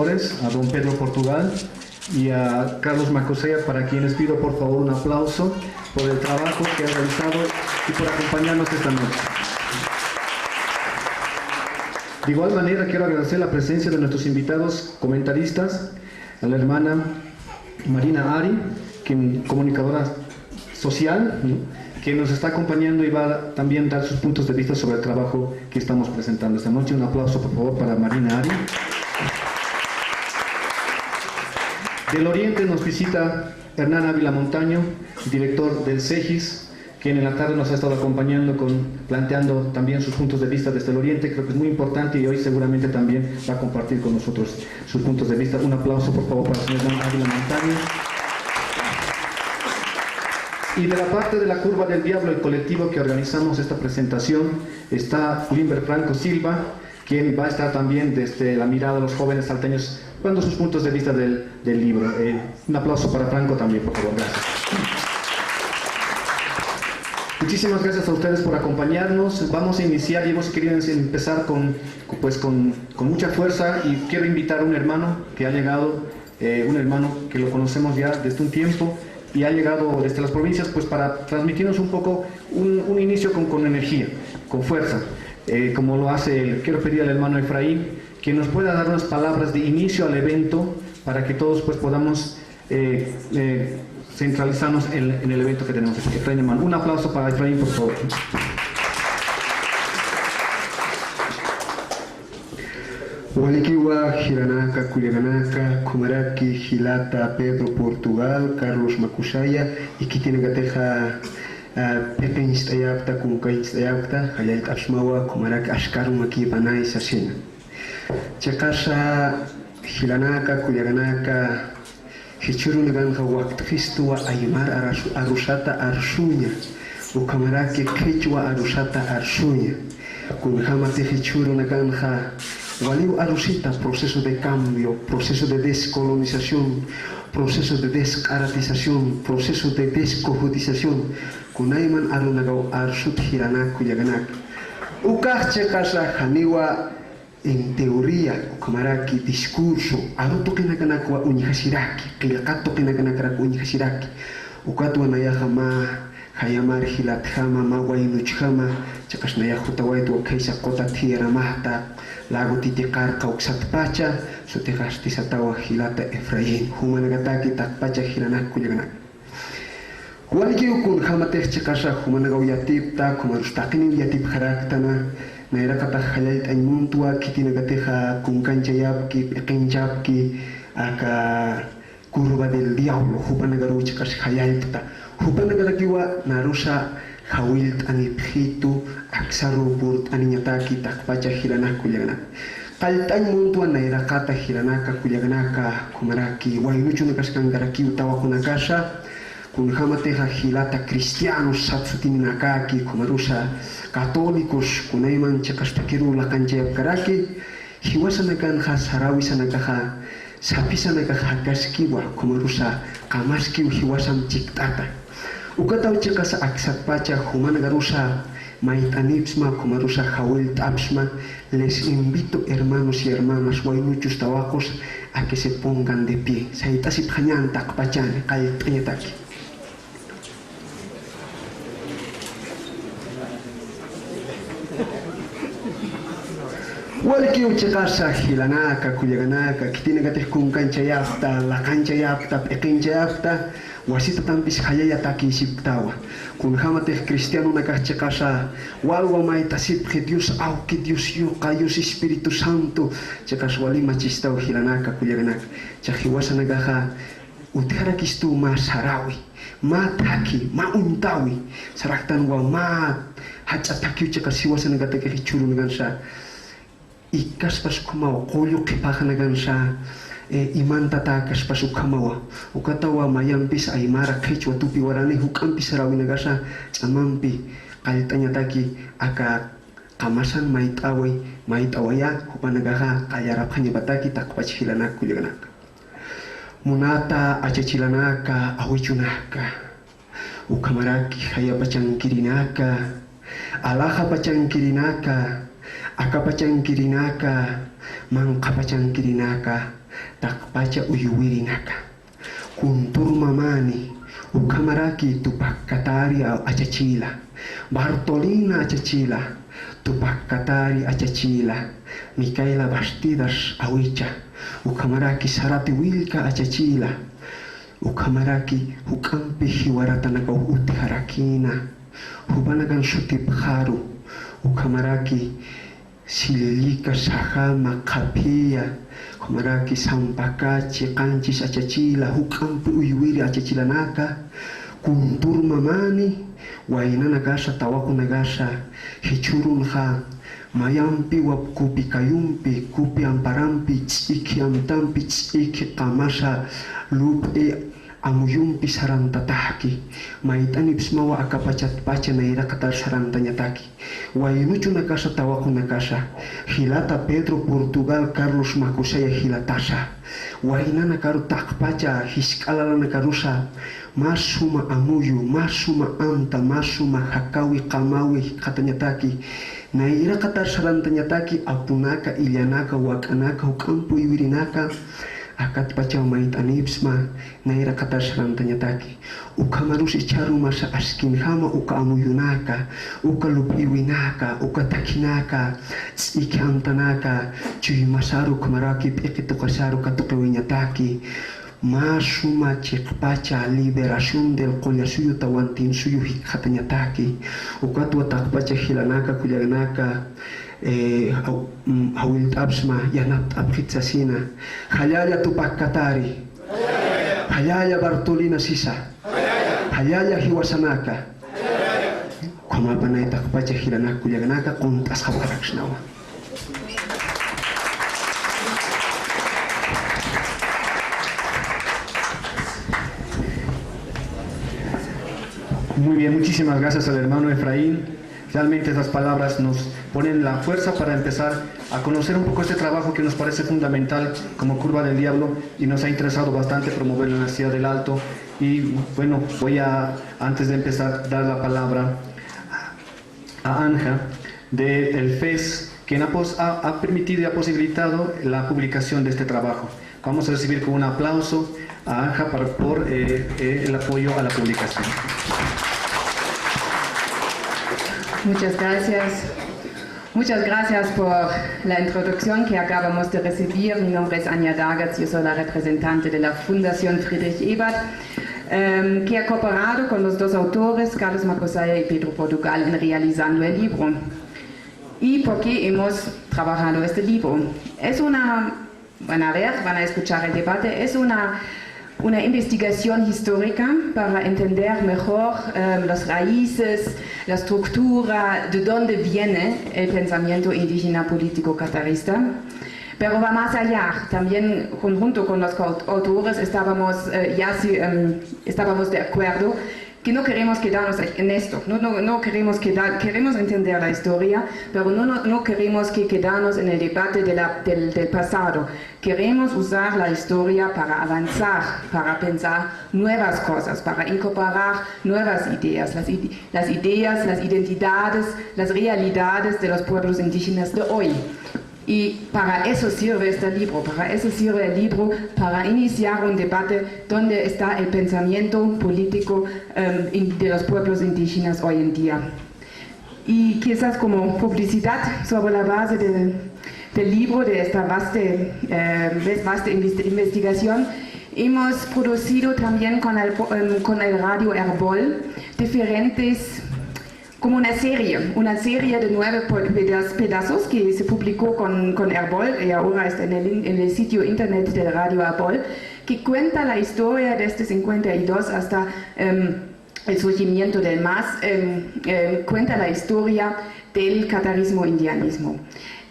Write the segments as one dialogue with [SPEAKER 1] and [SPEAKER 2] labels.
[SPEAKER 1] a don Pedro Portugal y a Carlos Macosea, para quienes pido por favor un aplauso por el trabajo que han realizado y por acompañarnos esta noche. De igual manera quiero agradecer la presencia de nuestros invitados comentaristas, a la hermana Marina Ari, comunicadora social, que nos está acompañando y va a también dar sus puntos de vista sobre el trabajo que estamos presentando esta noche. Un aplauso por favor para Marina Ari. Del Oriente nos visita Hernán Ávila Montaño, director del CEGIS, quien en la tarde nos ha estado acompañando planteando también sus puntos de vista desde el Oriente. Creo que es muy importante y hoy seguramente también va a compartir con nosotros sus puntos de vista. Un aplauso por favor para el señor Hernán Ávila Montaño. Y de la parte de la Curva del Diablo, el colectivo que organizamos esta presentación, está Limber Franco Silva, quien va a estar también desde la mirada de los jóvenes salteños dando sus puntos de vista del libro. Un aplauso para Franco también, por favor. Gracias. Muchísimas gracias a ustedes por acompañarnos. Vamos a iniciar y hemos querido empezar con mucha fuerza, y quiero invitar a un hermano que ha llegado, un hermano que lo conocemos ya desde un tiempo y ha llegado desde las provincias para transmitirnos un poco un inicio con energía, con fuerza, como lo hace. Quiero pedir al hermano Efraín que nos pueda dar unas palabras de inicio al evento para que todos podamos centralizarnos en el evento que tenemos. Efraín, hermano. Un aplauso para Efraín, por favor.
[SPEAKER 2] Walikiwa, Hiranaka, Culiaganaka, Kumaraki, Gilata, Pedro Portugal, Carlos Macusaya, y que tiene gateja Pepe Instayapta, Kunka Instayapta, Hayat Ashmawa, Kumaraki, Ashkarumaki, Banai, Sasina. Chakasa, Hiranaka, Culiaganaka, Hichurunaganka, Waktistua, Aymar, Arusata, Arsunya, Ukamaraki, Quechua, Arusata, Arsunya, Kunhamate, Hichurunaganka. Valió Arusita, proceso de cambio, proceso de descolonización, proceso de descaratización, proceso de descojudización. Kunaiman arunagao arsut hiranak kuyaganak. Ukache casa haniwa en teoría, ukamaraki discurso, aruto kinaganakwa unyhasiraki, kilakato kinaganakrak unyhasiraki. Ukatu anayahama. Hayamar hilat hama mawainuch hama chakas naya hutawaitu kaisa kota tierra mahta lago titikar kauksat pacha sutekas tisatawa hilata Efraín humanagataki tak pacha hilanak kuliganak waliki ukun hamateh chakasa humanagaw yatip ta kumarustakini yatip haraktana naira kata halait aymuntua kitinagateha kunkanchayapki pekinchapki aka Curva del Diablo hupanagaru chakas hayalta hupanagarakiwa narusa hawilt aniphitu aksaruburt aninyataki takpacha hilanak kuliaganak kaltan muntuan nairakata hilanaka kuliaganaka kumaraki wainuchu nakaskangaraki utawa kunakasa kunhamateha hilata cristianos satsutinakaki kumarusa católicos kunaiman chakastakiru lakanchayap karaki hiwasanakan hasarawisanakaha sapisanaka hakaskiwa kumarusa kamaskiw hiwasam chiktata ukataw chakasa aksat pacha humanagarusa maitanipsma kumarusa hawil tapsma. Les invito, hermanos y hermanas wainuchus tawakos, a que se pongan de pie. Saitasip hanyan takpachan kaltayataki. Walki uchakasa hilanaka kuyaganaka kitinagates kun kanchayapta la kanchayapta pekinchayapta wasita tampis hayayataki siptawa kun hamates cristiano nakachakasa walwa maitasip que Dios au que Dios yo Dios Espíritu Santo chakas wali machistau hilanaka kuyaganaka chahiwasa nagaha utihara kistu ma sarawi ma taki ma untawi saraktan wa ma hachataki chakasiwasa nagatake hichuru nagansa ikas pas kumawa koyo kipahanagan sa iman tatakas pas ukamawa ukatawa mayampis aymara quechua tupi warani hukampis rawi nagasa chamampi kalitanya taki aka kamasan maitawaya hupanagaha kayarapanya bataki takpach hilanak kuliganak munata achachilanaka awichunaka ukamaraki hayapachang kirinaka alaha pachang kirinaka akapachang kirinaka mangkapachang kirinaka takpacha uyuwirinaka kunturmamani ukamaraki tupakkatari achachila Bartolina achachila tupakkatari achachila Micaela Bastidas awicha ukamaraki sarati wilka achachila ukamaraki hukampi hiwaratanaka uti harakina hubanagan shutipharu ukamaraki silelika sahama kapia ukamaraki sampakachi kanchis achachila hukampi uyuwiri achachila naka kuntur mamani wainana gasa tawaku nagasa hichurun ha mayampi wapkupi kayumpi kupi amparampi tsiki amtampi tsiki kamasa lupe amuyumpi sarantataki maitani bismawa akapachat-pacha naira katar sarantanyataki wainuchu nakasa tawaku nakasa hilata Pedro Portugal Carlos Makusaya hilatasa wainana karu takpacha hiskalala nakarusa masuma amuyu masuma anta masuma hakawi kamawi katanyataki naira katar sarantanyataki apunaka ilyanaka wakanaka hukampu iwirinaka akat pacha mait anipsma naira katar sarantanyataki ukamarus icharu masa askin hama uka amuyunaka uka lupiwinaka uka takinaka tsiki antanaka chui masaru kamaraki pikitukasaru katukawinyataki masuma chikpacha liberación del collasuyo tawantin suyo hikatanyataki ukatwa takpacha hilanaka kuyaganaka hawil tabsma yanat abhitsasina hayaya tupakkatari hayaya Bartolina sisa hayaya hiwasanaka kama panay takpacha hilanaka kuyaganaka kuntas hawaraksnawa.
[SPEAKER 1] Muy bien, muchísimas gracias al hermano Efraín. Realmente esas palabras nos ponen la fuerza para empezar a conocer un poco este trabajo que nos parece fundamental como Curva del Diablo y nos ha interesado bastante promoverlo en la Ciudad del Alto. Y bueno, voy a, antes de empezar, dar la palabra a Anja del FES, quien ha permitido y ha posibilitado la publicación de este trabajo. Vamos a recibir con un aplauso a Anja por el apoyo a la publicación.
[SPEAKER 3] Muchas gracias. Muchas gracias por la introducción que acabamos de recibir. Mi nombre es Anja Dagertz, yo soy la representante de la Fundación Friedrich Ebert, que ha cooperado con los dos autores, Carlos Makusaya y Pedro Portugal, en realizando el libro. ¿Y por qué hemos trabajado este libro? Es una, van a escuchar el debate, es una investigación histórica para entender mejor las raíces, la estructura, de dónde viene el pensamiento indígena político catarista. Pero va más allá, también junto con los autores estábamos de acuerdo que no queremos quedarnos en esto, no queremos entender la historia, pero no queremos quedarnos en el debate del pasado. Queremos usar la historia para avanzar, para pensar nuevas cosas, para incorporar nuevas ideas, las ideas, las identidades, las realidades de los pueblos indígenas de hoy. Y para eso sirve este libro, para iniciar un debate donde está el pensamiento político de los pueblos indígenas hoy en día. Y quizás como publicidad sobre la base del libro, de esta vasta investigación, hemos producido también con el Radio Herbol diferentes, como una serie de 9 pedazos que se publicó con Herbol y ahora está en el sitio internet del Radio Herbol, que cuenta la historia desde 52 hasta el surgimiento del MAS, cuenta la historia del catarismo-indianismo.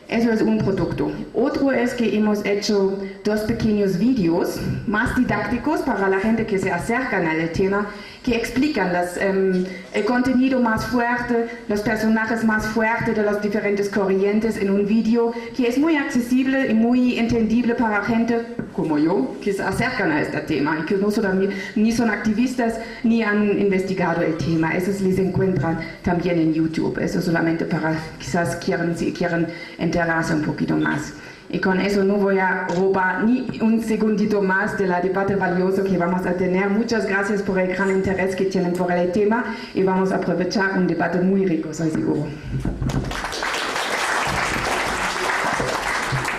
[SPEAKER 3] Eso es un producto. Otro es que hemos hecho 2 pequeños vídeos más didácticos para la gente que se acercan al tema, que explican el contenido más fuerte, los personajes más fuertes de las diferentes corrientes en un vídeo que es muy accesible y muy entendible para gente como yo, que se acercan a este tema y que ni son activistas ni han investigado el tema. Esos les encuentran también en YouTube. Eso solamente para quizás si quieren enterarse un poquito más. Y con eso no voy a robar ni un segundito más de la debate valiosa que vamos a tener. Muchas gracias por el gran interés que tienen por el tema y vamos a aprovechar un debate muy rico, estoy seguro.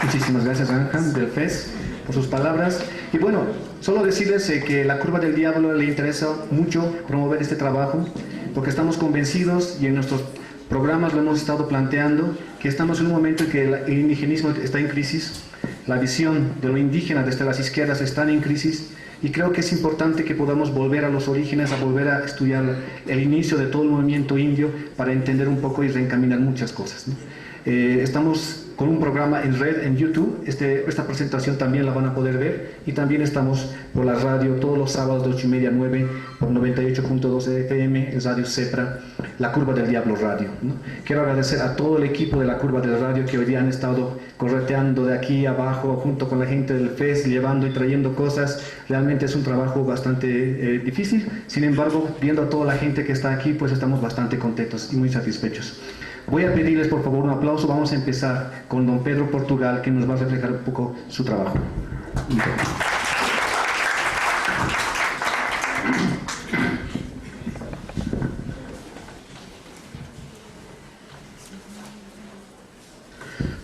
[SPEAKER 1] Muchísimas gracias, Anja, del FES, por sus palabras. Y bueno, solo decirles que la Curva del Diablo le interesa mucho promover este trabajo, porque estamos convencidos y en nuestros programas lo hemos estado planteando, que estamos en un momento en que el indigenismo está en crisis, la visión de lo indígena desde las izquierdas está en crisis, y creo que es importante que podamos volver a los orígenes, a volver a estudiar el inicio de todo el movimiento indio para entender un poco y reencaminar muchas cosas, ¿no? Estamos con un programa en red en YouTube. Esta presentación también la van a poder ver, y también estamos por la radio todos los sábados de 8:30 a 9 por 98.2 FM, el Radio Cepra, la Curva del Diablo Radio, ¿no? Quiero agradecer a todo el equipo de la Curva del Radio que hoy día han estado correteando de aquí abajo junto con la gente del FES, llevando y trayendo cosas. Realmente es un trabajo bastante difícil. Sin embargo, viendo a toda la gente que está aquí, pues estamos bastante contentos y muy satisfechos. Voy a pedirles por favor un aplauso. Vamos a empezar con don Pedro Portugal, que nos va a reflejar un poco su trabajo.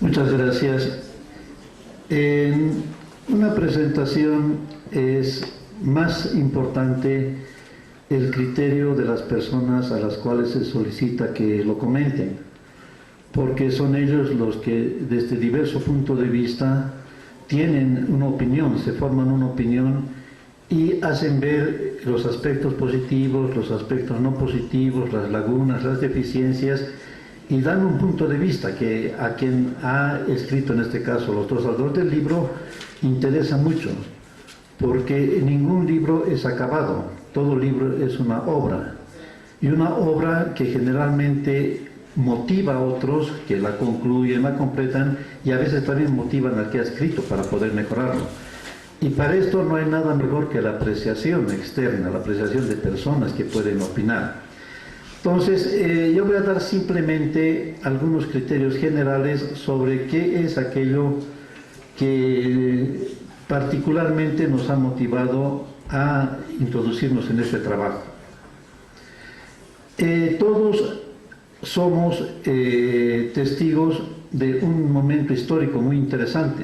[SPEAKER 4] Muchas gracias. En una presentación es más importante el criterio de las personas a las cuales se solicita que lo comenten, porque son ellos los que desde diverso punto de vista tienen una opinión, se forman una opinión y hacen ver los aspectos positivos, los aspectos no positivos, las lagunas, las deficiencias, y dan un punto de vista que a quien ha escrito, en este caso los dos autores del libro, interesa mucho, porque ningún libro es acabado, todo libro es una obra, y una obra que generalmente motiva a otros que la concluyen, la completan, y a veces también motivan al que ha escrito para poder mejorarlo. Y para esto no hay nada mejor que la apreciación externa, la apreciación de personas que pueden opinar. Entonces, yo voy a dar simplemente algunos criterios generales sobre qué es aquello que particularmente nos ha motivado a introducirnos en este trabajo. Todos somos testigos de un momento histórico muy interesante,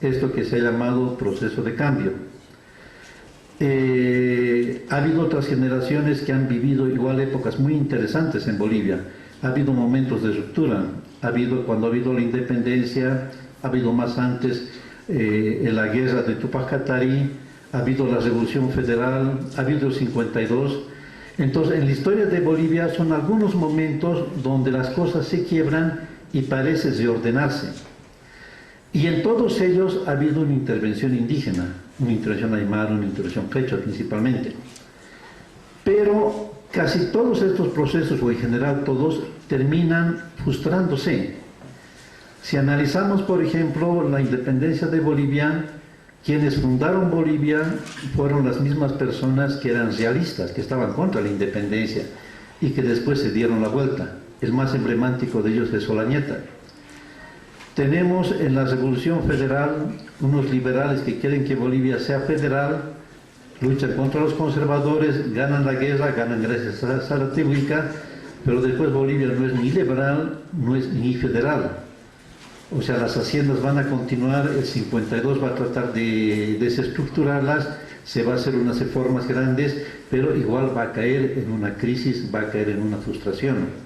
[SPEAKER 4] esto que se ha llamado proceso de cambio. Ha habido otras generaciones que han vivido igual épocas muy interesantes en Bolivia. Ha habido momentos de ruptura, cuando ha habido la independencia, ha habido más antes la guerra de Túpac Katari, ha habido la Revolución Federal, ha habido el 52. Entonces, en la historia de Bolivia son algunos momentos donde las cosas se quiebran y parece reordenarse. Y en todos ellos ha habido una intervención indígena, una intervención aymara, una intervención quechua principalmente. Pero casi todos estos procesos, o en general todos, terminan frustrándose. Si analizamos, por ejemplo, la independencia de Bolivia, quienes fundaron Bolivia fueron las mismas personas que eran realistas, que estaban contra la independencia y que después se dieron la vuelta. El más emblemático de ellos es Olañeta. Tenemos en la Revolución Federal unos liberales que quieren que Bolivia sea federal, luchan contra los conservadores, ganan la guerra, ganan gracias a la República, pero después Bolivia no es ni liberal, no es ni federal. O sea, las haciendas van a continuar, el 52 va a tratar de desestructurarlas, se va a hacer unas reformas grandes, pero igual va a caer en una crisis, va a caer en una frustración.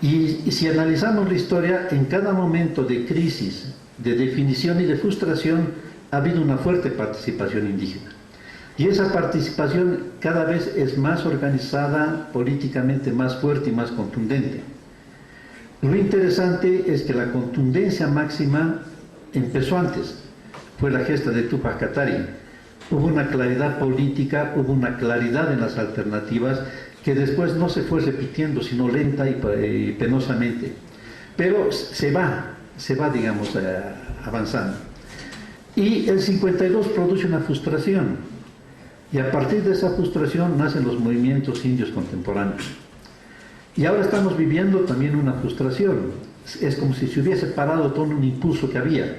[SPEAKER 4] Y si analizamos la historia, en cada momento de crisis, de definición y de frustración, ha habido una fuerte participación indígena. Y esa participación cada vez es más organizada, políticamente más fuerte y más contundente. Lo interesante es que la contundencia máxima empezó antes, fue la gesta de Túpac Katari. Hubo una claridad política, hubo una claridad en las alternativas que después no se fue repitiendo, sino lenta y penosamente. Pero se va, digamos, avanzando. Y el 52 produce una frustración, y a partir de esa frustración nacen los movimientos indios contemporáneos. Y ahora estamos viviendo también una frustración. es como si se hubiese parado todo un impulso que había.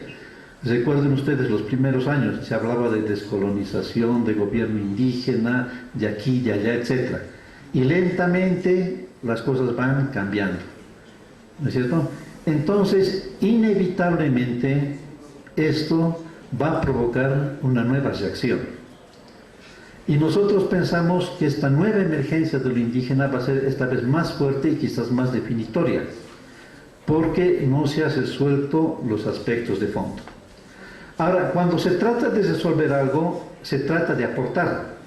[SPEAKER 4] Recuerden ustedes los primeros años, se hablaba de descolonización, de gobierno indígena, de aquí, de allá, etc. Y lentamente las cosas van cambiando, ¿no es cierto? Entonces, inevitablemente, esto va a provocar una nueva reacción. Y nosotros pensamos que esta nueva emergencia de lo indígena va a ser esta vez más fuerte y quizás más definitoria, porque no se han resuelto los aspectos de fondo. Ahora, cuando se trata de resolver algo, se trata de aportar.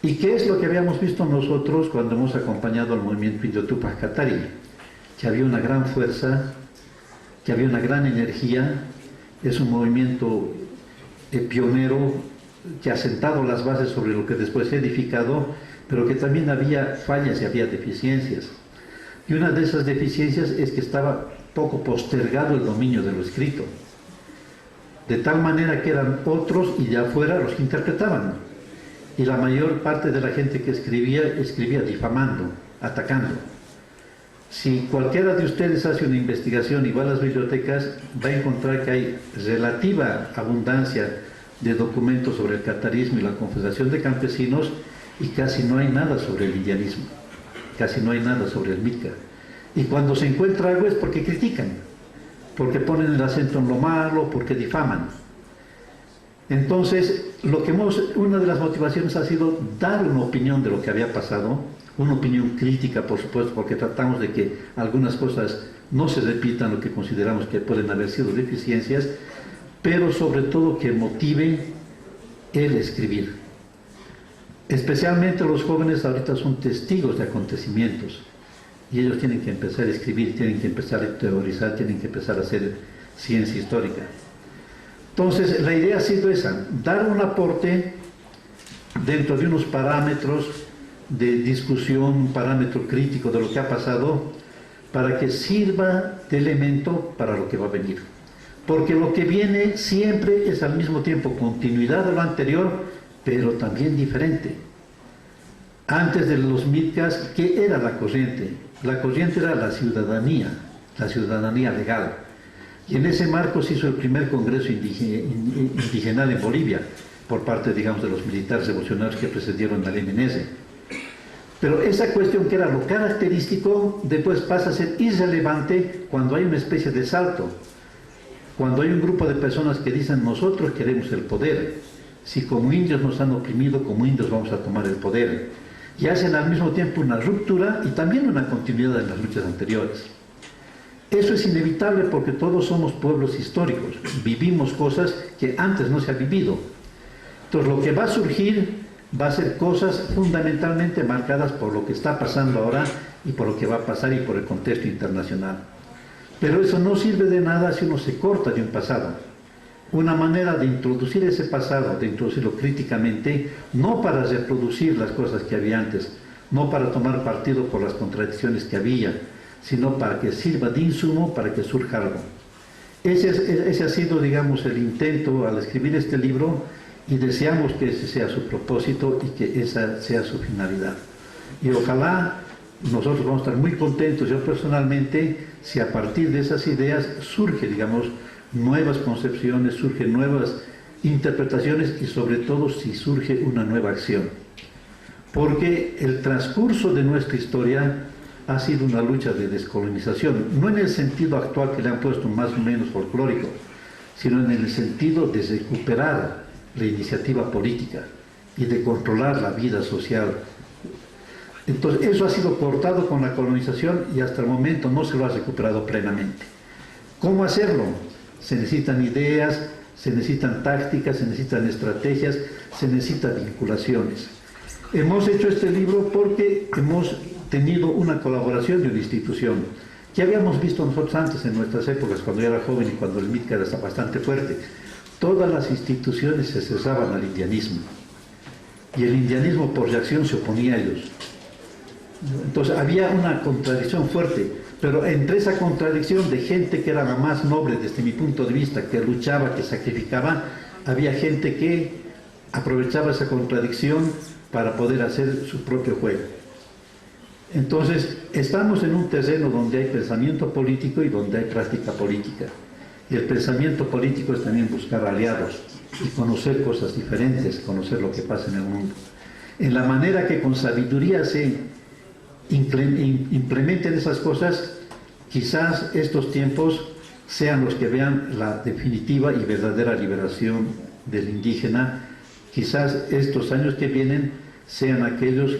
[SPEAKER 4] ¿Y qué es lo que habíamos visto nosotros cuando hemos acompañado al movimiento indio Tupac Katari? Que había una gran fuerza, que había una gran energía, es un movimiento pionero que ha sentado las bases sobre lo que después se ha edificado, pero que también había fallas y había deficiencias. Y una de esas deficiencias es que estaba poco postergado el dominio de lo escrito, de tal manera que eran otros y de afuera los que interpretaban. Y la mayor parte de la gente que escribía difamando, atacando. Si cualquiera de ustedes hace una investigación y va a las bibliotecas, va a encontrar que hay relativa abundancia de documentos sobre el catarismo y la Confederación de Campesinos, y casi no hay nada sobre el indianismo, casi no hay nada sobre el Mitka. Y cuando se encuentra algo es porque critican, porque ponen el acento en lo malo, porque difaman. Entonces, una de las motivaciones ha sido dar una opinión de lo que había pasado, una opinión crítica, por supuesto, porque tratamos de que algunas cosas no se repitan, lo que consideramos que pueden haber sido deficiencias, pero sobre todo que motive el escribir. Especialmente los jóvenes ahorita son testigos de acontecimientos y ellos tienen que empezar a escribir, tienen que empezar a teorizar, tienen que empezar a hacer ciencia histórica. Entonces, la idea ha sido esa, dar un aporte dentro de unos parámetros de discusión, un parámetro crítico de lo que ha pasado, para que sirva de elemento para lo que va a venir. Porque lo que viene siempre es al mismo tiempo continuidad de lo anterior, pero también diferente. Antes de los Mitkas, ¿qué era la corriente? La corriente era la ciudadanía legal. Y en ese marco se hizo el primer congreso indigenal en Bolivia, por parte, digamos, de los militares revolucionarios que precedieron al MNS. Pero esa cuestión que era lo característico, después pasa a ser irrelevante cuando hay una especie de salto. Cuando hay un grupo de personas que dicen, nosotros queremos el poder, si como indios nos han oprimido, como indios vamos a tomar el poder, y hacen al mismo tiempo una ruptura y también una continuidad en las luchas anteriores. Eso es inevitable porque todos somos pueblos históricos, vivimos cosas que antes no se ha vivido. Entonces lo que va a surgir va a ser cosas fundamentalmente marcadas por lo que está pasando ahora y por lo que va a pasar y por el contexto internacional. Pero eso no sirve de nada si uno se corta de un pasado. Una manera de introducir ese pasado, de introducirlo críticamente, no para reproducir las cosas que había antes, no para tomar partido por las contradicciones que había, sino para que sirva de insumo para que surja algo. Ese ha sido, digamos, el intento al escribir este libro, y deseamos que ese sea su propósito y que esa sea su finalidad. Y ojalá nosotros vamos a estar muy contentos, yo personalmente, si a partir de esas ideas surge, digamos, nuevas concepciones, surgen nuevas interpretaciones y sobre todo si surge una nueva acción. Porque el transcurso de nuestra historia ha sido una lucha de descolonización, no en el sentido actual que le han puesto más o menos folclórico, sino en el sentido de recuperar la iniciativa política y de controlar la vida social. Entonces eso ha sido cortado con la colonización y hasta el momento no se lo ha recuperado plenamente. ¿Cómo hacerlo? Se necesitan ideas, se necesitan tácticas, se necesitan estrategias, se necesitan vinculaciones. Hemos hecho este libro porque hemos tenido una colaboración de una institución que habíamos visto nosotros antes en nuestras épocas, cuando yo era joven y cuando el Mitka era bastante fuerte. Todas las instituciones se cesaban al indianismo y el indianismo por reacción se oponía a ellos. Entonces había una contradicción fuerte, pero entre esa contradicción de gente que era la más noble desde mi punto de vista, que luchaba, que sacrificaba, había gente que aprovechaba esa contradicción para poder hacer su propio juego. Entonces, estamos en un terreno donde hay pensamiento político y donde hay práctica política. Y el pensamiento político es también buscar aliados y conocer cosas diferentes, conocer lo que pasa en el mundo. En la manera que con sabiduría se implementen esas cosas, quizás estos tiempos sean los que vean la definitiva y verdadera liberación del indígena. Quizás estos años que vienen sean aquellos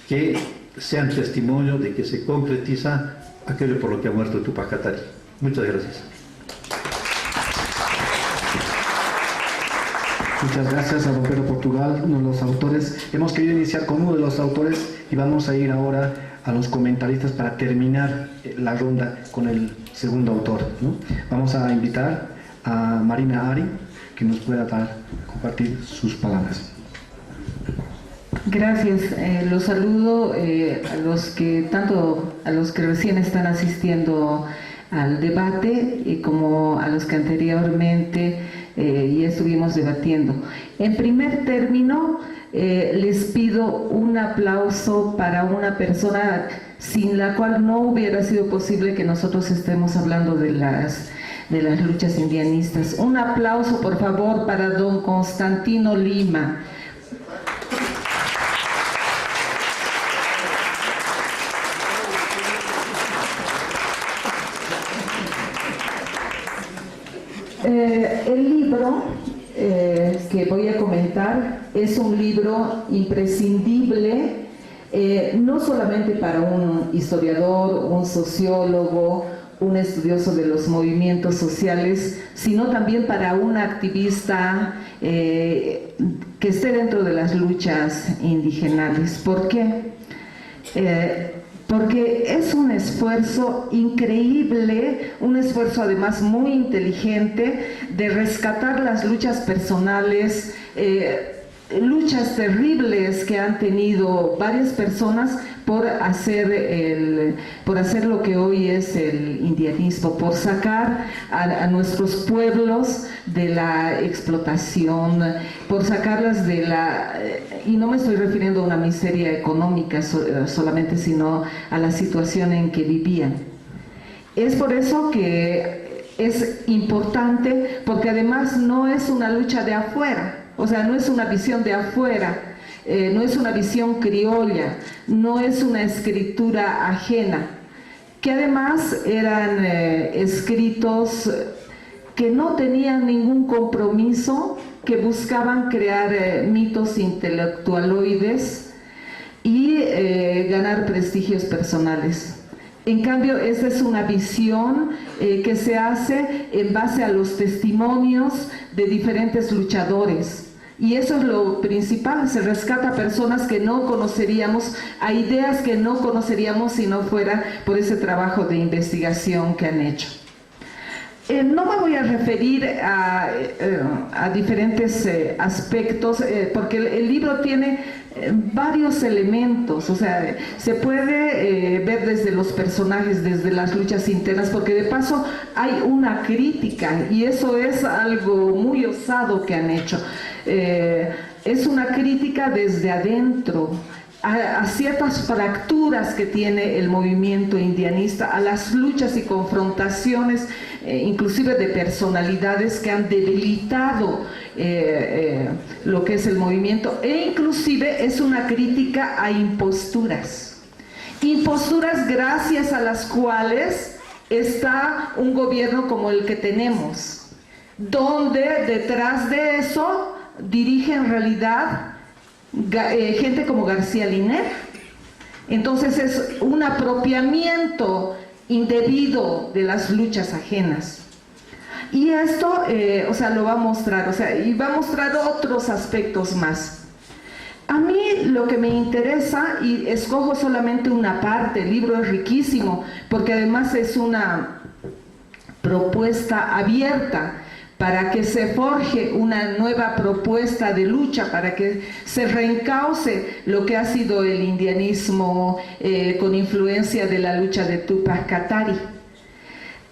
[SPEAKER 4] que sean testimonio de que se concretiza aquello por lo que ha muerto Túpac Katari. Muchas gracias.
[SPEAKER 1] Muchas gracias a don Pedro Portugal, uno de los autores. Hemos querido iniciar con uno de los autores y vamos a ir ahora a los comentaristas para terminar la ronda con el segundo autor, ¿no? Vamos a invitar a Marina Ari, que nos pueda compartir sus palabras.
[SPEAKER 5] Gracias, los saludo a los que recién están asistiendo al debate y como a los que anteriormente ya estuvimos debatiendo. En primer término, les pido un aplauso para una persona sin la cual no hubiera sido posible que nosotros estemos hablando de las luchas indianistas. Un aplauso, por favor, para don Constantino Lima. El libro que voy a comentar es un libro imprescindible, no solamente para un historiador, un sociólogo, un estudioso de los movimientos sociales, sino también para un activista que esté dentro de las luchas indigenales. ¿Por qué? Porque es un esfuerzo increíble, un esfuerzo además muy inteligente de rescatar las luchas personales, luchas terribles que han tenido varias personas por hacer lo que hoy es el indianismo, por sacar a nuestros pueblos de la explotación, por sacarlas de y no me estoy refiriendo a una miseria económica solamente, sino a la situación en que vivían. Es por eso que es importante, porque además no es una lucha de afuera, o sea, no es una visión de afuera, no es una visión criolla, no es una escritura ajena, que además eran escritos que no tenían ningún compromiso, que buscaban crear mitos intelectualoides y ganar prestigios personales. En cambio, esa es una visión que se hace en base a los testimonios de diferentes luchadores. Y eso es lo principal, se rescata a personas que no conoceríamos, a ideas que no conoceríamos si no fuera por ese trabajo de investigación que han hecho. No me voy a referir a diferentes aspectos, porque el libro tiene varios elementos, o sea, se puede ver desde los personajes, desde las luchas internas, porque de paso hay una crítica, y eso es algo muy osado que han hecho. Es una crítica desde adentro, a ciertas fracturas que tiene el movimiento indianista, a las luchas y confrontaciones, inclusive de personalidades que han debilitado lo que es el movimiento, e inclusive es una crítica a imposturas gracias a las cuales está un gobierno como el que tenemos, donde detrás de eso dirige en realidad gente como García Linera. Entonces es un apropiamiento indebido de las luchas ajenas. Y esto, lo va a mostrar, y va a mostrar otros aspectos más. A mí lo que me interesa, y escojo solamente una parte, el libro es riquísimo, porque además es una propuesta abierta, para que se forje una nueva propuesta de lucha, para que se reencauce lo que ha sido el indianismo con influencia de la lucha de Túpac Katari.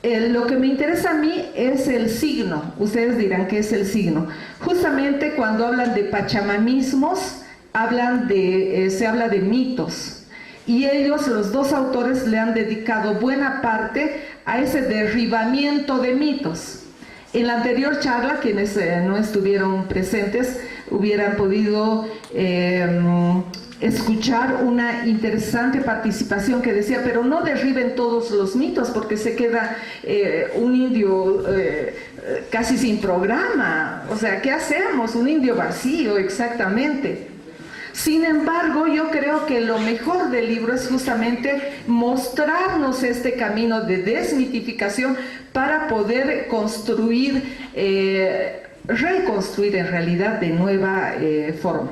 [SPEAKER 5] Lo que me interesa a mí es el signo. Ustedes dirán, ¿qué es el signo? Justamente cuando hablan de pachamamismos, se habla de mitos. Y ellos, los dos autores, le han dedicado buena parte a ese derribamiento de mitos. En la anterior charla, quienes no estuvieron presentes hubieran podido escuchar una interesante participación que decía, pero no derriben todos los mitos porque se queda un indio casi sin programa. O sea, ¿qué hacemos? Un indio vacío, exactamente. Sin embargo, yo creo que lo mejor del libro es justamente mostrarnos este camino de desmitificación para poder construir, reconstruir en realidad de nueva forma.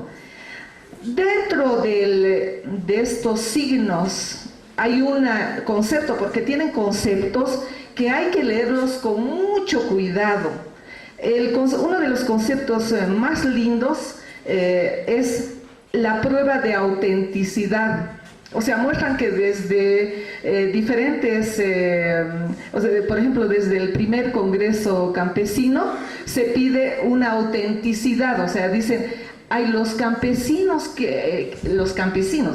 [SPEAKER 5] Dentro de estos signos hay un concepto, porque tienen conceptos que hay que leerlos con mucho cuidado. Uno de los conceptos más lindos es la prueba de autenticidad. O sea, muestran que desde diferentes, por ejemplo, desde el primer Congreso Campesino se pide una autenticidad. O sea, dicen, hay los campesinos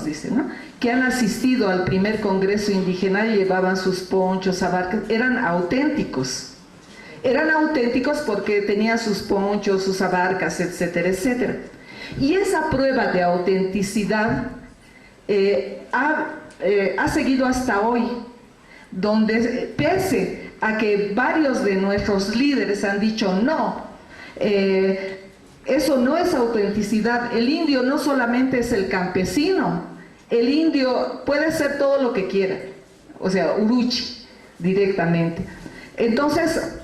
[SPEAKER 5] dicen, ¿no?, que han asistido al primer Congreso Indígena, llevaban sus ponchos, abarcas, eran auténticos. Eran auténticos porque tenían sus ponchos, sus abarcas, etcétera, etcétera. Y esa prueba de autenticidad ha seguido hasta hoy, donde pese a que varios de nuestros líderes han dicho no, eso no es autenticidad. El indio no solamente es el campesino, el indio puede ser todo lo que quiera, o sea, uruchi directamente. Entonces,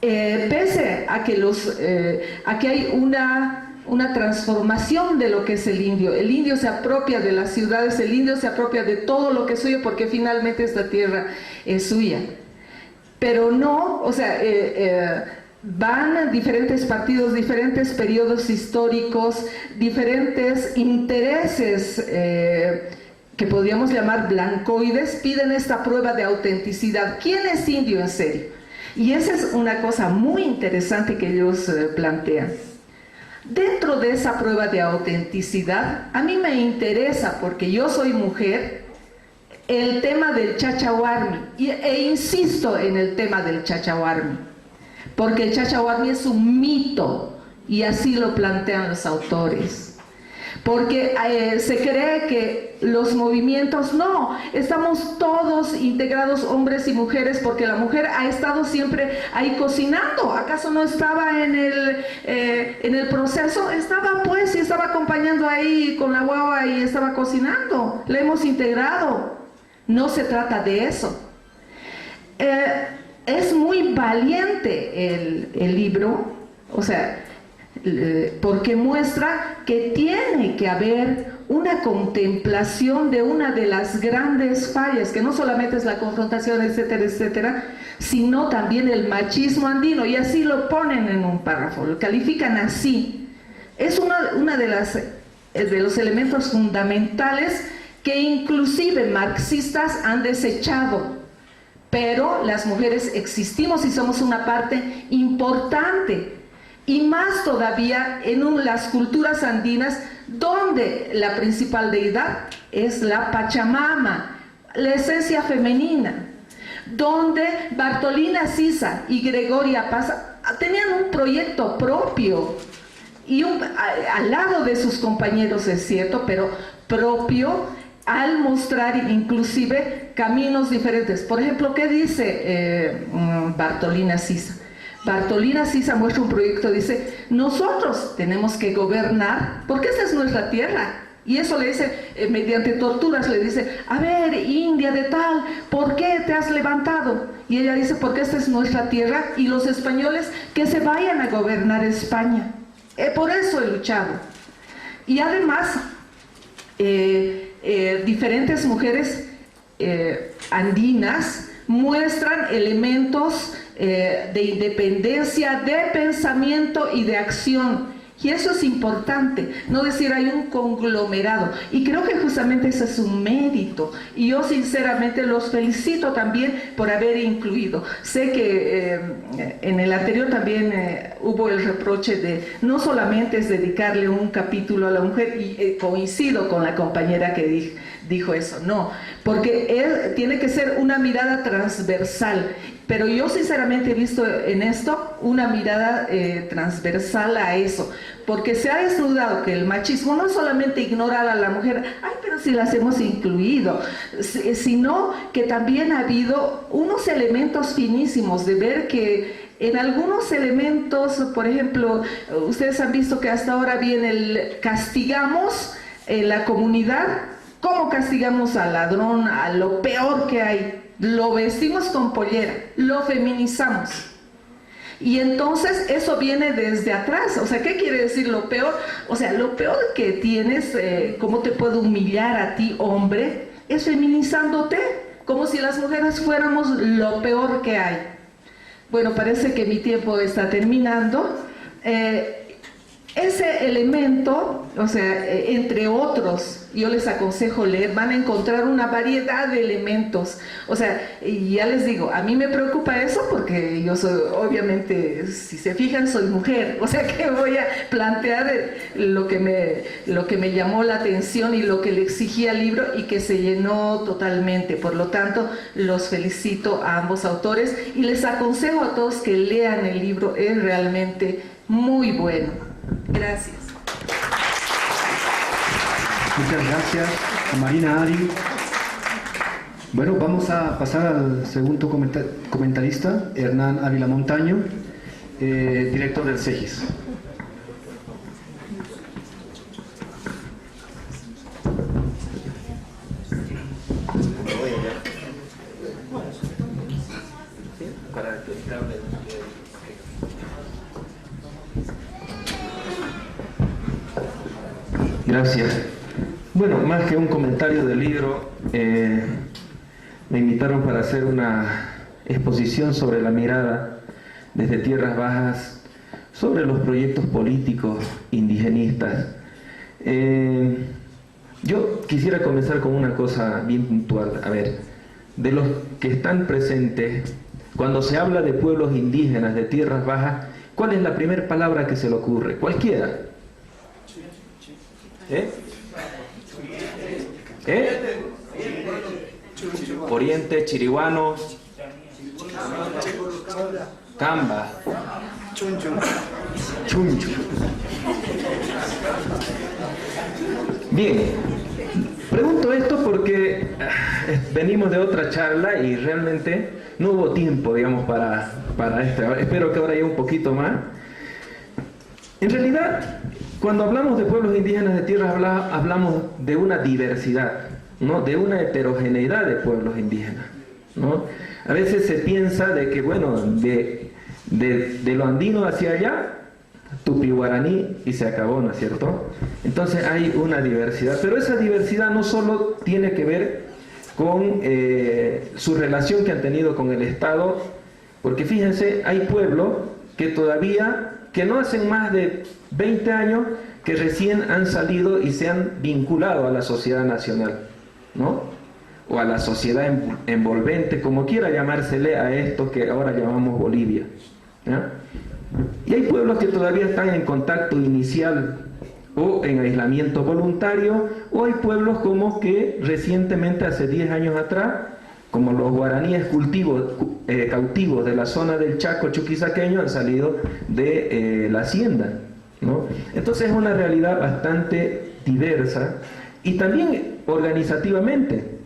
[SPEAKER 5] pese a que hay una transformación de lo que es el indio se apropia de las ciudades, el indio se apropia de todo lo que es suyo porque finalmente esta tierra es suya. Pero no, o sea, van diferentes partidos, diferentes periodos históricos, diferentes intereses que podríamos llamar blancoides, piden esta prueba de autenticidad. ¿Quién es indio en serio? Y esa es una cosa muy interesante que ellos plantean. Dentro de esa prueba de autenticidad, a mí me interesa, porque yo soy mujer, el tema del chachahuarmi, e insisto en el tema del chachahuarmi, porque el chachahuarmi es un mito, y así lo plantean los autores. Porque se cree que los movimientos, no, estamos todos integrados, hombres y mujeres, porque la mujer ha estado siempre ahí cocinando. ¿Acaso no estaba en el proceso? Estaba pues, y estaba acompañando ahí con la guagua y estaba cocinando. La hemos integrado. No se trata de eso. Es muy valiente el libro, o sea, porque muestra que tiene que haber una contemplación de una de las grandes fallas, que no solamente es la confrontación, etcétera, etcétera, sino también el machismo andino, y así lo ponen en un párrafo, lo califican así. Es una de los elementos fundamentales que inclusive marxistas han desechado, pero las mujeres existimos y somos una parte importante. Y más todavía en las culturas andinas, donde la principal deidad es la Pachamama, la esencia femenina, donde Bartolina Sisa y Gregoria Paz tenían un proyecto propio, y al lado de sus compañeros, es cierto, pero propio, al mostrar inclusive caminos diferentes. Por ejemplo, ¿qué dice Bartolina Sisa? Bartolina Sisa muestra un proyecto, dice, nosotros tenemos que gobernar, porque esta es nuestra tierra. Y eso le dice, mediante torturas, le dice, a ver, India de tal, ¿por qué te has levantado? Y ella dice, porque esta es nuestra tierra, y los españoles que se vayan a gobernar España. Por eso he luchado. Y además, diferentes mujeres andinas muestran elementos de independencia, de pensamiento y de acción. Y eso es importante, no decir hay un conglomerado. Y creo que justamente ese es un mérito. Y yo sinceramente los felicito también por haber incluido. Sé que en el anterior también hubo el reproche de no solamente es dedicarle un capítulo a la mujer, y coincido con la compañera que dijo eso, no, porque él tiene que ser una mirada transversal. Pero yo sinceramente he visto en esto una mirada transversal a eso, porque se ha desnudado que el machismo no es solamente ignorar a la mujer, ay, pero si las hemos incluido, sino que también ha habido unos elementos finísimos de ver que en algunos elementos, por ejemplo, ustedes han visto que hasta ahora viene el castigamos en la comunidad. ¿Cómo castigamos al ladrón, a lo peor que hay? Lo vestimos con pollera, lo feminizamos. Y entonces eso viene desde atrás. O sea, ¿qué quiere decir lo peor? O sea, lo peor que tienes, cómo te puede humillar a ti, hombre, es feminizándote, como si las mujeres fuéramos lo peor que hay. Bueno, parece que mi tiempo está terminando. Ese elemento, o sea, entre otros, yo les aconsejo leer, van a encontrar una variedad de elementos. O sea, y ya les digo, a mí me preocupa eso porque yo soy, obviamente, si se fijan, soy mujer. O sea que voy a plantear lo que me llamó la atención y lo que le exigía el libro y que se llenó totalmente. Por lo tanto, los felicito a ambos autores y les aconsejo a todos que lean el libro, es realmente muy bueno. Gracias.
[SPEAKER 1] Muchas gracias, Marina Ari. Bueno, vamos a pasar al segundo comentarista, Hernán Ávila Montaño, director del CEGIS.
[SPEAKER 6] Gracias. Bueno, más que un comentario del libro, me invitaron para hacer una exposición sobre la mirada desde Tierras Bajas sobre los proyectos políticos indigenistas. Yo quisiera comenzar con una cosa bien puntual. A ver, de los que están presentes, cuando se habla de pueblos indígenas de Tierras Bajas, ¿cuál es la primera palabra que se le ocurre? Cualquiera. Oriente, Chiriguano, Camba, Chuncho. Bien, pregunto esto porque venimos de otra charla y realmente no hubo tiempo, digamos, para esto. Espero que ahora haya un poquito más. En realidad, cuando hablamos de pueblos indígenas de tierra, hablamos de una diversidad, ¿no? De una heterogeneidad de pueblos indígenas, ¿no? A veces se piensa de que, bueno, de lo andino hacia allá, tupi-guaraní y se acabó, ¿no es cierto? Entonces hay una diversidad, pero esa diversidad no solo tiene que ver con su relación que han tenido con el Estado, porque fíjense, hay pueblos que todavía, que no hacen más de 20 años, que recién han salido y se han vinculado a la sociedad nacional, ¿no? O a la sociedad envolvente, como quiera llamársele a esto que ahora llamamos Bolivia, ¿ya? Y hay pueblos que todavía están en contacto inicial o en aislamiento voluntario, o hay pueblos como que recientemente, hace 10 años atrás, como los guaraníes cautivos de la zona del Chaco chuquisaqueño, han salido de la hacienda, ¿no? Entonces es una realidad bastante diversa, y también organizativamente.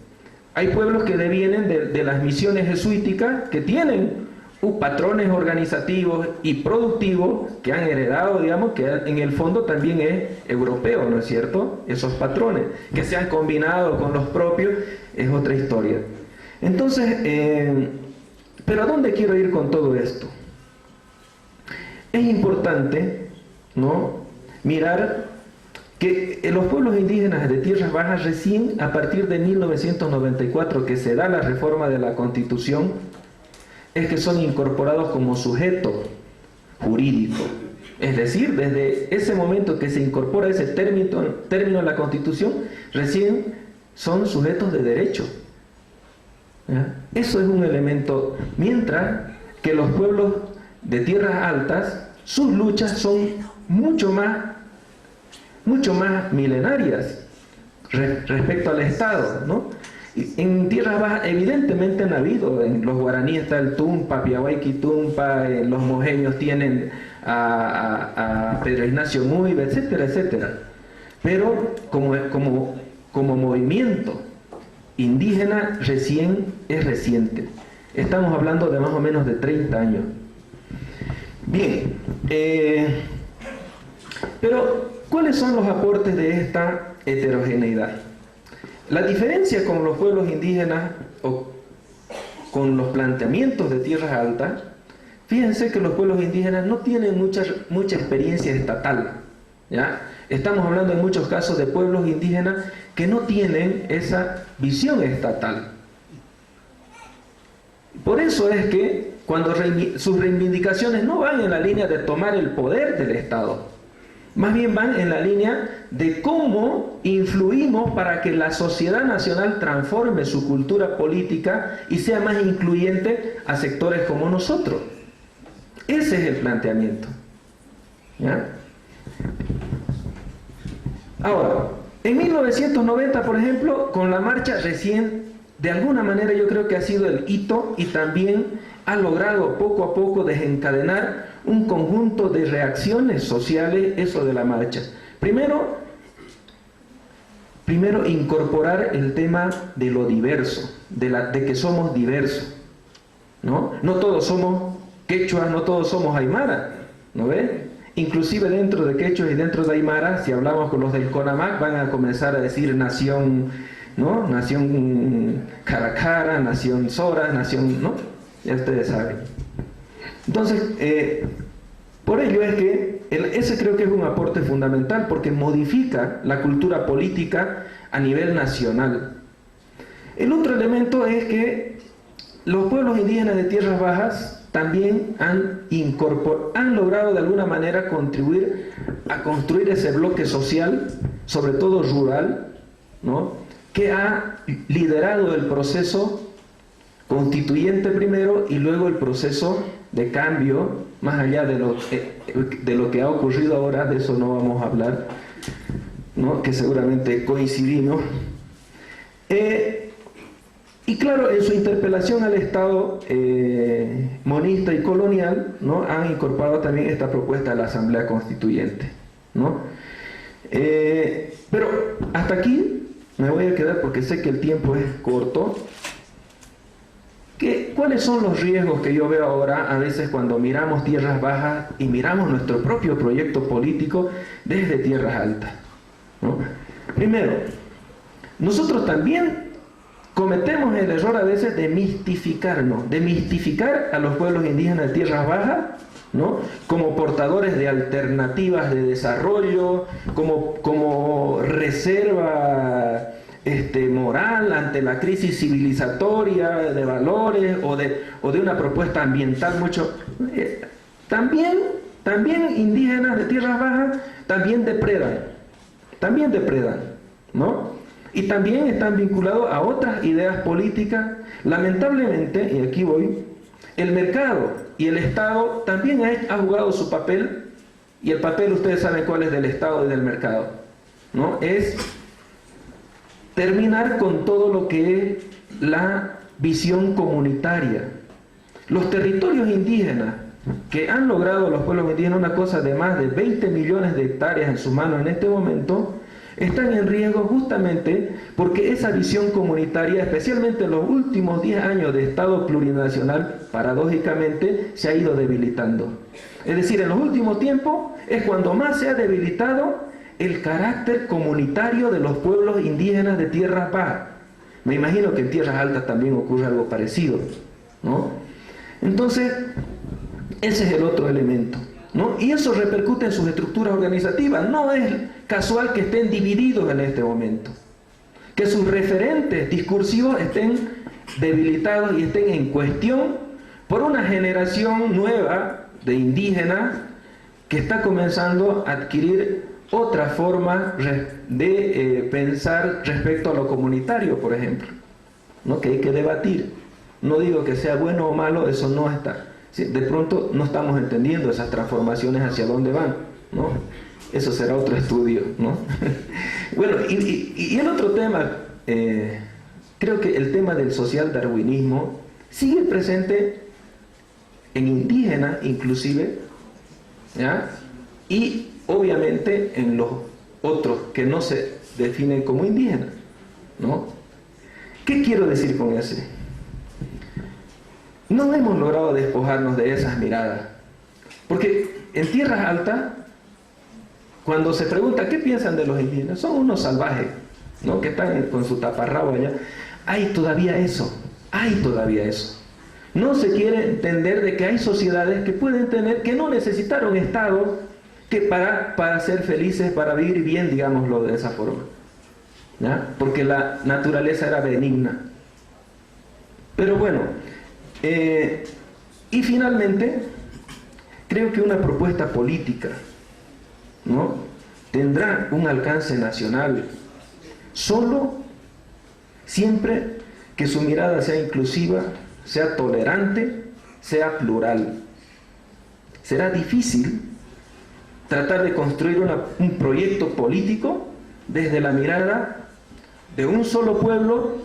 [SPEAKER 6] Hay pueblos que devienen de las misiones jesuíticas, que tienen patrones organizativos y productivos que han heredado, digamos, que en el fondo también es europeo, ¿no es cierto? Esos patrones que se han combinado con los propios es otra historia. Entonces, ¿pero a dónde quiero ir con todo esto? Es importante, ¿no?, mirar que los pueblos indígenas de Tierras Bajas, recién a partir de 1994, que se da la reforma de la Constitución, es que son incorporados como sujeto jurídico, Es decir, desde ese momento que se incorpora ese término en la Constitución, recién son sujetos de derecho. ¿Ya? Eso es un elemento, mientras que los pueblos de tierras altas, sus luchas son mucho más milenarias respecto al Estado, ¿no? En tierras bajas evidentemente han habido, en los guaraníes está el Tumpa, Piahuayqui Tumpa, los mojeños tienen a Pedro Ignacio Muibe, etcétera, etcétera. Pero como movimiento indígena es reciente. Estamos hablando de más o menos de 30 años. Bien, pero ¿cuáles son los aportes de esta heterogeneidad? La diferencia con los pueblos indígenas o con los planteamientos de tierras altas, fíjense que los pueblos indígenas no tienen mucha experiencia estatal, ¿ya? Estamos hablando en muchos casos de pueblos indígenas que no tienen esa visión estatal. Por eso es que cuando sus reivindicaciones no van en la línea de tomar el poder del Estado, más bien van en la línea de cómo influimos para que la sociedad nacional transforme su cultura política y sea más incluyente a sectores como nosotros. Ese es el planteamiento. ¿Ya? Ahora, en 1990, por ejemplo, con la marcha recién, de alguna manera yo creo que ha sido el hito y también ha logrado poco a poco desencadenar un conjunto de reacciones sociales, eso de la marcha. Primero incorporar el tema de lo diverso, de que somos diversos, ¿no? No todos somos quechuas, no todos somos aymara, ¿no ve? Inclusive dentro de quechuas y dentro de aymara, si hablamos con los del CONAMAC, van a comenzar a decir nación, ¿no? Nación Caracara, nación Sora, nación, ¿no? Ya ustedes saben. Entonces, por ello es que ese creo que es un aporte fundamental, porque modifica la cultura política a nivel nacional. El otro elemento es que los pueblos indígenas de tierras bajas también han logrado de alguna manera contribuir a construir ese bloque social, sobre todo rural, ¿no? Que ha liderado el proceso constituyente primero y luego el proceso de cambio, más allá de lo que ha ocurrido ahora, de eso no vamos a hablar, ¿no? Que seguramente coincidimos. Y claro, en su interpelación al Estado monista y colonial, ¿no? Han incorporado también esta propuesta de la Asamblea Constituyente, ¿no? Pero hasta aquí me voy a quedar porque sé que el tiempo es corto. ¿Cuáles son los riesgos que yo veo ahora a veces cuando miramos tierras bajas y miramos nuestro propio proyecto político desde tierras altas, ¿no? Primero, nosotros también cometemos el error a veces de mistificarnos, de mistificar a los pueblos indígenas de tierras bajas, ¿no? Como portadores de alternativas de desarrollo, como reserva moral ante la crisis civilizatoria de valores o de una propuesta ambiental mucho. También indígenas de tierras bajas también depredan, ¿no? Y también están vinculados a otras ideas políticas. Lamentablemente, y aquí voy, el mercado y el Estado también ha jugado su papel, y el papel ustedes saben cuál es del Estado y del mercado, ¿no? Es terminar con todo lo que es la visión comunitaria. Los territorios indígenas que han logrado los pueblos indígenas una cosa de más de 20 millones de hectáreas en sus manos en este momento, están en riesgo justamente porque esa visión comunitaria, especialmente en los últimos 10 años de Estado plurinacional, paradójicamente se ha ido debilitando. Es decir, en los últimos tiempos es cuando más se ha debilitado el carácter comunitario de los pueblos indígenas de tierras bajas. Me imagino que en tierras altas también ocurre algo parecido, ¿no? Entonces, ese es el otro elemento, ¿no? Y eso repercute en sus estructuras organizativas. No es casual que estén divididos en este momento, que sus referentes discursivos estén debilitados y estén en cuestión por una generación nueva de indígenas que está comenzando a adquirir otra forma de pensar respecto a lo comunitario, por ejemplo, ¿no? Que hay que debatir. No digo que sea bueno o malo, eso no está. Sí, de pronto no estamos entendiendo esas transformaciones hacia dónde van, ¿no? Eso será otro estudio, ¿no? Bueno, y el otro tema, creo que el tema del social darwinismo sigue presente en indígenas inclusive, ¿ya? Y obviamente en los otros que no se definen como indígenas, ¿no? ¿Qué quiero decir con eso? No hemos logrado despojarnos de esas miradas, porque en tierras altas, cuando se pregunta qué piensan de los indígenas, son unos salvajes, ¿no? Que están con su taparrabo allá. Hay todavía eso. No se quiere entender de que hay sociedades que pueden tener, que no necesitaron Estado que para ser felices, para vivir bien, digámoslo de esa forma, ¿ya? Porque la naturaleza era benigna. Pero bueno, y finalmente, creo que una propuesta política, ¿no? Tendrá un alcance nacional solo siempre que su mirada sea inclusiva, sea tolerante, sea plural. Será difícil tratar de construir un proyecto político desde la mirada de un solo pueblo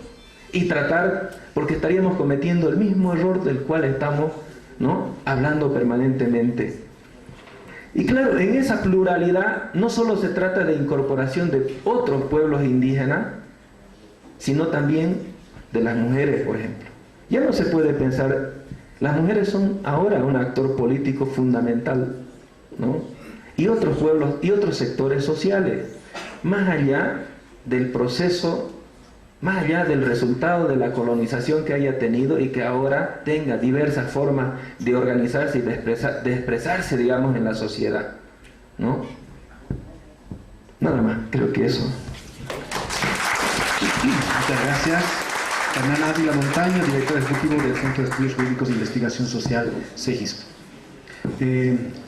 [SPEAKER 6] y tratar, porque estaríamos cometiendo el mismo error del cual estamos, ¿no?, hablando permanentemente. Y claro, en esa pluralidad no solo se trata de incorporación de otros pueblos indígenas, sino también de las mujeres, por ejemplo. Ya no se puede pensar, las mujeres son ahora un actor político fundamental, ¿no? Y otros pueblos y otros sectores sociales, más allá del proceso, más allá del resultado de la colonización que haya tenido y que ahora tenga diversas formas de organizarse y de expresarse, digamos, en la sociedad, ¿no? Nada más, creo que eso.
[SPEAKER 1] Muchas gracias. Hernán Ávila Montaño, director ejecutivo del Centro de Estudios Jurídicos de Investigación Social, CEGISP.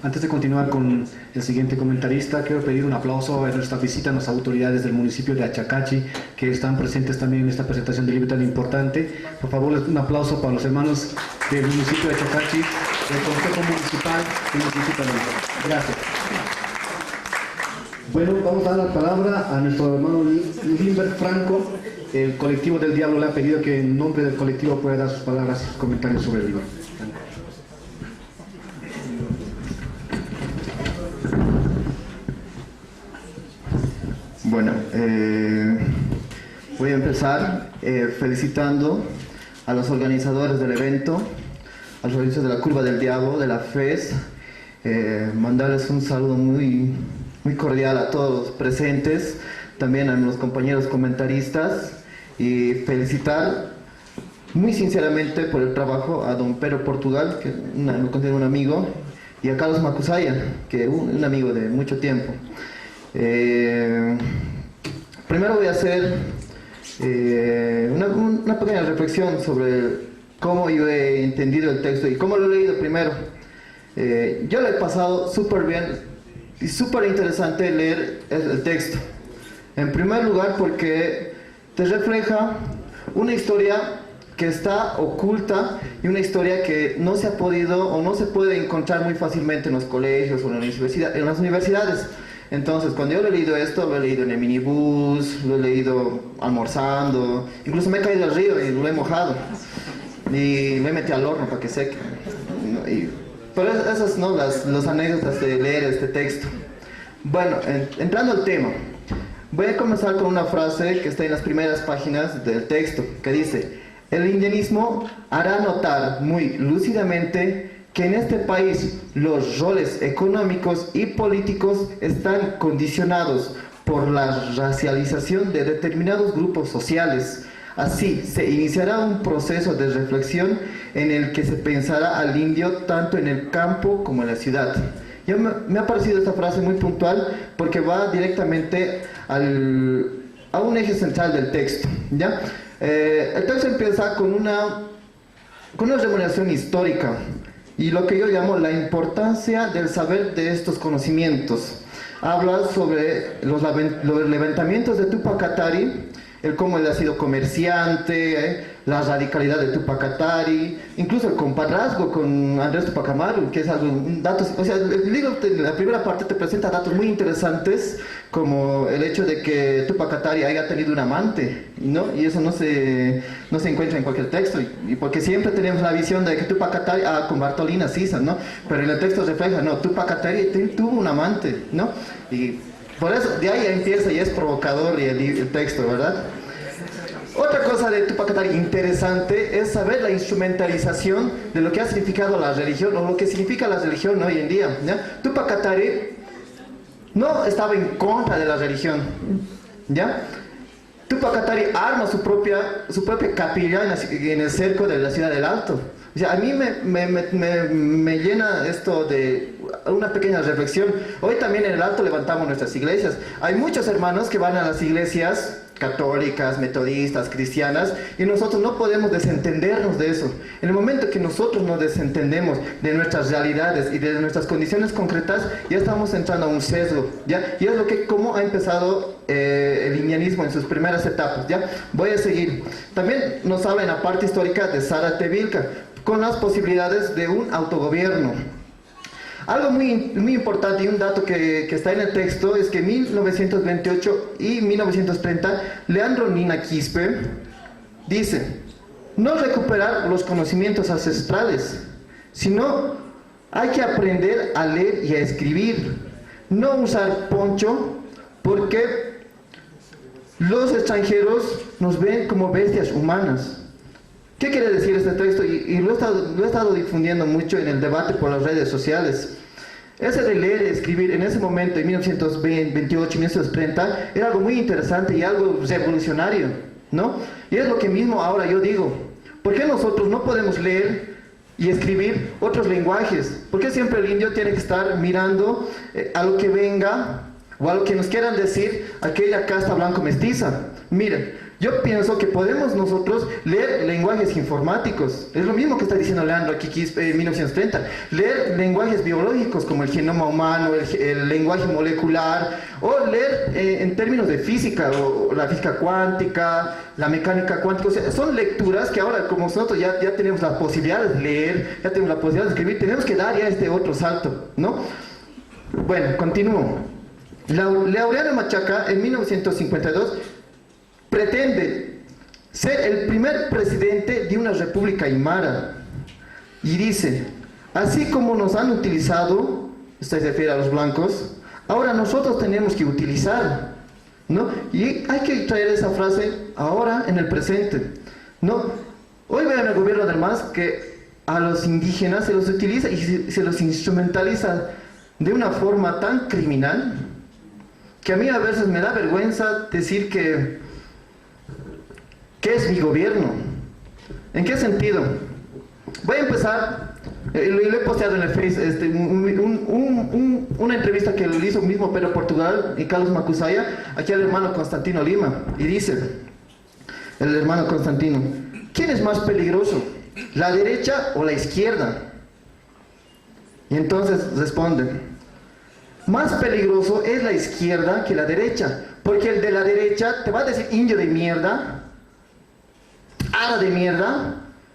[SPEAKER 1] Antes de continuar con el siguiente comentarista, quiero pedir un aplauso a nuestra visita a las autoridades del municipio de Achacachi, que están presentes también en esta presentación de libro tan importante. Por favor, un aplauso para los hermanos del municipio de Achacachi, del Consejo Municipal del municipio de Achacachi. Gracias. Bueno, vamos a dar la palabra a nuestro hermano Limber Franco. El colectivo del Diablo le ha pedido que en nombre del colectivo pueda dar sus palabras y sus comentarios sobre el libro.
[SPEAKER 7] Bueno, voy a empezar felicitando a los organizadores del evento, a los organizadores de la Curva del Diablo, de la FES, mandarles un saludo muy cordial a todos los presentes, también a los compañeros comentaristas, y felicitar muy sinceramente por el trabajo a don Pedro Portugal, que lo considero un amigo, y a Carlos Macusaya, que es un amigo de mucho tiempo. Primero voy a hacer una pequeña reflexión sobre cómo yo he entendido el texto y cómo lo he leído primero. Yo lo he pasado súper bien y súper interesante leer el texto. En primer lugar porque te refleja una historia que está oculta y una historia que no se ha podido o no se puede encontrar muy fácilmente en los colegios o en las universidades. Entonces, cuando yo he leído esto, lo he leído en el minibús, lo he leído almorzando, incluso me he caído al río y lo he mojado. Y me metí al horno para que seque. Pero esas son las anécdotas de leer este texto. Bueno, entrando al tema, voy a comenzar con una frase que está en las primeras páginas del texto, que dice: el indianismo hará notar muy lúcidamente que en este país los roles económicos y políticos están condicionados por la racialización de determinados grupos sociales. Así, se iniciará un proceso de reflexión en el que se pensará al indio tanto en el campo como en la ciudad. Me ha parecido esta frase muy puntual porque va directamente a un eje central del texto, ¿ya? El texto empieza con una remuneración histórica. y lo que yo llamo la importancia del saber de estos conocimientos. Habla sobre los levantamientos de Túpac Katari, el cómo él ha sido comerciante, la radicalidad de Túpac Katari, incluso el compadrazgo con Andrés Túpac Amaru, que es algo, datos, o sea, el libro, la primera parte te presenta datos muy interesantes, como el hecho de que Túpac Katari haya tenido un amante, ¿no? Y eso no se encuentra en cualquier texto, y porque siempre tenemos la visión de que Túpac Katari, con Bartolina Sisa, ¿no? Pero en el texto refleja, no, Túpac Katari tuvo un amante, ¿no? Y por eso, de ahí empieza y es provocador el texto, ¿verdad? Otra cosa de Túpac Katari interesante es saber la instrumentalización de lo que ha significado la religión, o lo que significa la religión hoy en día, ¿ya? Túpac Katari no estaba en contra de la religión, ¿ya? Túpac Katari arma su propia capilla en el cerco de la ciudad del Alto. O sea, a mí me llena esto de una pequeña reflexión. Hoy también en el Alto levantamos nuestras iglesias. Hay muchos hermanos que van a las iglesias católicas, metodistas, cristianas, y nosotros no podemos desentendernos de eso. En el momento que nosotros nos desentendemos de nuestras realidades y de nuestras condiciones concretas, ya estamos entrando a un sesgo, ¿ya? Y es cómo ha empezado el linianismo en sus primeras etapas, ¿ya? Voy a seguir. También nos habla en la parte histórica de Zárate-Vilca, con las posibilidades de un autogobierno. Algo muy importante y un dato que está en el texto es que en 1928 y 1930 Leandro Nina Quispe dice: no recuperar los conocimientos ancestrales, sino hay que aprender a leer y a escribir, no usar poncho porque los extranjeros nos ven como bestias humanas. ¿Qué quiere decir este texto? Y lo he estado difundiendo mucho en el debate por las redes sociales. Ese de leer y escribir en ese momento, en 1928, 1930, era algo muy interesante y algo revolucionario, ¿no? Y es lo que mismo ahora yo digo. ¿Por qué nosotros no podemos leer y escribir otros lenguajes? ¿Por qué siempre el indio tiene que estar mirando a lo que venga o a lo que nos quieran decir aquella casta blanco-mestiza? Miren, yo pienso que podemos nosotros leer lenguajes informáticos. Es lo mismo que está diciendo Leandro aquí en 1930. Leer lenguajes biológicos como el genoma humano, el lenguaje molecular, o leer en términos de física, o la física cuántica, la mecánica cuántica. O sea, son lecturas que ahora, como nosotros ya tenemos la posibilidad de leer, ya tenemos la posibilidad de escribir, tenemos que dar ya este otro salto, ¿no? Bueno, continúo. Laureano Machaca, en 1952, pretende ser el primer presidente de una república aymara y dice: así como nos han utilizado, esto se refiere a los blancos, ahora nosotros tenemos que utilizar, ¿no? Y hay que traer esa frase ahora en el presente, ¿no? Hoy vean el gobierno del MAS que a los indígenas se los utiliza y se los instrumentaliza de una forma tan criminal que a mí a veces me da vergüenza decir que ¿qué es mi gobierno? ¿En qué sentido? Voy a empezar, lo he posteado en el Face, una entrevista que le hizo mismo Pedro Portugal y Carlos Macusaya aquí al hermano Constantino Lima, y dice el hermano Constantino: ¿quién es más peligroso, la derecha o la izquierda? Y entonces responde: más peligroso es la izquierda que la derecha, porque el de la derecha te va a decir indio de mierda, ara de mierda,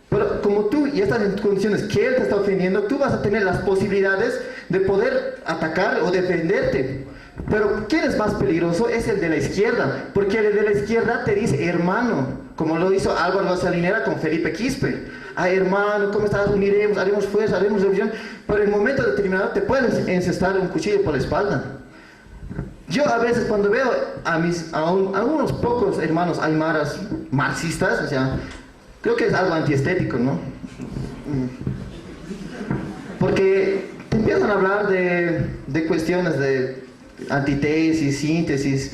[SPEAKER 7] pero como tú ya estás en condiciones que él te está ofendiendo, tú vas a tener las posibilidades de poder atacar o defenderte. Pero ¿quién es más peligroso? Es el de la izquierda, porque el de la izquierda te dice hermano, como lo hizo Álvaro Salinera con Felipe Quispe: ah, hermano, ¿cómo estás? Uniremos, haremos fuerza, haremos revolución. Pero en un momento determinado te puedes encestar un cuchillo por la espalda. Yo a veces cuando veo a unos pocos hermanos aymaras marxistas, o sea, creo que es algo antiestético, ¿no? Porque te empiezan a hablar de cuestiones de antítesis, síntesis,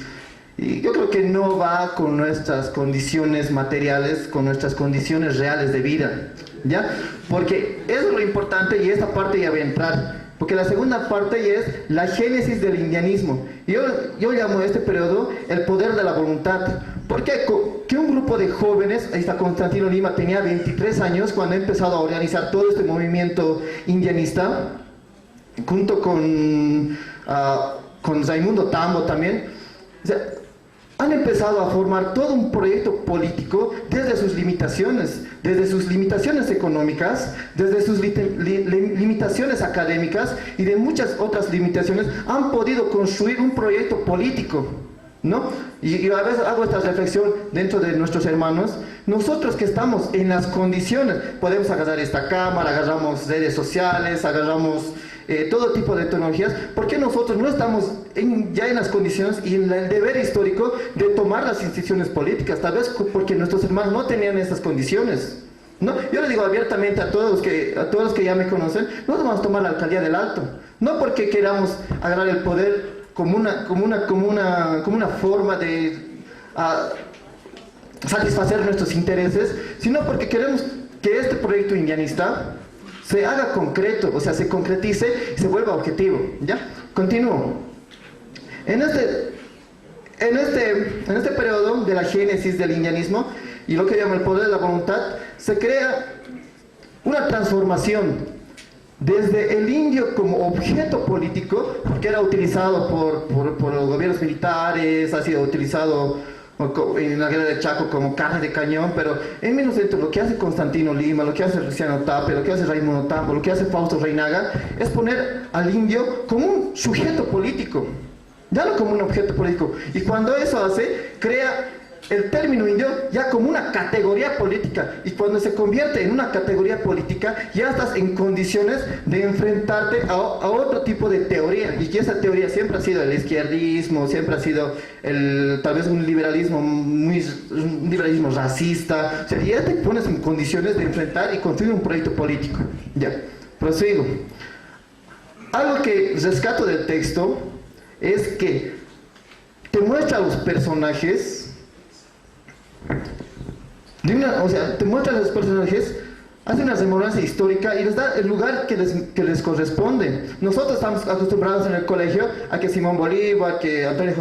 [SPEAKER 7] y yo creo que no va con nuestras condiciones materiales, con nuestras condiciones reales de vida, ¿ya? Porque eso es lo importante, y esta parte ya voy a entrar. porque la segunda parte es la génesis del indianismo. Y yo llamo a este periodo el poder de la voluntad. Porque que un grupo de jóvenes, ahí está Constantino Lima, tenía 23 años cuando ha empezado a organizar todo este movimiento indianista, junto con Raimundo Tambo también. O sea, han empezado a formar todo un proyecto político desde sus limitaciones económicas, desde sus limitaciones académicas y de muchas otras limitaciones, han podido construir un proyecto político, ¿no? Y a veces hago esta reflexión dentro de nuestros hermanos. Nosotros que estamos en las condiciones, podemos agarrar esta cámara, agarramos redes sociales, agarramos todo tipo de tecnologías. ¿Por qué nosotros no estamos ya en las condiciones y en el deber histórico de tomar las instituciones políticas? Tal vez porque nuestros hermanos no tenían esas condiciones, ¿no? Yo les digo abiertamente a todos los que ya me conocen, no vamos a tomar la alcaldía del Alto, no porque queramos agarrar el poder como una forma de satisfacer nuestros intereses, sino porque queremos que este proyecto indianista se haga concreto, o sea, se concretice y se vuelva objetivo. ¿Ya? Continúo. En este periodo de la génesis del indianismo y lo que llama el poder de la voluntad, se crea una transformación desde el indio como objeto político, porque era utilizado por los gobiernos militares, ha sido utilizado en la guerra de Chaco como carne de cañón, pero en 1900 lo que hace Constantino Lima, lo que hace Luciano Tapia, lo que hace Raimundo Tambo, lo que hace Fausto Reinaga, es poner al indio como un sujeto político, ya no como un objeto político. Y cuando eso hace, crea el término indio ya como una categoría política, y cuando se convierte en una categoría política ya estás en condiciones de enfrentarte a otro tipo de teoría, y que esa teoría siempre ha sido el izquierdismo, siempre ha sido tal vez un liberalismo racista. O sea, ya te pones en condiciones de enfrentar y construir un proyecto político. Ya, prosigo. Algo que rescato del texto es que te muestra a los personajes te muestra a los personajes, hace una remembranza histórica y les da el lugar que les corresponde. Nosotros estamos acostumbrados en el colegio a que Simón Bolívar, que Antonio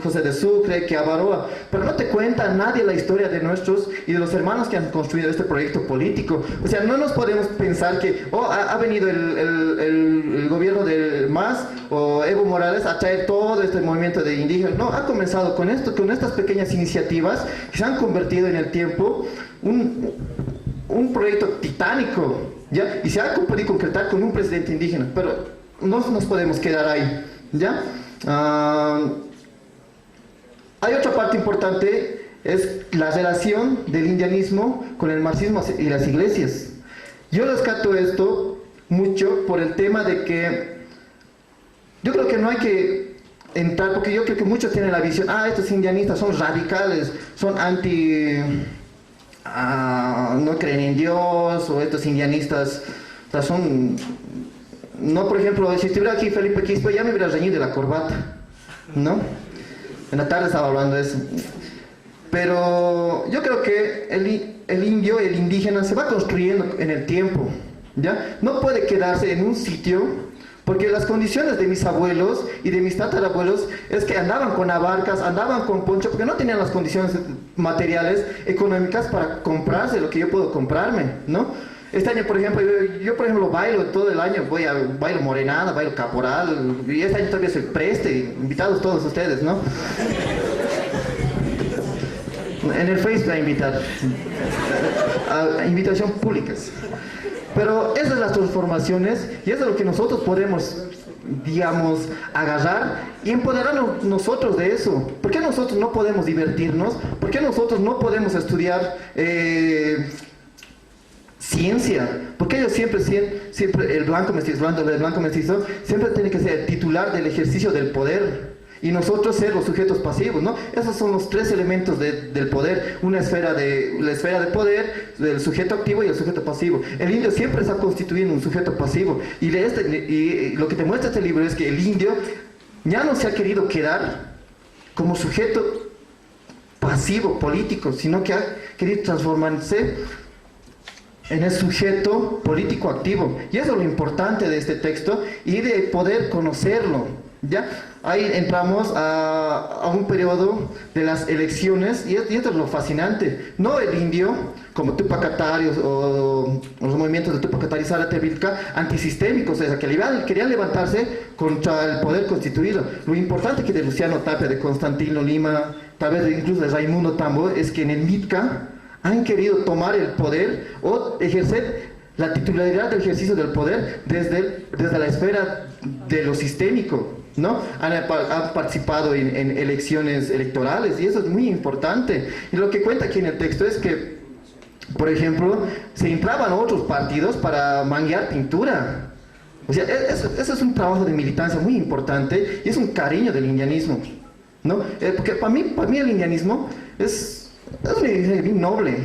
[SPEAKER 7] José de Sucre, que Avaroa, pero no te cuenta nadie la historia de nuestros y de los hermanos que han construido este proyecto político. O sea, no nos podemos pensar que ha venido el gobierno del MAS o Evo Morales a traer todo este movimiento de indígenas. No, ha comenzado con estas pequeñas iniciativas que se han convertido en el tiempo un proyecto titánico, ¿ya? Y se ha podido concretar con un presidente indígena, pero no nos podemos quedar ahí, ¿ya? Hay otra parte importante, es la relación del indianismo con el marxismo y las iglesias. Yo rescato esto mucho por el tema de que yo creo que no hay que entrar, porque yo creo que muchos tienen la visión, estos indianistas son radicales, son no creen en Dios, o estos indianistas, o sea, son... No, por ejemplo, si estuviera aquí Felipe Quispe, ya me hubiera reñido de la corbata, ¿no? En la tarde estaba hablando de eso. Pero yo creo que el indio, el indígena, se va construyendo en el tiempo, ¿ya? No puede quedarse en un sitio, porque las condiciones de mis abuelos y de mis tatarabuelos es que andaban con abarcas, andaban con poncho, porque no tenían las condiciones materiales, económicas para comprarse lo que yo puedo comprarme, ¿no? Este año, por ejemplo, yo por ejemplo bailo todo el año, bailo morenada, bailo caporal, y este año todavía soy preste, invitados todos ustedes, ¿no? En el Facebook a invitar, a invitación públicas. Pero esas son las transformaciones y eso es lo que nosotros podemos, digamos, agarrar y empoderarnos nosotros de eso. ¿Por qué nosotros no podemos divertirnos? ¿Por qué nosotros no podemos estudiar ciencia? Porque ellos siempre el blanco mestizo siempre tiene que ser el titular del ejercicio del poder. Y nosotros ser los sujetos pasivos, ¿no? Esos son los tres elementos del poder. La esfera de poder, del sujeto activo y el sujeto pasivo. El indio siempre está constituyendo un sujeto pasivo. Y lo que te muestra este libro es que el indio ya no se ha querido quedar como sujeto pasivo político, sino que ha querido transformarse en el sujeto político activo. Y eso es lo importante de este texto y de poder conocerlo. ¿Ya? Ahí entramos a un periodo de las elecciones y esto es lo fascinante. No el indio, como Tupac Katari o los movimientos de Tupac Katari y Sara Tevilca, antisistémicos, o sea, que querían levantarse contra el poder constituido. Lo importante que de Luciano Tapia, de Constantino Lima, tal vez incluso de Raimundo Tambo, es que en el MITCA han querido tomar el poder o ejercer la titularidad del ejercicio del poder desde la esfera de lo sistémico, ¿no? Han participado en elecciones electorales y eso es muy importante. Y lo que cuenta aquí en el texto es que, por ejemplo, se entraban otros partidos para manguear pintura. O sea, eso es un trabajo de militancia muy importante y es un cariño del indianismo, ¿no? Porque para mí el indianismo es una idea bien noble,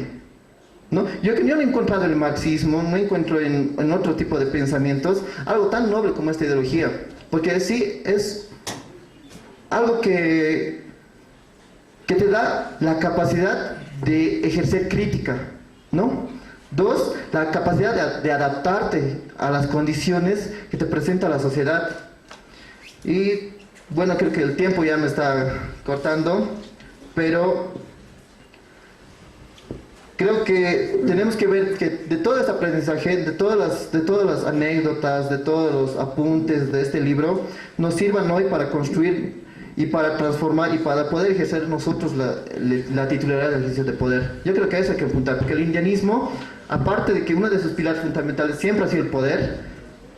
[SPEAKER 7] ¿no? Yo no he encontrado en el marxismo, no encuentro en otro tipo de pensamientos algo tan noble como esta ideología, porque sí es algo que te da la capacidad de ejercer crítica, ¿no? Dos, la capacidad de adaptarte a las condiciones que te presenta la sociedad. Y bueno, creo que el tiempo ya me está cortando, pero creo que tenemos que ver que de todo este aprendizaje, de todas las anécdotas, de todos los apuntes de este libro, nos sirvan hoy para construir y para transformar y para poder ejercer nosotros la titularidad del ejercicio de poder. Yo creo que a eso hay que apuntar, porque el indianismo, aparte de que uno de sus pilares fundamentales siempre ha sido el poder,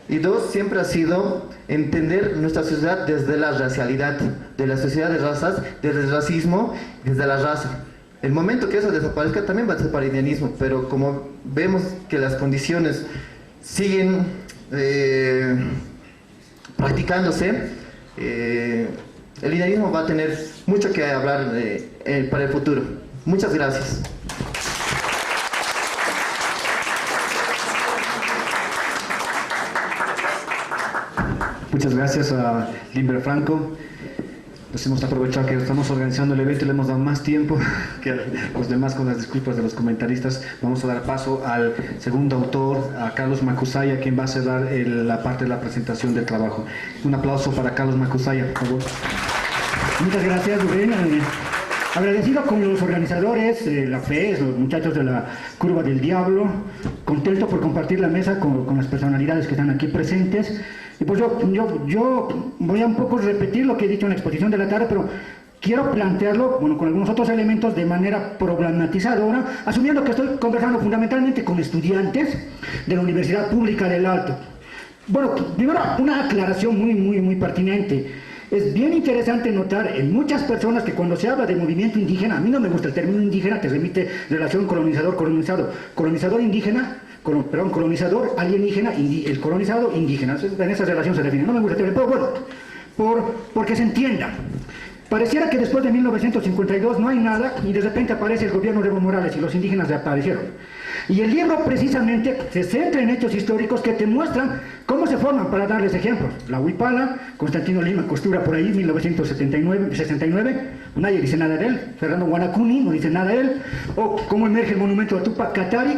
[SPEAKER 7] y dos, siempre ha sido entender nuestra sociedad desde la racialidad, de la sociedad de razas, desde el racismo, desde la raza. El momento que eso desaparezca también va a ser para el indianismo, pero como vemos que las condiciones siguen practicándose, el indianismo va a tener mucho que hablar para el futuro. Muchas gracias.
[SPEAKER 1] Muchas gracias a Limber Franco. Nos hemos aprovechado que estamos organizando el evento y le hemos dado más tiempo que a los demás, con las disculpas de los comentaristas. Vamos a dar paso al segundo autor, a Carlos Macusaya, quien va a cerrar la parte de la presentación del trabajo. Un aplauso para Carlos Macusaya, por favor.
[SPEAKER 8] Muchas gracias, Rubén. Agradecido con los organizadores, la FES, los muchachos de la Curva del Diablo, contento por compartir la mesa con las personalidades que están aquí presentes. Y pues yo voy a un poco repetir lo que he dicho en la exposición de la tarde, pero quiero plantearlo, bueno, con algunos otros elementos de manera problematizadora, asumiendo que estoy conversando fundamentalmente con estudiantes de la Universidad Pública del Alto. Bueno, primero una aclaración muy pertinente. Es bien interesante notar en muchas personas que cuando se habla de movimiento indígena, a mí no me gusta el término indígena, que remite relación colonizador-colonizado. Colonizador indígena, colonizador alienígena, el colonizado indígena. En esa relación se define. No me gusta el término, pero bueno, porque se entienda. Pareciera que después de 1952 no hay nada y de repente aparece el gobierno de Evo Morales y los indígenas desaparecieron. Y el libro precisamente se centra en hechos históricos que te muestran cómo se forman, para darles ejemplos. La Huipala, Constantino Lima Costura por ahí, 1969, nadie dice nada de él. Fernando Guanacuni no dice nada de él. O cómo emerge el monumento de Tupac Katari,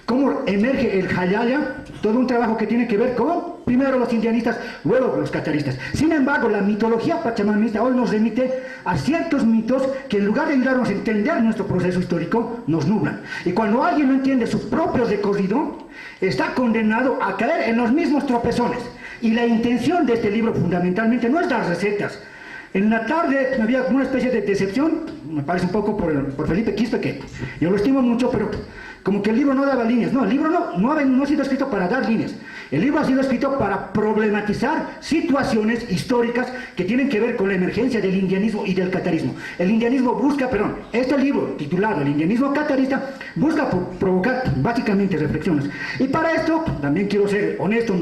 [SPEAKER 8] cómo emerge el Jayaya, todo un trabajo que tiene que ver con, primero los indianistas, luego los cataristas. Sin embargo, la mitología pachamamista hoy nos remite a ciertos mitos que en lugar de ayudarnos a entender nuestro proceso histórico, nos nublan. Y cuando alguien no entiende su propio recorrido, está condenado a caer en los mismos tropezones. Y la intención de este libro fundamentalmente no es dar recetas. En la tarde había una especie de decepción, me parece un poco por Felipe Quispe, que yo lo estimo mucho, pero como que el libro no daba líneas. No, el libro no ha sido escrito para dar líneas. El libro ha sido escrito para problematizar situaciones históricas que tienen que ver con la emergencia del indianismo y del catarismo. El indianismo busca, este libro titulado El indianismo catarista busca provocar básicamente reflexiones. Y para esto también quiero ser honesto,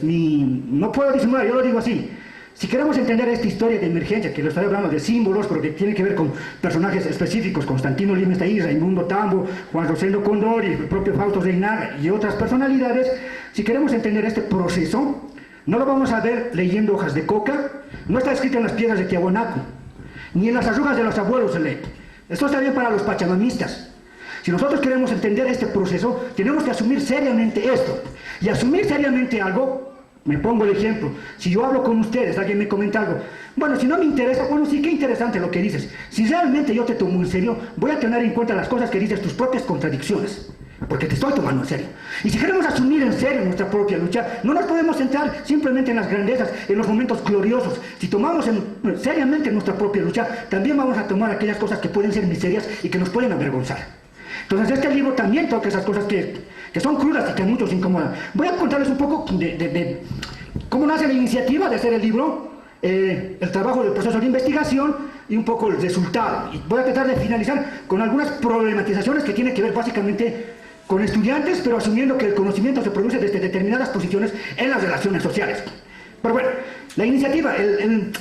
[SPEAKER 8] no puedo disimular, yo lo digo así. Si queremos entender esta historia de emergencia, que lo estoy hablando de símbolos, pero que tiene que ver con personajes específicos, Constantino Lima está ahí, Raimundo Tambo, Juan Rosendo Condori, el propio Fausto Reinaga y otras personalidades, si queremos entender este proceso, no lo vamos a ver leyendo hojas de coca, no está escrito en las piedras de Tiahuanaco, ni en las arrugas de los abuelos se lee. Esto está bien para los pachamamistas. Si nosotros queremos entender este proceso, tenemos que asumir seriamente esto. Y asumir seriamente algo, me pongo el ejemplo, si yo hablo con ustedes, alguien me comenta algo, bueno, si no me interesa, bueno, sí, qué interesante lo que dices. Si realmente yo te tomo en serio, voy a tener en cuenta las cosas que dices, tus propias contradicciones, porque te estoy tomando en serio. Y si queremos asumir en serio nuestra propia lucha, no nos podemos centrar simplemente en las grandezas, en los momentos gloriosos. Si tomamos seriamente nuestra propia lucha, también vamos a tomar aquellas cosas que pueden ser miserias y que nos pueden avergonzar. Entonces este libro también toca esas cosas que son crudas y que a muchos incomodan. Voy a contarles un poco de cómo nace la iniciativa de hacer el libro, el trabajo del proceso de investigación y un poco el resultado. Y voy a tratar de finalizar con algunas problematizaciones que tienen que ver básicamente con estudiantes, pero asumiendo que el conocimiento se produce desde determinadas posiciones en las relaciones sociales. Pero bueno, la iniciativa, el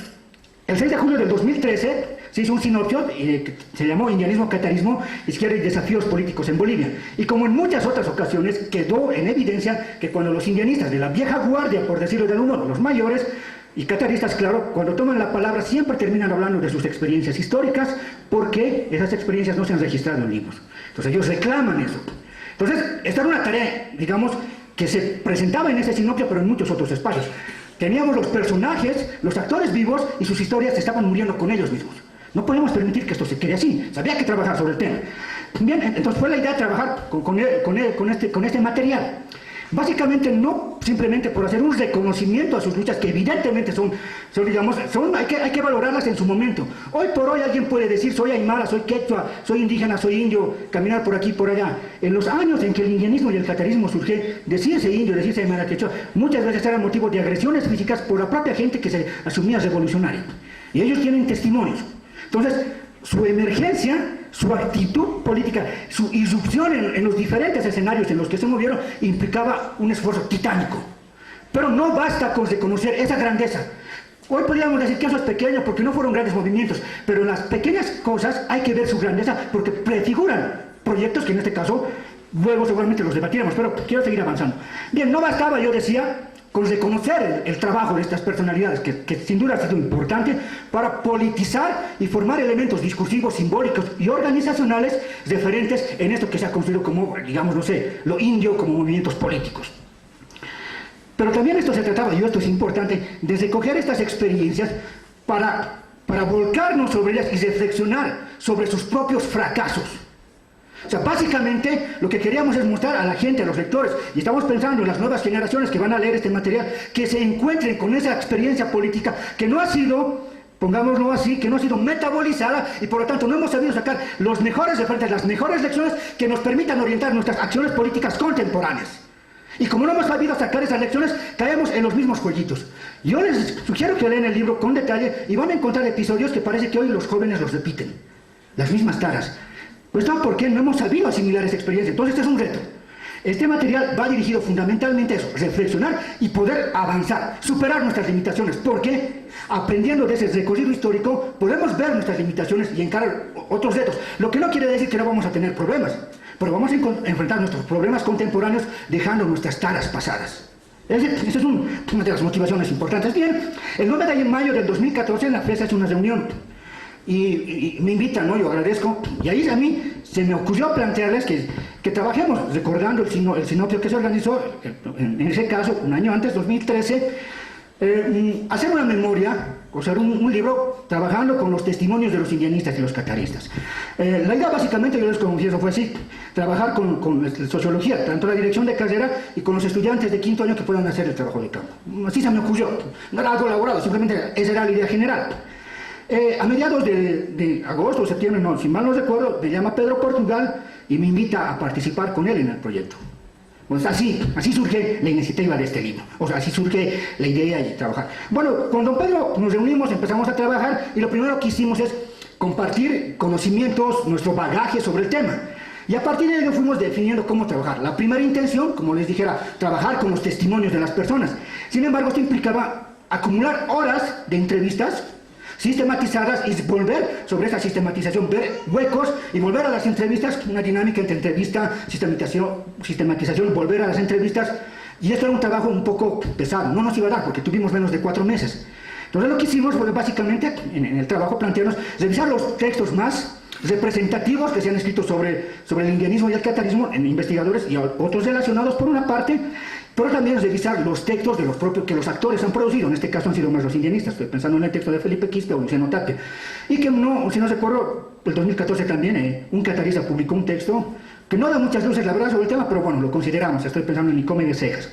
[SPEAKER 8] 6 de julio del 2013, se hizo un sinopsis que se llamó Indianismo, Catarismo, Izquierda y Desafíos Políticos en Bolivia. Y como en muchas otras ocasiones, quedó en evidencia que cuando los indianistas de la vieja guardia, por decirlo de algún modo, los mayores, y cataristas, claro, cuando toman la palabra siempre terminan hablando de sus experiencias históricas, porque esas experiencias no se han registrado en libros. Entonces ellos reclaman eso. Entonces, esta era una tarea, digamos, que se presentaba en ese sinopsis, pero en muchos otros espacios. Teníamos los personajes, los actores vivos, y sus historias se estaban muriendo con ellos mismos. No podemos permitir que esto se quede así. Había que trabajar sobre el tema. Bien, entonces fue la idea de trabajar con este material. Básicamente no simplemente por hacer un reconocimiento a sus luchas, que evidentemente hay que valorarlas en su momento. Hoy por hoy alguien puede decir, soy aymara, soy quechua, soy indígena, soy indio, caminar por aquí y por allá. En los años en que el indianismo y el catarismo surge, decirse indio, decirse aymara, quechua, muchas veces eran motivo de agresiones físicas por la propia gente que se asumía revolucionaria. Y ellos tienen testimonios. Entonces, su emergencia, su actitud política, su irrupción en los diferentes escenarios en los que se movieron implicaba un esfuerzo titánico. Pero no basta con reconocer esa grandeza. Hoy podríamos decir que eso es pequeño porque no fueron grandes movimientos, pero en las pequeñas cosas hay que ver su grandeza porque prefiguran proyectos que en este caso luego seguramente los debatiremos, pero quiero seguir avanzando. Bien, no bastaba, yo decía, con reconocer el trabajo de estas personalidades, que sin duda ha sido importante para politizar y formar elementos discursivos, simbólicos y organizacionales referentes en esto que se ha construido como, digamos, no sé, lo indio como movimientos políticos. Pero también esto se trataba, y esto es importante, de recoger estas experiencias para volcarnos sobre ellas y reflexionar sobre sus propios fracasos. O sea, básicamente lo que queríamos es mostrar a la gente, a los lectores, y estamos pensando en las nuevas generaciones que van a leer este material, que se encuentren con esa experiencia política que no ha sido, pongámoslo así, que no ha sido metabolizada y por lo tanto no hemos sabido sacar los mejores referentes, las mejores lecciones que nos permitan orientar nuestras acciones políticas contemporáneas. Y como no hemos sabido sacar esas lecciones, caemos en los mismos jueguitos. Yo les sugiero que lean el libro con detalle y van a encontrar episodios que parece que hoy los jóvenes los repiten, las mismas taras. Pues no, porque no hemos sabido asimilar esa experiencia. Entonces este es un reto. Este material va dirigido fundamentalmente a eso, reflexionar y poder avanzar, superar nuestras limitaciones, porque aprendiendo de ese recorrido histórico podemos ver nuestras limitaciones y encarar otros retos. Lo que no quiere decir que no vamos a tener problemas, pero vamos a enfrentar nuestros problemas contemporáneos dejando nuestras taras pasadas. Esa es una de las motivaciones importantes. Bien, el 9 de mayo del 2014 en la FES hace una reunión y me invitan, ¿no? Yo agradezco, y ahí a mí se me ocurrió plantearles que trabajemos, recordando el sinopsis que se organizó, en ese caso, un año antes, 2013, hacer una memoria, o sea, un libro trabajando con los testimonios de los indianistas y los cataristas. La idea básicamente, yo les confieso, fue así, trabajar con sociología, tanto la dirección de carrera y con los estudiantes de quinto año que puedan hacer el trabajo de campo. Así se me ocurrió, no era algo elaborado, simplemente esa era la idea general. A mediados de agosto o septiembre, no, si mal no recuerdo, me llama Pedro Portugal y me invita a participar con él en el proyecto. Pues así surge la iniciativa de este libro, o sea, así surge la idea de trabajar. Bueno, con don Pedro nos reunimos, empezamos a trabajar y lo primero que hicimos es compartir conocimientos, nuestro bagaje sobre el tema. Y a partir de ello fuimos definiendo cómo trabajar. La primera intención, como les dijera, trabajar con los testimonios de las personas. Sin embargo, esto implicaba acumular horas de entrevistas sistematizadas y volver sobre esa sistematización, ver huecos y volver a las entrevistas, una dinámica entre entrevista, sistematización, volver a las entrevistas, y esto era un trabajo un poco pesado, no nos iba a dar porque tuvimos menos de 4 meses. Entonces lo que hicimos fue básicamente en el trabajo plantearnos revisar los textos más representativos que se han escrito sobre el indianismo y el catarismo en investigadores y otros relacionados por una parte, pero también revisar los textos de los propios que los actores han producido. En este caso han sido más los indianistas, estoy pensando en el texto de Felipe Quispe o Luciano Tapia. Y que no, si no recuerdo, el 2014 también un catarista publicó un texto que no da muchas luces, la verdad, sobre el tema, pero bueno, lo consideramos. Estoy pensando en Nicome de Cejas.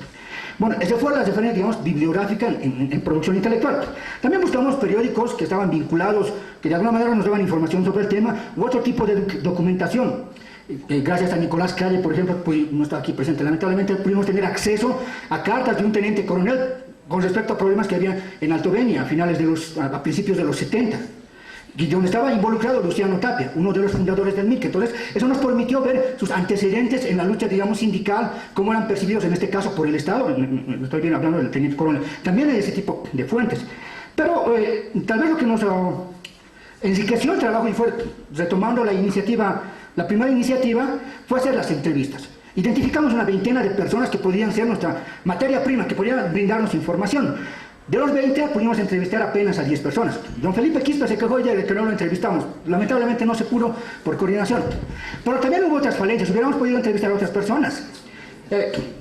[SPEAKER 8] Bueno, esa fue la referencia, digamos, bibliográfica en producción intelectual. También buscamos periódicos que estaban vinculados, que de alguna manera nos daban información sobre el tema, u otro tipo de documentación. Gracias a Nicolás Calle, por ejemplo, no está aquí presente, lamentablemente pudimos tener acceso a cartas de un teniente coronel con respecto a problemas que había en Alto Beni a principios de los 70. Y donde estaba involucrado Luciano Tapia, uno de los fundadores del MIC. Entonces, eso nos permitió ver sus antecedentes en la lucha, digamos, sindical, cómo eran percibidos en este caso por el Estado. Estoy bien hablando del teniente coronel. También hay ese tipo de fuentes. Pero tal vez lo que nos enriqueció el trabajo y fue, retomando la primera iniciativa, fue hacer las entrevistas. Identificamos una veintena de personas que podían ser nuestra materia prima, que podían brindarnos información. De los 20 pudimos entrevistar apenas a 10 personas. Don Felipe Quispe se quejó ya de que no lo entrevistamos. Lamentablemente no se pudo por coordinación. Pero también hubo otras falencias. Hubiéramos podido entrevistar a otras personas.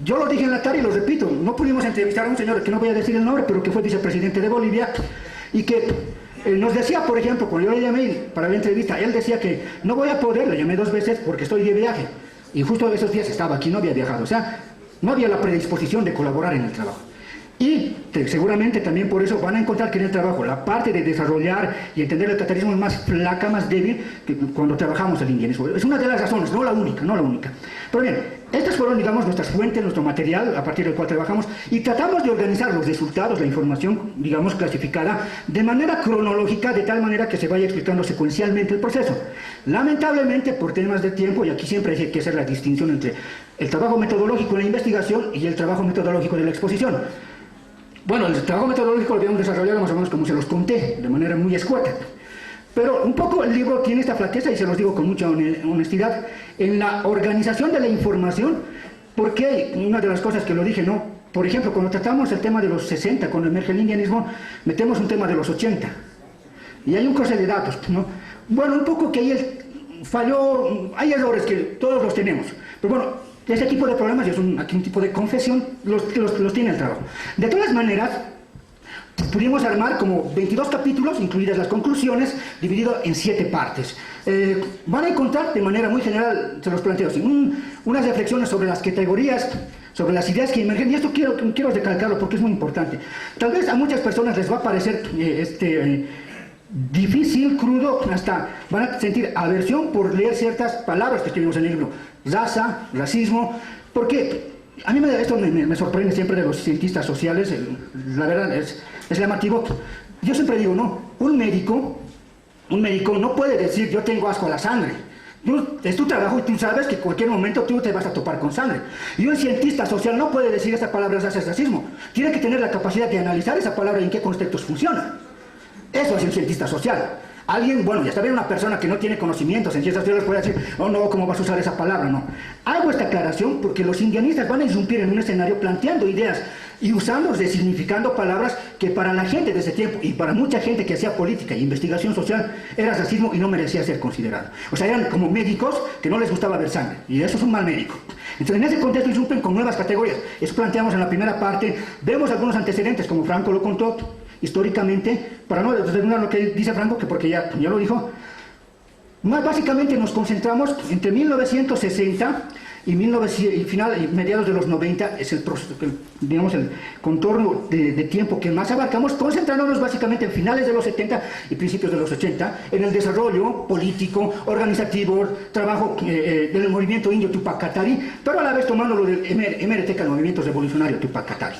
[SPEAKER 8] Yo lo dije en la tarde y lo repito. No pudimos entrevistar a un señor que no voy a decir el nombre, pero que fue vicepresidente de Bolivia y que nos decía, por ejemplo, cuando yo le llamé para la entrevista, él decía que no voy a poder, le llamé 2 veces porque estoy de viaje. Y justo esos días estaba aquí, no había viajado. O sea, no había la predisposición de colaborar en el trabajo. Y seguramente también por eso van a encontrar que en el trabajo la parte de desarrollar y entender el catarismo es más flaca, más débil que cuando trabajamos el indianismo. Es una de las razones, no la única. Pero bien, estas fueron, digamos, nuestras fuentes, nuestro material a partir del cual trabajamos y tratamos de organizar los resultados, la información, digamos, clasificada de manera cronológica, de tal manera que se vaya explicando secuencialmente el proceso. Lamentablemente, por temas de tiempo, y aquí siempre hay que hacer la distinción entre el trabajo metodológico de la investigación y el trabajo metodológico de la exposición. Bueno, el trabajo metodológico lo habíamos desarrollado más o menos como se los conté, de manera muy escueta. Pero un poco el libro tiene esta flaqueza, y se los digo con mucha honestidad, en la organización de la información, porque una de las cosas que lo dije, ¿no? Por ejemplo, cuando tratamos el tema de los 60, cuando emerge el indianismo, metemos un tema de los 80. Y hay un cruce de datos, ¿no? Bueno, un poco que ahí falló, hay errores que todos los tenemos. Pero bueno, este tipo de problemas, y es aquí un tipo de confesión, los tiene el trabajo. De todas maneras, pudimos armar como 22 capítulos, incluidas las conclusiones, dividido en 7 partes. Van a encontrar de manera muy general, se los planteo así, unas reflexiones sobre las categorías, sobre las ideas que emergen, y esto quiero recalcarlo porque es muy importante. Tal vez a muchas personas les va a parecer difícil, crudo, hasta van a sentir aversión por leer ciertas palabras que escribimos en el libro. Raza, racismo, porque a mí esto me sorprende siempre de los cientistas sociales, la verdad es llamativo. Yo siempre digo, no, un médico no puede decir yo tengo asco a la sangre. Es tu trabajo y tú sabes que en cualquier momento tú te vas a topar con sangre. Y un cientista social no puede decir esa palabra es racismo. Tiene que tener la capacidad de analizar esa palabra y en qué contextos funciona. Eso es un cientista social. Alguien, bueno, ya está bien, una persona que no tiene conocimientos en ciencias sociales puede decir, oh no, ¿cómo vas a usar esa palabra? No. Hago esta aclaración porque los indianistas van a irrumpir en un escenario planteando ideas y usando, resignificando palabras que para la gente de ese tiempo y para mucha gente que hacía política e investigación social era racismo y no merecía ser considerado. O sea, eran como médicos que no les gustaba ver sangre, y eso es un mal médico. Entonces, en ese contexto irrumpen con nuevas categorías. Eso planteamos en la primera parte. Vemos algunos antecedentes, como Franco lo contó, históricamente, para no terminar lo que dice Franco, que porque ya lo dijo, básicamente nos concentramos entre 1960 y mediados de los 90, es el contorno de tiempo que más abarcamos, concentrándonos básicamente en finales de los 70 y principios de los 80, en el desarrollo político, organizativo, trabajo del movimiento indio Tupac Katari, pero a la vez tomándolo del MRTK, el movimiento revolucionario Tupac Katari.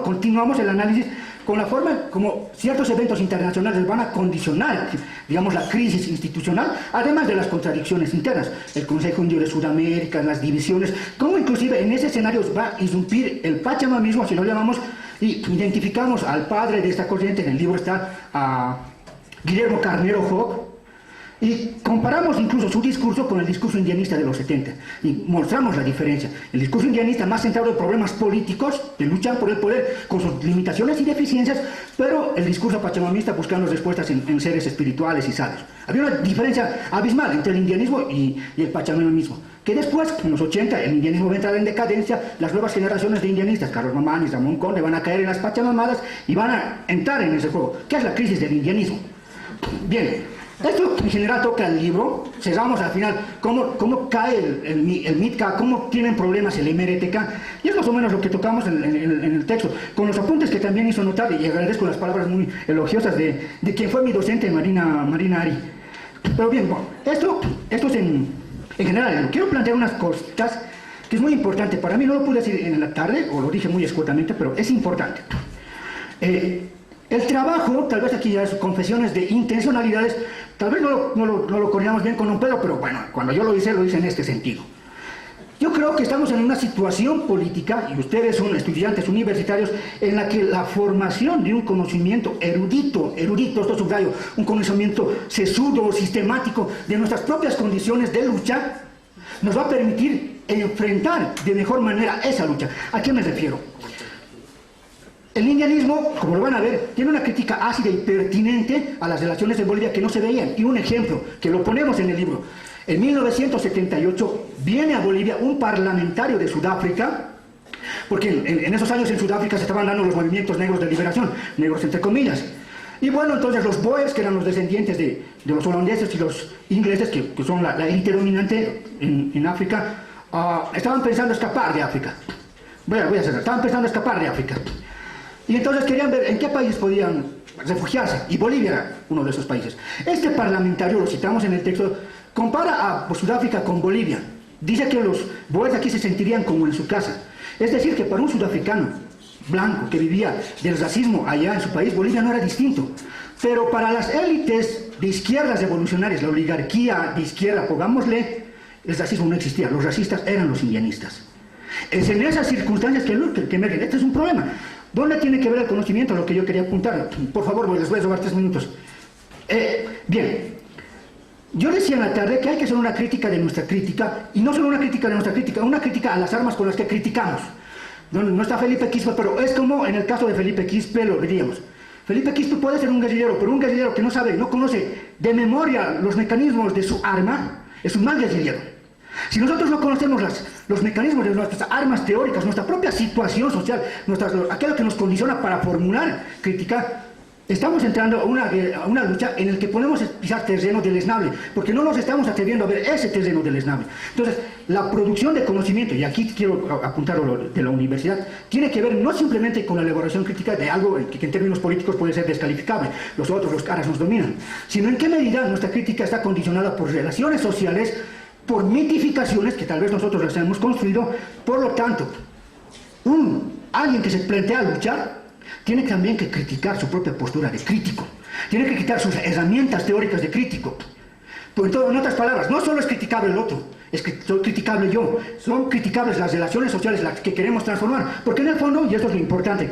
[SPEAKER 8] Continuamos el análisis con la forma como ciertos eventos internacionales van a condicionar, digamos, la crisis institucional, además de las contradicciones internas, el Consejo Indio de Sudamérica, las divisiones, como inclusive en ese escenario va a irrumpir el pachamamismo, así lo llamamos, y identificamos al padre de esta corriente, en el libro está a Guillermo Carnero Hawk, Y comparamos incluso su discurso con el discurso indianista de los 70 y mostramos la diferencia. El discurso indianista más centrado en problemas políticos, de luchar por el poder con sus limitaciones y deficiencias, pero el discurso pachamamista buscando respuestas en seres espirituales y sabios. Había una diferencia abismal entre el indianismo y el pachamamismo, que después, en los 80, el indianismo va a entrar en decadencia, las nuevas generaciones de indianistas, Carlos Mamanis, Ramón Conde, van a caer en las pachamamadas y van a entrar en ese juego. ¿Qué es la crisis del indianismo? Bien. Esto en general toca el libro, cerramos al final cómo cae el MITCA, cómo tienen problemas el MRTK, y es más o menos lo que tocamos en el texto, con los apuntes que también hizo notar, y agradezco las palabras muy elogiosas de quien fue mi docente, Marina Ari. Pero bien, bueno, esto es en general. Quiero plantear unas cosas que es muy importante, para mí no lo pude decir en la tarde, o lo dije muy escuetamente, pero es importante. El trabajo, tal vez aquí ya es confesiones de intencionalidades, tal vez no lo coordinamos bien con don Pedro, pero bueno, cuando yo lo hice en este sentido. Yo creo que estamos en una situación política, y ustedes son estudiantes universitarios, en la que la formación de un conocimiento erudito, esto subrayo, un conocimiento sesudo, sistemático, de nuestras propias condiciones de lucha, nos va a permitir enfrentar de mejor manera esa lucha. ¿A qué me refiero? El indianismo, como lo van a ver, tiene una crítica ácida y pertinente a las relaciones de Bolivia que no se veían. Y un ejemplo, que lo ponemos en el libro. En 1978 viene a Bolivia un parlamentario de Sudáfrica, porque en esos años en Sudáfrica se estaban dando los movimientos negros de liberación, negros entre comillas. Y bueno, entonces los boers, que eran los descendientes de los holandeses y los ingleses, que son la élite dominante en África, estaban pensando escapar de África. Voy a cerrar. Estaban pensando escapar de África. Y entonces querían ver en qué país podían refugiarse, y Bolivia era uno de esos países. Este parlamentario, lo citamos en el texto, compara a Sudáfrica con Bolivia. Dice que los boers aquí se sentirían como en su casa. Es decir, que para un sudafricano blanco que vivía del racismo allá en su país, Bolivia no era distinto. Pero para las élites de izquierdas revolucionarias, la oligarquía de izquierda, pongámosle, el racismo no existía, los racistas eran los indianistas. Es en esas circunstancias que emergen. Este es un problema. ¿Dónde tiene que ver el conocimiento? Lo que yo quería apuntar. Por favor, les voy a robar 3 minutos. Bien, yo decía en la tarde que hay que hacer una crítica de nuestra crítica, y no solo una crítica de nuestra crítica, una crítica a las armas con las que criticamos. No está Felipe Quispe, pero es como en el caso de Felipe Quispe lo diríamos. Felipe Quispe puede ser un guerrillero, pero un guerrillero que no sabe, no conoce de memoria los mecanismos de su arma, es un mal guerrillero. Si nosotros no conocemos los mecanismos de nuestras armas teóricas, nuestra propia situación social, aquello que nos condiciona para formular crítica, estamos entrando a una lucha en la que podemos pisar terreno deleznable, porque no nos estamos atreviendo a ver ese terreno deleznable. Entonces, la producción de conocimiento, y aquí quiero apuntar de la universidad, tiene que ver no simplemente con la elaboración crítica de algo que en términos políticos puede ser descalificable, los caras nos dominan, sino en qué medida nuestra crítica está condicionada por relaciones sociales, por mitificaciones que tal vez nosotros las hemos construido. Por lo tanto, alguien que se plantea luchar tiene también que criticar su propia postura de crítico, tiene que quitar sus herramientas teóricas de crítico. Pues en otras palabras, no solo es criticable el otro, es que soy criticable yo, son criticables las relaciones sociales las que queremos transformar, porque en el fondo, y esto es lo importante,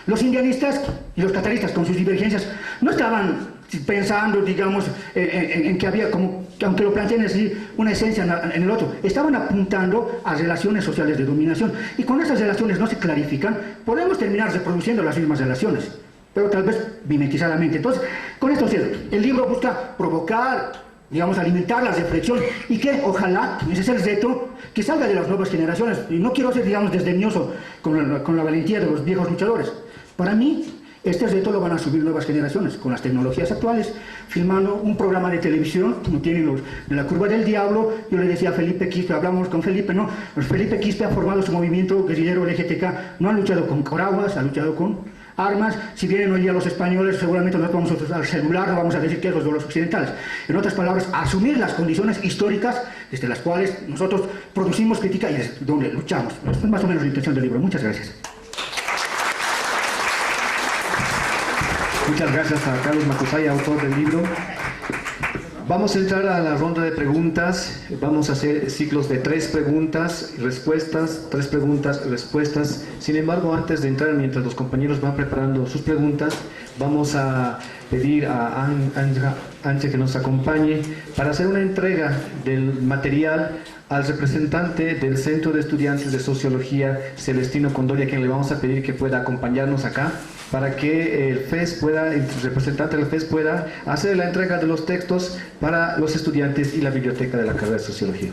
[SPEAKER 8] los indianistas y los cataristas con sus divergencias no estaban pensando, digamos, en que había, como, aunque lo planteen así, una esencia en el otro. Estaban apuntando a relaciones sociales de dominación. Y cuando esas relaciones no se clarifican, podemos terminar reproduciendo las mismas relaciones, pero tal vez mimetizadamente. Entonces, con esto el libro busca provocar, digamos, alimentar la reflexión, y que ojalá, ese es el reto, que salga de las nuevas generaciones. Y no quiero ser, digamos, desdeñoso con la valentía de los viejos luchadores. Para mí, este reto lo van a subir nuevas generaciones, con las tecnologías actuales, filmando un programa de televisión, como tienen los de la Curva del Diablo. Yo le decía a Felipe Quispe, hablamos con Felipe, no, Felipe Quispe ha formado su movimiento guerrillero LGTK, no ha luchado con coraguas, ha luchado con armas. Si vienen hoy día los españoles, seguramente nosotros vamos a al celular, no vamos a decir que es los de los occidentales. En otras palabras, asumir las condiciones históricas desde las cuales nosotros producimos crítica y desde donde luchamos. Esto es más o menos la intención del libro. Muchas gracias.
[SPEAKER 1] Muchas gracias a Carlos Macusaya, autor del libro. Vamos a entrar a la ronda de preguntas. Vamos a hacer ciclos de 3 preguntas y respuestas, 3 preguntas y respuestas. Sin embargo, antes de entrar, mientras los compañeros van preparando sus preguntas, vamos a pedir a Ancha que nos acompañe para hacer una entrega del material al representante del Centro de Estudiantes de Sociología, Celestino Condoria, a quien le vamos a pedir que pueda acompañarnos acá para que el representante del FES pueda hacer la entrega de los textos para los estudiantes y la biblioteca de la carrera de Sociología.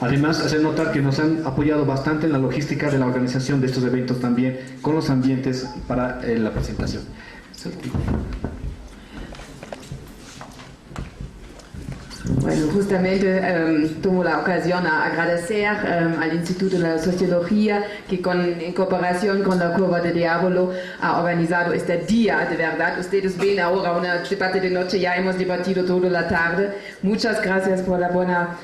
[SPEAKER 1] Además, hacer notar que nos han apoyado bastante en la logística de la organización de estos eventos también, con los ambientes para la presentación.
[SPEAKER 3] Bueno, justamente tomo la ocasión a agradecer al Instituto de la Sociología que en cooperación con la Curva del Diablo ha organizado este día, de verdad. Ustedes ven ahora una debate de noche, ya hemos debatido toda la tarde. Muchas gracias por la buena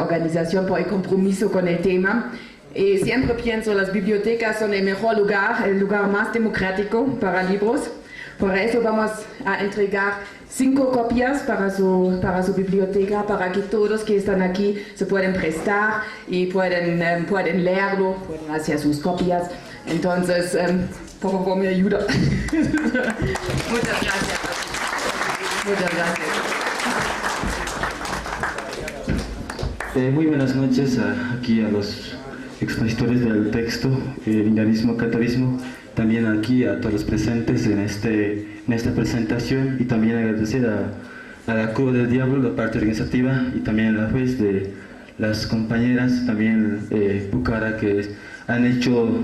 [SPEAKER 3] organización, por el compromiso con el tema. Siempre pienso las bibliotecas son el mejor lugar, el lugar más democrático para libros. Por eso vamos a entregar 5 copias para su biblioteca, para que todos que están aquí se pueden prestar y pueden leerlo, pueden hacer sus copias. Entonces, por favor, me ayuda. Muchas gracias. Muchas gracias.
[SPEAKER 9] Muy buenas noches aquí a los expositores del texto, el indianismo, catarismo, también aquí a todos los presentes en esta presentación, y también agradecer a la Curva del Diablo, la parte organizativa, y también a la vez de las compañeras, también Pucara, que han hecho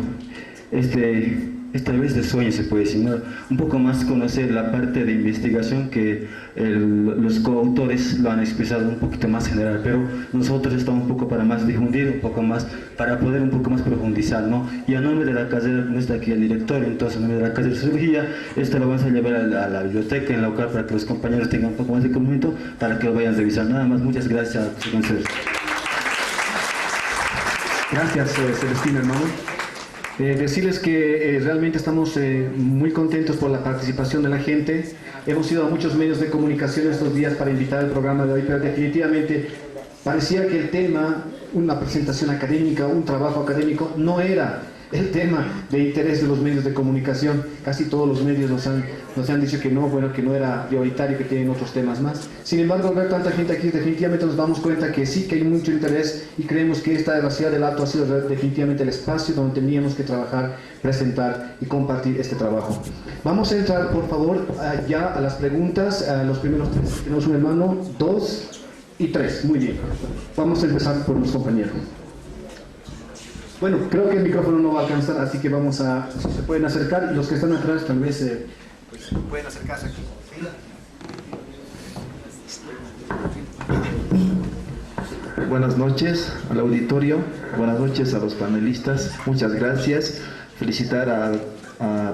[SPEAKER 9] esta vez de sueño, se puede decir, ¿no? Un poco más conocer la parte de investigación que los coautores lo han expresado un poquito más general, pero nosotros estamos un poco para más difundir, un poco más para poder un poco más profundizar, ¿no? Y a nombre de la carrera, no está aquí el director, entonces a nombre de la carrera de Sociología, esto lo vamos a llevar a la biblioteca en local para que los compañeros tengan un poco más de conocimiento, para que lo vayan a revisar. Nada más, muchas gracias a sus consejeros.
[SPEAKER 1] Gracias, Celestino, hermano. Decirles que realmente estamos muy contentos por la participación de la gente. Hemos ido a muchos medios de comunicación estos días para invitar al programa de hoy, pero definitivamente parecía que el tema, una presentación académica, un trabajo académico, no era el tema de interés de los medios de comunicación. Casi todos los medios nos han dicho que no, bueno, que no era prioritario, que tienen otros temas más. Sin embargo, al ver tanta gente aquí, definitivamente nos damos cuenta que sí que hay mucho interés, y creemos que esta de la Ciudad del Alto ha sido definitivamente el espacio donde teníamos que trabajar, presentar y compartir este trabajo. Vamos a entrar, por favor, ya a las preguntas, a los primeros 3. Tenemos un hermano, 2 y 3. Muy bien. Vamos a empezar por los compañeros. Bueno, creo que el micrófono no va a alcanzar, así que vamos a, si se pueden acercar, y los que están atrás tal vez pues, pueden acercarse aquí.
[SPEAKER 10] Buenas noches al auditorio, buenas noches a los panelistas, muchas gracias. Felicitar a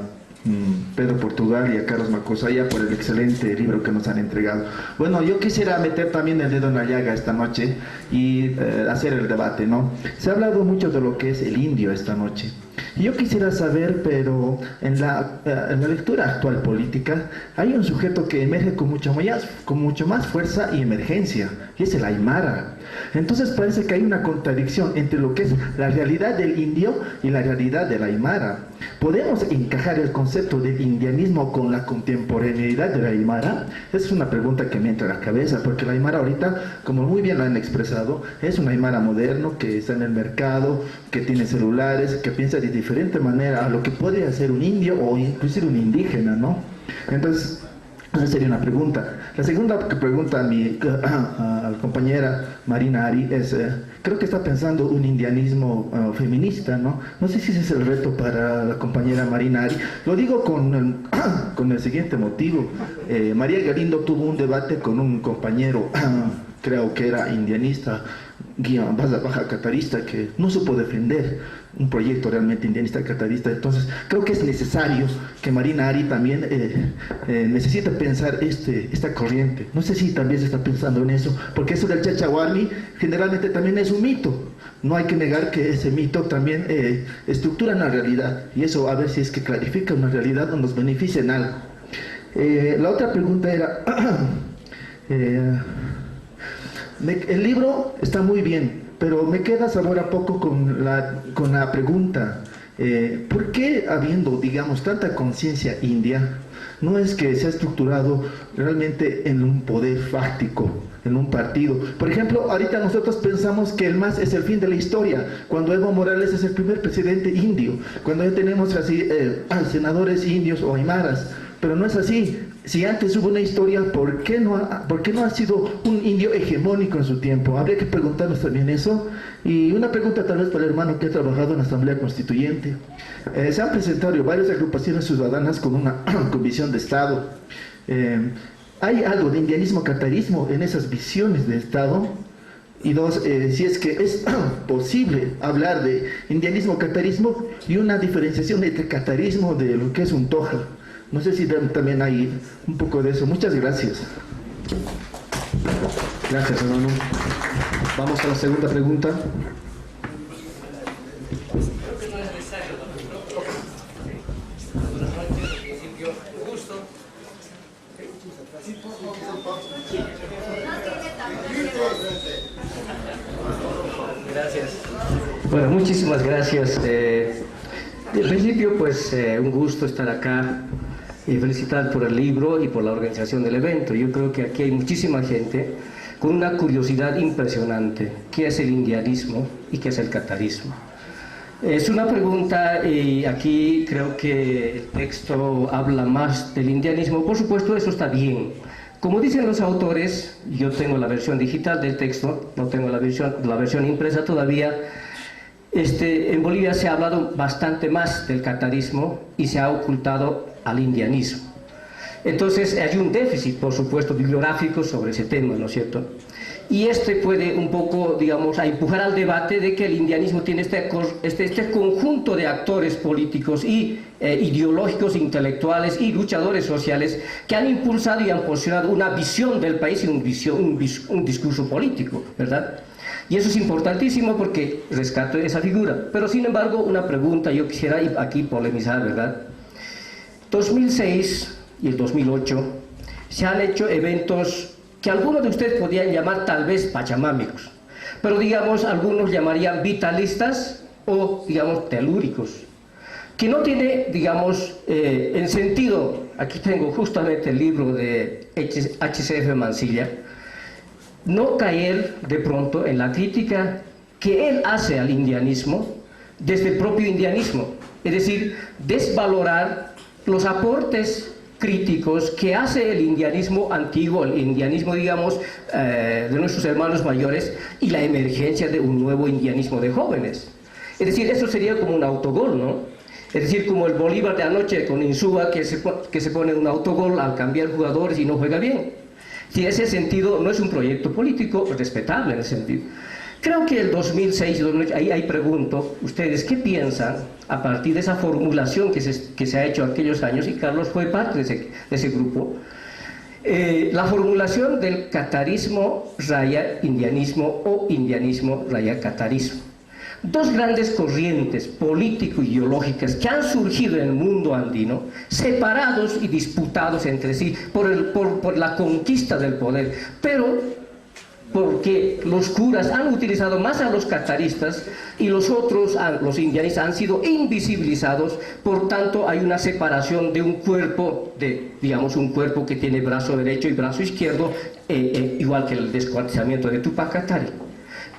[SPEAKER 10] Pedro Portugal y a Carlos Macosaya por el excelente libro que nos han entregado. Bueno, yo quisiera meter también el dedo en la llaga esta noche y hacer el debate, ¿no? Se ha hablado mucho de lo que es el indio esta noche. Y yo quisiera saber, pero en la lectura actual política hay un sujeto que emerge con mucho más fuerza y emergencia, y es el aymara. Entonces parece que hay una contradicción entre lo que es la realidad del indio y la realidad del aymara. ¿Podemos encajar el concepto del indianismo con la contemporaneidad del aymara? Esa es una pregunta que me entra a la cabeza, porque el aymara ahorita, como muy bien lo han expresado, es un aymara moderno que está en el mercado, que tiene celulares, que piensa de diferente manera a lo que puede hacer un indio o inclusive un indígena, ¿no? Entonces, esa sería una pregunta. La segunda pregunta a la compañera Marina Ari es, creo que está pensando un indianismo feminista, ¿no? No sé si ese es el reto para la compañera Marina Ari. Lo digo con el siguiente motivo. María Galindo tuvo un debate con un compañero, creo que era indianista, baja catarista, que no supo defender un proyecto realmente indianista catarista. Entonces creo que es necesario que Marina Ari también necesita pensar esta corriente. No sé si también se está pensando en eso, porque eso del Chachahuarmi generalmente también es un mito. No hay que negar que ese mito también estructura una realidad, y eso a ver si es que clarifica una realidad o nos beneficia en algo. La otra pregunta era el libro está muy bien, pero me queda sabor a poco con la pregunta. ¿Por qué habiendo, digamos, tanta conciencia india, no es que se ha estructurado realmente en un poder fáctico, en un partido? Por ejemplo, ahorita nosotros pensamos que el MAS es el fin de la historia, cuando Evo Morales es el primer presidente indio, cuando ya tenemos así senadores indios o aymaras, pero no es así. Si antes hubo una historia, ¿por qué no ha sido un indio hegemónico en su tiempo? Habría que preguntarnos también eso. Y una pregunta tal vez para el hermano que ha trabajado en la Asamblea Constituyente. Se han presentado varias agrupaciones ciudadanas con una con visión de Estado. ¿Hay algo de indianismo catarismo en esas visiones de Estado? Y dos, si es que es posible hablar de indianismo catarismo y una diferenciación entre catarismo de lo que es un toja. No sé si también hay un poco de eso. Muchas gracias.
[SPEAKER 1] Gracias, hermano. Vamos a la segunda pregunta.
[SPEAKER 11] Gracias. Bueno, muchísimas gracias. En principio, pues un gusto estar acá y felicitar por el libro y por la organización del evento. Yo creo que aquí hay muchísima gente con una curiosidad impresionante. ¿Qué es el indianismo y qué es el catarismo? Es una pregunta y aquí creo que el texto habla más del indianismo. Por supuesto, eso está bien. Como dicen los autores, yo tengo la versión digital del texto, no tengo la versión impresa todavía. En Bolivia se ha hablado bastante más del catarismo y se ha ocultado al indianismo. Entonces hay un déficit, por supuesto, bibliográfico sobre ese tema, ¿no es cierto? Y puede un poco, digamos, a empujar al debate de que el indianismo tiene este conjunto de actores políticos y ideológicos, intelectuales y luchadores sociales que han impulsado y han posicionado una visión del país y un discurso político, ¿verdad? Y eso es importantísimo porque rescato esa figura. Pero sin embargo, una pregunta, yo quisiera aquí polemizar, ¿verdad? 2006 y el 2008 se han hecho eventos que algunos de ustedes podrían llamar tal vez pachamámicos, pero digamos algunos llamarían vitalistas o digamos telúricos, que no tiene, digamos, en sentido. Aquí tengo justamente el libro de HCF Mansilla. No caer de pronto en la crítica que él hace al indianismo desde el propio indianismo, es decir, desvalorar los aportes críticos que hace el indianismo antiguo, el indianismo, digamos, de nuestros hermanos mayores, y la emergencia de un nuevo indianismo de jóvenes. Es decir, eso sería como un autogol, ¿no? Es decir, como el Bolívar de anoche con Insúa, que se pone un autogol al cambiar jugadores y no juega bien. Si ese sentido no es un proyecto político respetable en ese sentido. Creo que el 2006, ahí pregunto, ustedes, ¿qué piensan a partir de esa formulación que se ha hecho aquellos años? Y Carlos fue parte de ese grupo. La formulación del catarismo raya indianismo o indianismo raya catarismo. Dos grandes corrientes político-ideológicas que han surgido en el mundo andino, separados y disputados entre sí por la conquista del poder, pero porque los curas han utilizado más a los cataristas y los otros, los indianistas, han sido invisibilizados. Por tanto, hay una separación de un cuerpo, digamos, un cuerpo que tiene brazo derecho y brazo izquierdo, igual que el descuartizamiento de Tupac Katari.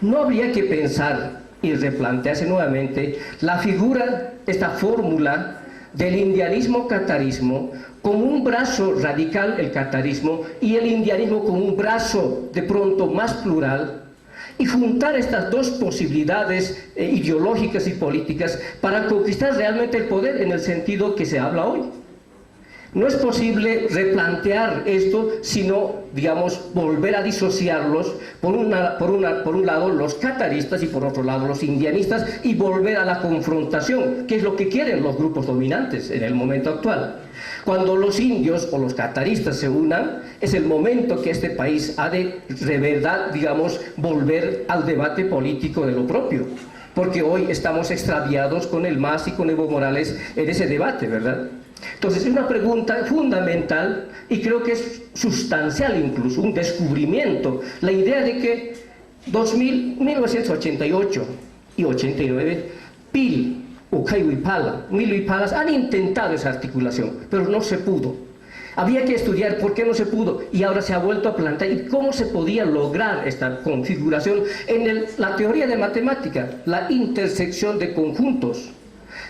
[SPEAKER 11] No habría que pensar y replantearse nuevamente la figura, esta fórmula del indianismo-catarismo como un brazo radical, el catarismo, y el indianismo como un brazo de pronto más plural, y juntar estas dos posibilidades ideológicas y políticas para conquistar realmente el poder en el sentido que se habla hoy. No es posible replantear esto, sino, digamos, volver a disociarlos, por un lado los cataristas y por otro lado los indianistas, y volver a la confrontación, que es lo que quieren los grupos dominantes en el momento actual. Cuando los indios o los cataristas se unan, es el momento que este país ha de verdad, digamos, volver al debate político de lo propio. Porque hoy estamos extraviados con el MAS y con Evo Morales en ese debate, ¿verdad? Entonces es una pregunta fundamental y creo que es sustancial incluso, un descubrimiento, la idea de que 1988 y 89, PIL, Ucayhuipala, Miluipalas han intentado esa articulación, pero no se pudo. Había que estudiar por qué no se pudo y ahora se ha vuelto a plantear y cómo se podía lograr esta configuración en la teoría de matemática, la intersección de conjuntos.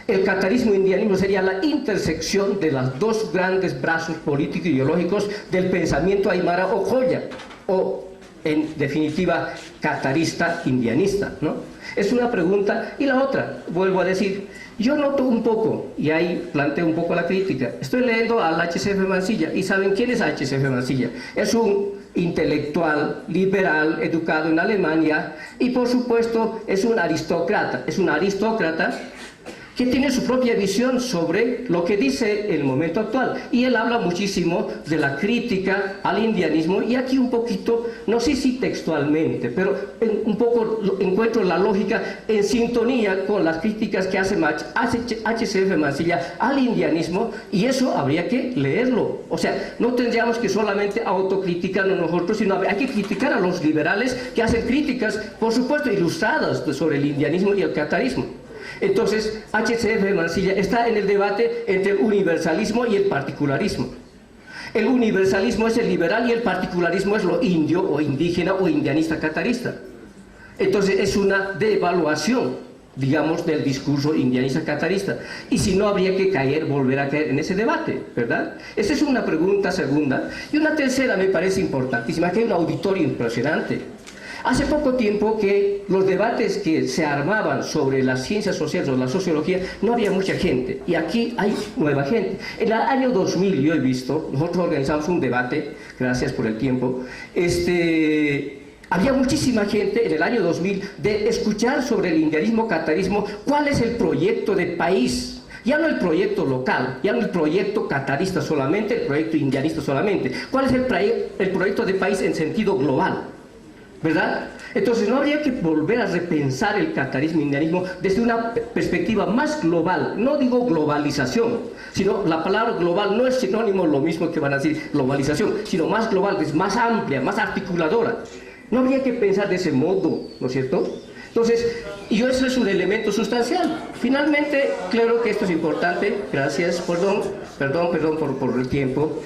[SPEAKER 11] El catarismo indianismo sería la intersección de los dos grandes brazos político-ideológicos del pensamiento aymara o joya, o en definitiva catarista indianista, ¿no? Es una pregunta. Y la otra, vuelvo a decir, yo noto un poco, y ahí planteo un poco la crítica, estoy leyendo al HCF Mansilla, y ¿saben quién es HCF Mansilla? Es un intelectual, liberal, educado en Alemania, y por supuesto es un aristócrata que tiene su propia visión sobre lo que dice el momento actual. Y él habla muchísimo de la crítica al indianismo, y aquí un poquito, no sé si textualmente, pero un poco encuentro la lógica en sintonía con las críticas que hace HCF Mansilla al indianismo, y eso habría que leerlo. O sea, no tendríamos que solamente autocriticarnos nosotros, sino hay que criticar a los liberales que hacen críticas, por supuesto, ilustradas sobre el indianismo y el catarismo. Entonces, HCF Mansilla está en el debate entre el universalismo y el particularismo. El universalismo es el liberal y el particularismo es lo indio o indígena o indianista catarista. Entonces, es una devaluación, digamos, del discurso indianista catarista. Y si no, habría que volver a caer en ese debate, ¿verdad? Esa es una pregunta segunda. Y una tercera me parece importantísima, que hay un auditorio impresionante. Hace poco tiempo que los debates que se armaban sobre las ciencias sociales o la sociología, no había mucha gente, y aquí hay nueva gente. En el año 2000 yo he visto, nosotros organizamos un debate, gracias por el tiempo, había muchísima gente en el año 2000 de escuchar sobre el indianismo, catarismo, cuál es el proyecto de país. Ya no el proyecto local, ya no el proyecto catarista solamente, el proyecto indianista solamente. ¿Cuál es el proyecto de país en sentido global? ¿Verdad? Entonces no habría que volver a repensar el catarismo indianismo desde una perspectiva más global. No digo globalización, sino la palabra global no es sinónimo lo mismo que van a decir globalización, sino más global, es más amplia, más articuladora. No habría que pensar de ese modo, ¿no es cierto? Entonces, eso es un elemento sustancial. Finalmente, claro que esto es importante, gracias, perdón por el tiempo.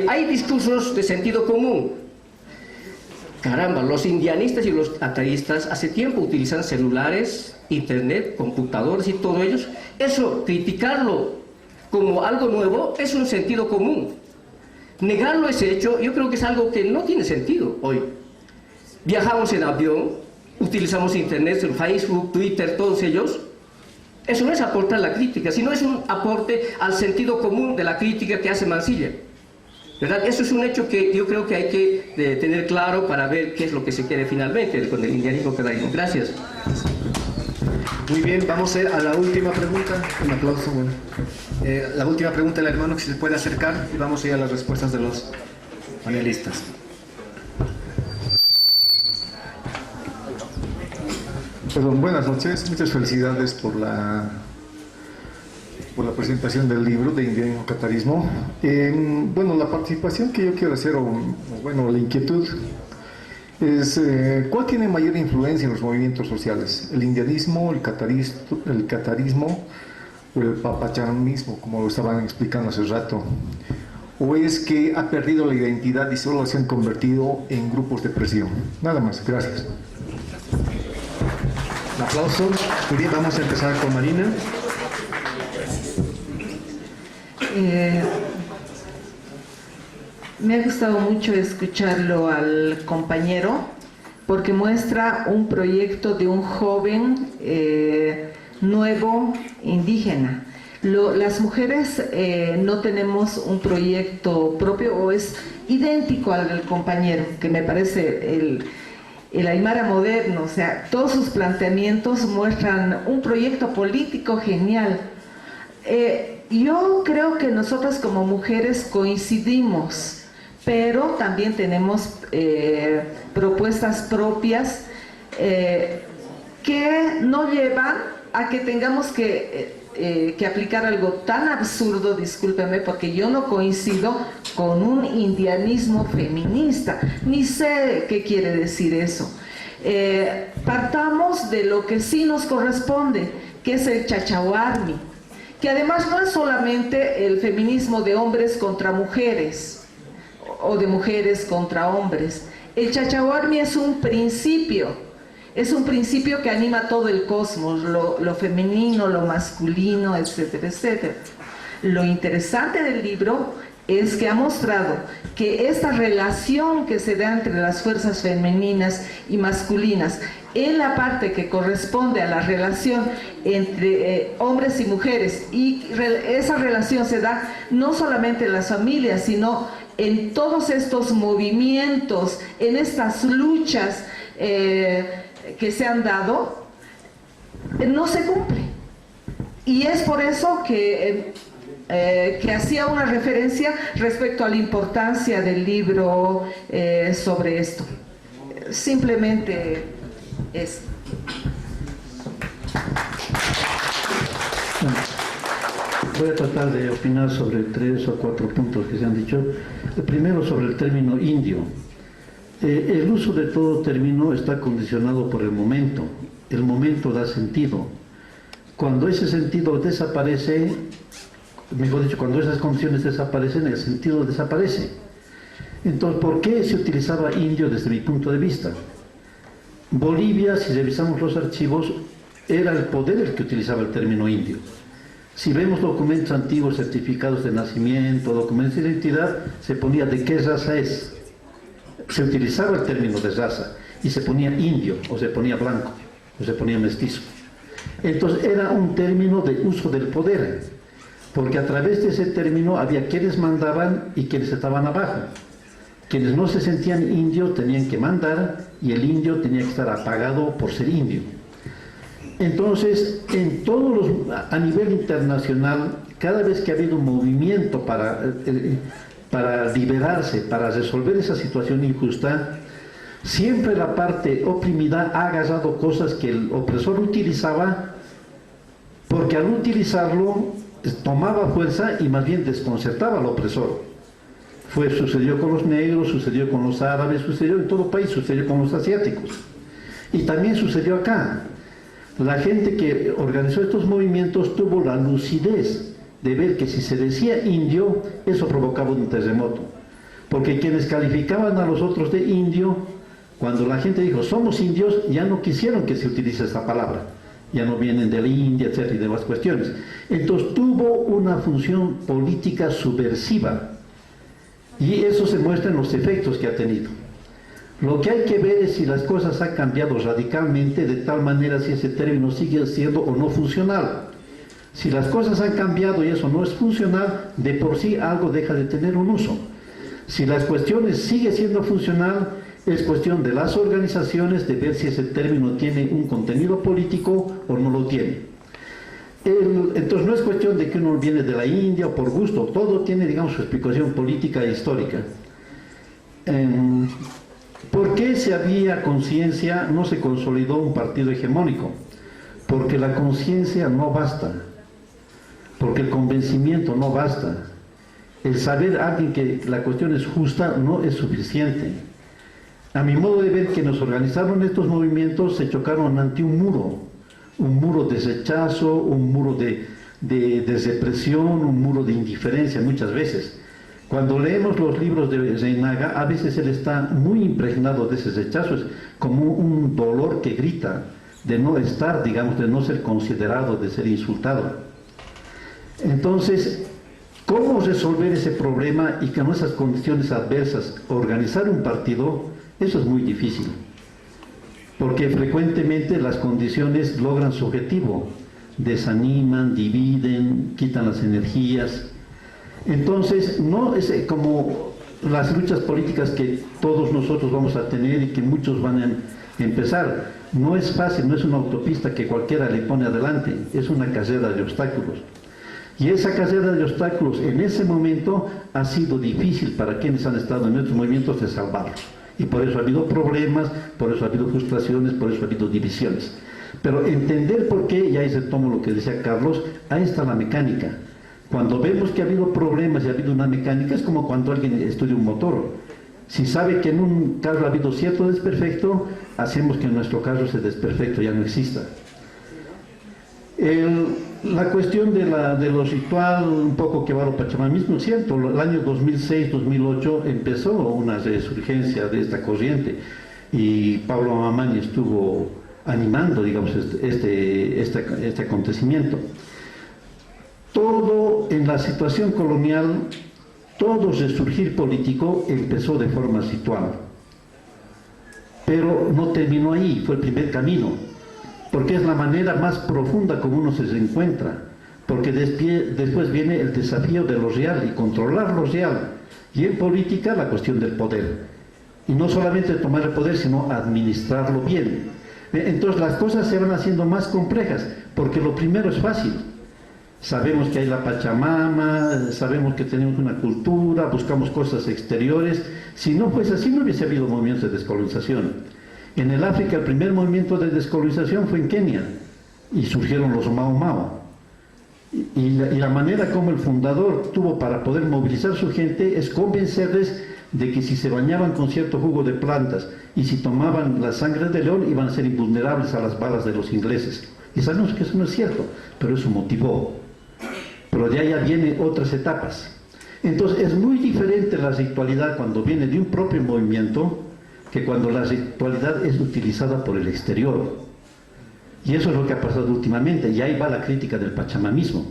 [SPEAKER 11] Hay discursos de sentido común. Caramba, los indianistas y los cataristas hace tiempo utilizan celulares, internet, computadores y todo ello. Eso, criticarlo como algo nuevo, es un sentido común. Negarlo ese hecho, yo creo que es algo que no tiene sentido hoy. Viajamos en avión, utilizamos internet, Facebook, Twitter, todos ellos. Eso no es aportar la crítica, sino es un aporte al sentido común de la crítica que hace Mansilla. ¿Verdad? Eso es un hecho que yo creo que hay que tener claro para ver qué es lo que se quiere finalmente con el indianismo catarismo. Gracias.
[SPEAKER 1] Muy bien, vamos a ir a la última pregunta. Un aplauso. Bueno. La última pregunta del hermano, que se puede acercar, y vamos a ir a las respuestas de los panelistas.
[SPEAKER 12] Perdón, buenas noches, muchas felicidades por la presentación del libro de Indianismo Catarismo. Bueno, la participación que yo quiero hacer, bueno, la inquietud es ¿cuál tiene mayor influencia en los movimientos sociales? ¿El indianismo, el catarismo o el papachamismo, como lo estaban explicando hace rato? ¿O es que ha perdido la identidad y solo se han convertido en grupos de presión? Nada más, gracias.
[SPEAKER 1] Un aplauso. Muy bien, vamos a empezar con Marina.
[SPEAKER 5] Me ha gustado mucho escucharlo al compañero, porque muestra un proyecto de un joven nuevo indígena. Las mujeres no tenemos un proyecto propio, o es idéntico al del compañero, que me parece el aymara moderno. O sea, todos sus planteamientos muestran un proyecto político genial. Yo creo que nosotras como mujeres coincidimos, pero también tenemos propuestas propias que no llevan a que tengamos que aplicar algo tan absurdo, discúlpeme, porque yo no coincido con un indianismo feminista, ni sé qué quiere decir eso. partamos de lo que sí nos corresponde, que es el Chachahuarmi, que además no es solamente el feminismo de hombres contra mujeres o de mujeres contra hombres. El Chachahuarmi es un principio que anima todo el cosmos, lo femenino, lo masculino, etcétera, etcétera. Lo interesante del libro es que ha mostrado que esta relación que se da entre las fuerzas femeninas y masculinas en la parte que corresponde a la relación entre hombres y mujeres, y esa relación se da no solamente en las familias, sino en todos estos movimientos, en estas luchas que se han dado, no se cumple. Y es por eso que hacía una referencia respecto a la importancia del libro sobre esto. Simplemente es.
[SPEAKER 4] Voy a tratar de opinar sobre 3 o 4 puntos que se han dicho. El primero, sobre el término indio. El uso de todo término está condicionado por el momento. El momento da sentido. Cuando ese sentido desaparece, mejor dicho, cuando esas condiciones desaparecen, el sentido desaparece. Entonces, ¿por qué se utilizaba indio desde mi punto de vista? Bolivia, si revisamos los archivos, era el poder el que utilizaba el término indio. Si vemos documentos antiguos, certificados de nacimiento, documentos de identidad, se ponía de qué raza es. Se utilizaba el término de raza y se ponía indio, o se ponía blanco, o se ponía mestizo. Entonces era un término de uso del poder, porque a través de ese término había quienes mandaban y quienes estaban abajo. Quienes no se sentían indios tenían que mandar y el indio tenía que estar apagado por ser indio. Entonces, a nivel internacional, cada vez que ha habido un movimiento para liberarse, para resolver esa situación injusta, siempre la parte oprimida ha agarrado cosas que el opresor utilizaba, porque al utilizarlo tomaba fuerza y más bien desconcertaba al opresor. Sucedió con los negros, sucedió con los árabes, sucedió en todo país, sucedió con los asiáticos. Y también sucedió acá. La gente que organizó estos movimientos tuvo la lucidez de ver que si se decía indio, eso provocaba un terremoto. Porque quienes calificaban a los otros de indio, cuando la gente dijo somos indios, ya no quisieron que se utilice esta palabra. Ya no vienen de la India, etcétera, y demás cuestiones. Entonces tuvo una función política subversiva. Y eso se muestra en los efectos que ha tenido. Lo que hay que ver es si las cosas han cambiado radicalmente, de tal manera si ese término sigue siendo o no funcional. Si las cosas han cambiado y eso no es funcional, de por sí algo deja de tener un uso. Si las cuestiones siguen siendo funcional, es cuestión de las organizaciones de ver si ese término tiene un contenido político o no lo tiene. Entonces no es cuestión de que uno viene de la India o por gusto, todo tiene, digamos, su explicación política e histórica. ¿Por qué si había conciencia no se consolidó un partido hegemónico? Porque la conciencia no basta, porque el convencimiento no basta. El saber a alguien que la cuestión es justa no es suficiente. A mi modo de ver, que nos organizaron estos movimientos se chocaron ante un muro de rechazo, un muro de represión, un muro de indiferencia muchas veces. Cuando leemos los libros de Reinaga, a veces él está muy impregnado de ese rechazo, es como un dolor que grita de no estar, digamos, de no ser considerado, de ser insultado. Entonces, ¿cómo resolver ese problema y con esas condiciones adversas organizar un partido? Eso es muy difícil, porque frecuentemente las condiciones logran su objetivo, desaniman, dividen, quitan las energías. Entonces, no es como las luchas políticas que todos nosotros vamos a tener y que muchos van a empezar. No es fácil, no es una autopista que cualquiera le pone adelante, es una carrera de obstáculos. Y esa carrera de obstáculos en ese momento ha sido difícil para quienes han estado en estos movimientos de salvarlos. Y por eso ha habido problemas, por eso ha habido frustraciones, por eso ha habido divisiones. Pero entender por qué, y ahí se toma lo que decía Carlos, ahí está la mecánica. Cuando vemos que ha habido problemas y ha habido una mecánica, es como cuando alguien estudia un motor. Si sabe que en un carro ha habido cierto desperfecto, hacemos que en nuestro carro ese desperfecto ya no exista. La cuestión de lo ritual, un poco que va a lo pachamamismo, es cierto, el año 2006-2008 empezó una resurgencia de esta corriente y Pablo Mamani estuvo animando, digamos, este acontecimiento. Todo en la situación colonial, todo resurgir político empezó de forma ritual, pero no terminó ahí, fue el primer camino, porque es la manera más profunda como uno se encuentra, porque después viene el desafío de lo real y controlar lo real, y en política la cuestión del poder, y no solamente tomar el poder, sino administrarlo bien. Entonces las cosas se van haciendo más complejas, porque lo primero es fácil. Sabemos que hay la Pachamama, sabemos que tenemos una cultura, buscamos cosas exteriores. Si no fuese así, no hubiese habido movimientos de descolonización. En el África, el primer movimiento de descolonización fue en Kenia, y surgieron los Mau Mau. Y la manera como el fundador tuvo para poder movilizar su gente es convencerles de que si se bañaban con cierto jugo de plantas y si tomaban la sangre de león iban a ser invulnerables a las balas de los ingleses. Y sabemos que eso no es cierto, pero eso motivó. Pero de allá vienen otras etapas. Entonces es muy diferente la ritualidad cuando viene de un propio movimiento que cuando la ritualidad es utilizada por el exterior. Y eso es lo que ha pasado últimamente, y ahí va la crítica del pachamamismo.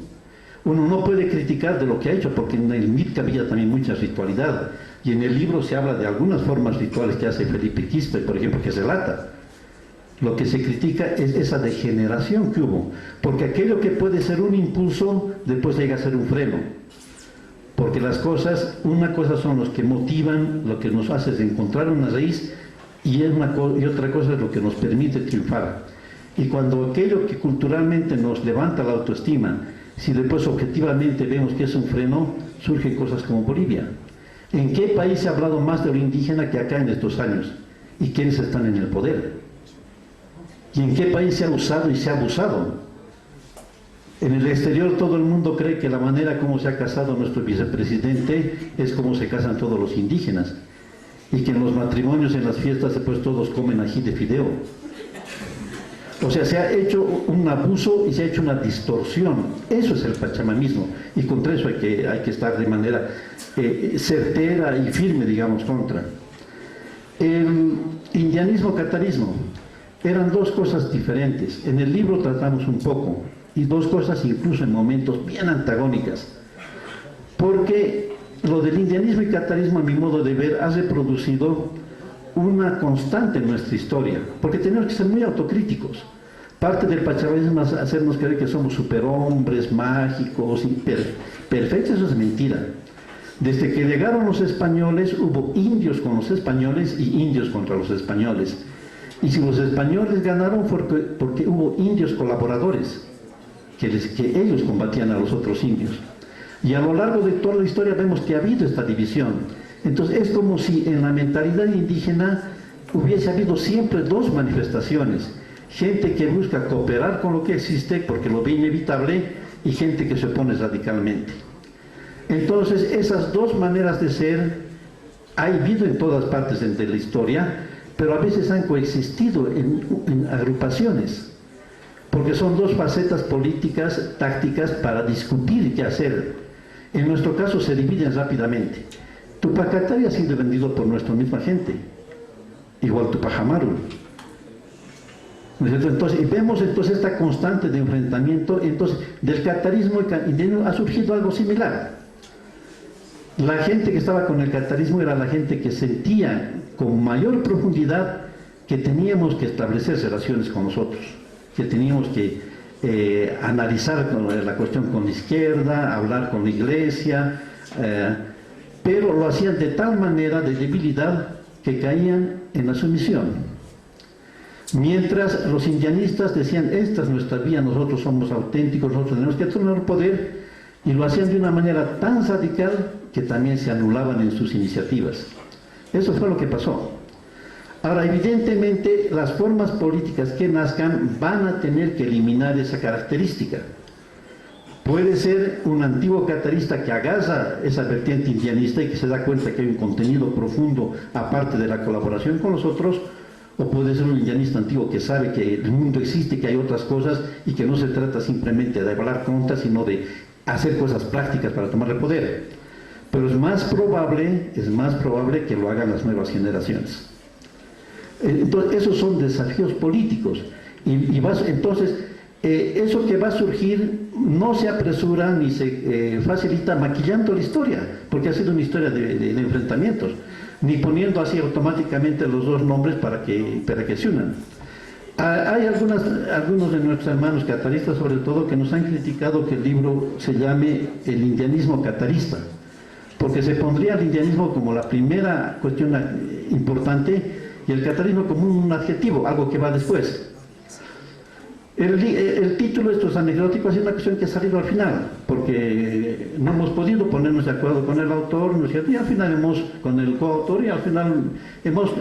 [SPEAKER 4] Uno no puede criticar de lo que ha hecho, porque en el MITCA había también mucha ritualidad, y en el libro se habla de algunas formas rituales que hace Felipe Quispe, por ejemplo, que relata. Lo que se critica es esa degeneración que hubo, porque aquello que puede ser un impulso, después llega a ser un freno. Porque las cosas, una cosa son los que motivan, lo que nos hace es encontrar una raíz, y otra cosa es lo que nos permite triunfar. Y cuando aquello que culturalmente nos levanta la autoestima, si después objetivamente vemos que es un freno, surgen cosas como Bolivia. ¿En qué país se ha hablado más de lo indígena que acá en estos años? ¿Y quiénes están en el poder? ¿Y en qué país se ha usado y se ha abusado? En el exterior todo el mundo cree que la manera como se ha casado nuestro vicepresidente es como se casan todos los indígenas, y que en los matrimonios, en las fiestas, después todos comen ají de fideo. O sea, se ha hecho un abuso y se ha hecho una distorsión. Eso es el pachamamismo, y contra eso hay que estar de manera certera y firme, digamos, contra. El indianismo, catarismo, eran dos cosas diferentes. En el libro tratamos un poco, y dos cosas incluso en momentos bien antagónicas, porque lo del indianismo y catarismo, a mi modo de ver, ha reproducido una constante en nuestra historia, porque tenemos que ser muy autocríticos. Parte del pachamamismo es hacernos creer que somos superhombres, mágicos, perfectos. Eso es mentira. Desde que llegaron los españoles hubo indios con los españoles y indios contra los españoles. Y si los españoles ganaron fue porque hubo indios colaboradores, que ellos combatían a los otros indios. Y a lo largo de toda la historia vemos que ha habido esta división. Entonces es como si en la mentalidad indígena hubiese habido siempre dos manifestaciones: gente que busca cooperar con lo que existe porque lo ve inevitable, y gente que se opone radicalmente. Entonces esas dos maneras de ser ha habido en todas partes de la historia, pero a veces han coexistido en agrupaciones, porque son dos facetas políticas, tácticas para discutir qué hacer. En nuestro caso se dividen rápidamente. Tupacatari ha sido vendido por nuestra misma gente, igual Tupac Amaru. Entonces, y vemos entonces esta constante de enfrentamiento. Entonces, del catarismo ha surgido algo similar. La gente que estaba con el catarismo era la gente que sentía con mayor profundidad que teníamos que establecer relaciones con nosotros, que teníamos que analizar la cuestión con la izquierda, hablar con la iglesia, pero lo hacían de tal manera de debilidad que caían en la sumisión. Mientras los indianistas decían: esta es nuestra vía, nosotros somos auténticos, nosotros tenemos que tomar poder, y lo hacían de una manera tan radical que también se anulaban en sus iniciativas. Eso fue lo que pasó. Ahora, evidentemente, las formas políticas que nazcan van a tener que eliminar esa característica, Puede ser un antiguo catarista que agarra esa vertiente indianista y que se da cuenta que hay un contenido profundo aparte de la colaboración con los otros, o puede ser un indianista antiguo que sabe que el mundo existe, que hay otras cosas y que no se trata simplemente de hablar contra, sino de hacer cosas prácticas para tomar el poder. Pero es más probable que lo hagan las nuevas generaciones. Entonces, esos son desafíos políticos. Entonces, eso que va a surgir no se apresura ni se facilita maquillando la historia, porque ha sido una historia de enfrentamientos, ni poniendo así automáticamente los dos nombres para que se unan. Hay algunos de nuestros hermanos cataristas, sobre todo, que nos han criticado que el libro se llame El indianismo catarista, porque se pondría el indianismo como la primera cuestión importante y el catarismo como un adjetivo, algo que va después. El título de estos anecdóticos es una cuestión que ha salido al final, porque no hemos podido ponernos de acuerdo con el autor, ¿no es cierto? Y al final con el coautor, y al final hemos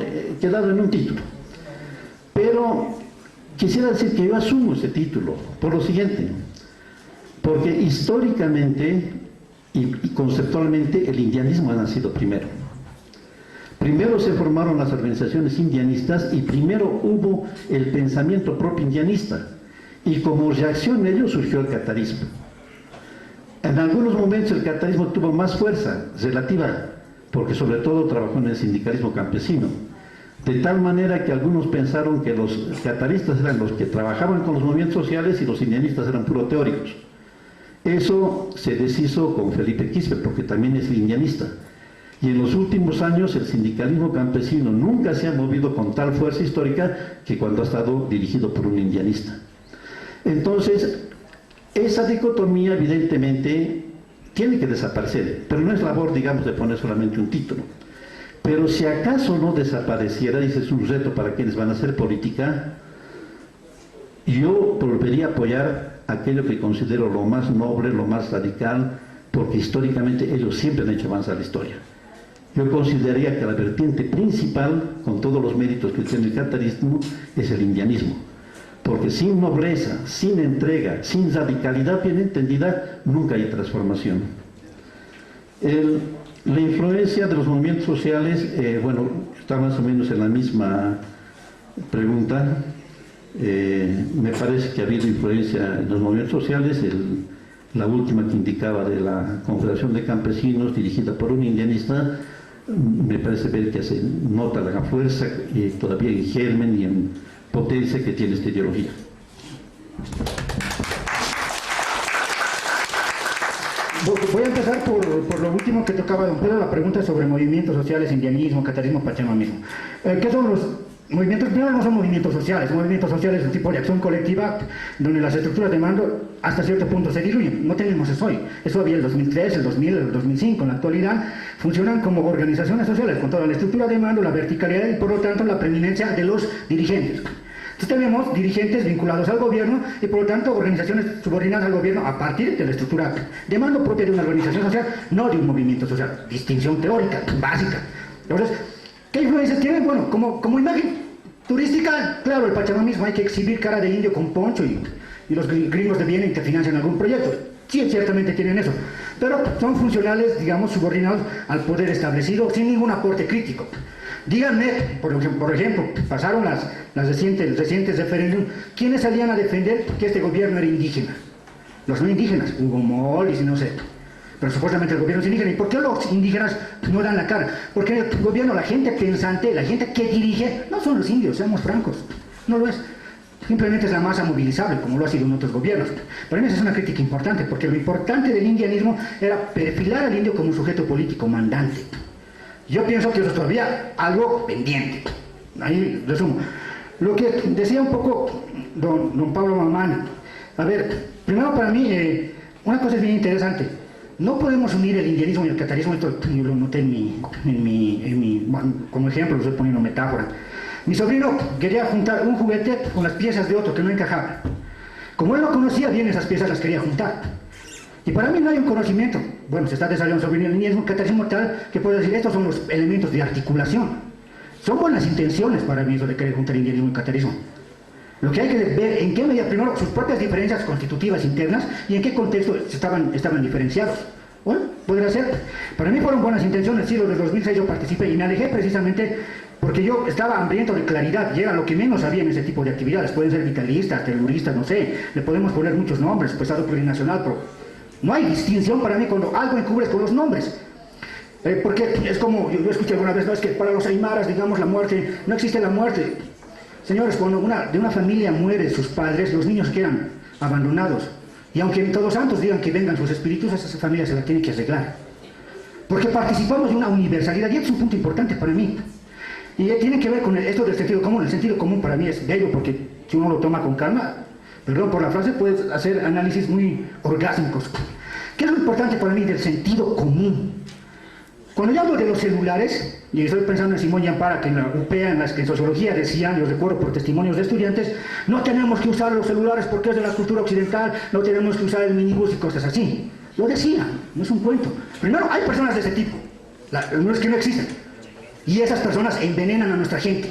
[SPEAKER 4] quedado en un título. Pero quisiera decir que yo asumo ese título por lo siguiente, porque históricamente y conceptualmente el indianismo ha nacido primero. Primero se formaron las organizaciones indianistas y primero hubo el pensamiento propio indianista. Y como reacción a ello surgió el catarismo. En algunos momentos el catarismo tuvo más fuerza relativa, porque sobre todo trabajó en el sindicalismo campesino. De tal manera que algunos pensaron que los cataristas eran los que trabajaban con los movimientos sociales y los indianistas eran puro teóricos. Eso se deshizo con Felipe Quispe, porque también es indianista. Y en los últimos años el sindicalismo campesino nunca se ha movido con tal fuerza histórica que cuando ha estado dirigido por un indianista. Entonces, esa dicotomía evidentemente tiene que desaparecer, pero no es labor, digamos, de poner solamente un título. Pero si acaso no desapareciera, y ese es un reto para quienes van a hacer política, yo volvería a apoyar aquello que considero lo más noble, lo más radical, porque históricamente ellos siempre han hecho avanzar la historia. Yo consideraría que la vertiente principal, con todos los méritos que tiene el catarismo, es el indianismo. Porque sin nobleza, sin entrega, sin radicalidad bien entendida, nunca hay transformación. La influencia de los movimientos sociales, bueno, está más o menos en la misma pregunta. Me parece que ha habido influencia en los movimientos sociales. La última que indicaba de la Confederación de Campesinos, dirigida por un indianista, me parece ver que se nota la fuerza todavía en germen y en potencia que tiene esta ideología.
[SPEAKER 8] Voy a empezar por lo último que tocaba don Pedro, la pregunta sobre movimientos sociales, indianismo, catarismo, pachamamismo. ¿Qué son los movimientos? Primero, no son movimientos sociales es un tipo de acción colectiva donde las estructuras de mando hasta cierto punto se diluyen. No tenemos eso hoy. Eso había el 2003, el 2000, el 2005. En la actualidad funcionan como organizaciones sociales con toda la estructura de mando, la verticalidad y por lo tanto la preeminencia de los dirigentes. Entonces tenemos dirigentes vinculados al gobierno y por lo tanto organizaciones subordinadas al gobierno a partir de la estructura de mando propia de una organización social, no de un movimiento social. Distinción teórica, básica. Entonces, ¿qué influencias tienen? Bueno, como imagen turística, claro, el pachamamismo hay que exhibir cara de indio con poncho y los gringos de vienen y te financian algún proyecto. Sí, ciertamente tienen eso, pero son funcionales, digamos, subordinados al poder establecido sin ningún aporte crítico. Díganme, por ejemplo, pasaron las recientes referéndum, ¿quiénes salían a defender que este gobierno era indígena? Los no indígenas, Hugo Moll y no sé, pero supuestamente el gobierno es indígena. ¿Y por qué los indígenas no dan la cara? Porque el gobierno, la gente pensante, la gente que dirige, no son los indios, seamos francos, no lo es. Simplemente es la masa movilizable, como lo ha sido en otros gobiernos. Para mí esa es una crítica importante, porque lo importante del indianismo era perfilar al indio como un sujeto político mandante. Yo pienso que eso es todavía algo pendiente. Ahí resumo. Lo que decía un poco don Pablo Mamani. A ver, primero para mí, una cosa es bien interesante. No podemos unir el indianismo y el catarismo. Esto yo lo noté bueno, como ejemplo, lo estoy poniendo metáfora. Mi sobrino quería juntar un juguete con las piezas de otro que no encajaban. Como él no conocía bien esas piezas, las quería juntar. Y para mí no hay un conocimiento. Bueno, se está desarrollando sobre el indianismo, catarismo tal, que puedo decir, estos son los elementos de articulación. Son buenas intenciones para mí eso de querer juntar indianismo y catarismo. Lo que hay que ver en qué medida, primero, sus propias diferencias constitutivas internas y en qué contexto estaban diferenciados. Bueno, podría ser. Para mí fueron buenas intenciones. Sí, desde 2006 yo participé y me alejé precisamente porque yo estaba hambriento de claridad y era lo que menos había en ese tipo de actividades. Pueden ser vitalistas, terroristas, no sé, le podemos poner muchos nombres, pesado plurinacional, pero no hay distinción para mí cuando algo encubres con los nombres. Porque es como, yo escuché alguna vez, no, es que para los aymaras, digamos, la muerte, no existe la muerte. Señores, cuando de una familia mueren sus padres, los niños quedan abandonados. Y aunque Todos Santos digan que vengan sus espíritus, a esa familia se la tiene que arreglar. Porque participamos de una universalidad, y esto es un punto importante para mí. Y tiene que ver con esto del sentido común. El sentido común para mí es bello porque si uno lo toma con calma, perdón por la frase, puedes hacer análisis muy orgásmicos. ¿Qué es lo importante para mí del sentido común? Cuando yo hablo de los celulares, y estoy pensando en Simón Yampara, que en la UPEA, en las que en sociología decían, yo recuerdo por testimonios de estudiantes, no tenemos que usar los celulares porque es de la cultura occidental, no tenemos que usar el minibús y cosas así. Lo decían, no es un cuento. Primero, hay personas de ese tipo, no es que no existen. Y esas personas envenenan a nuestra gente.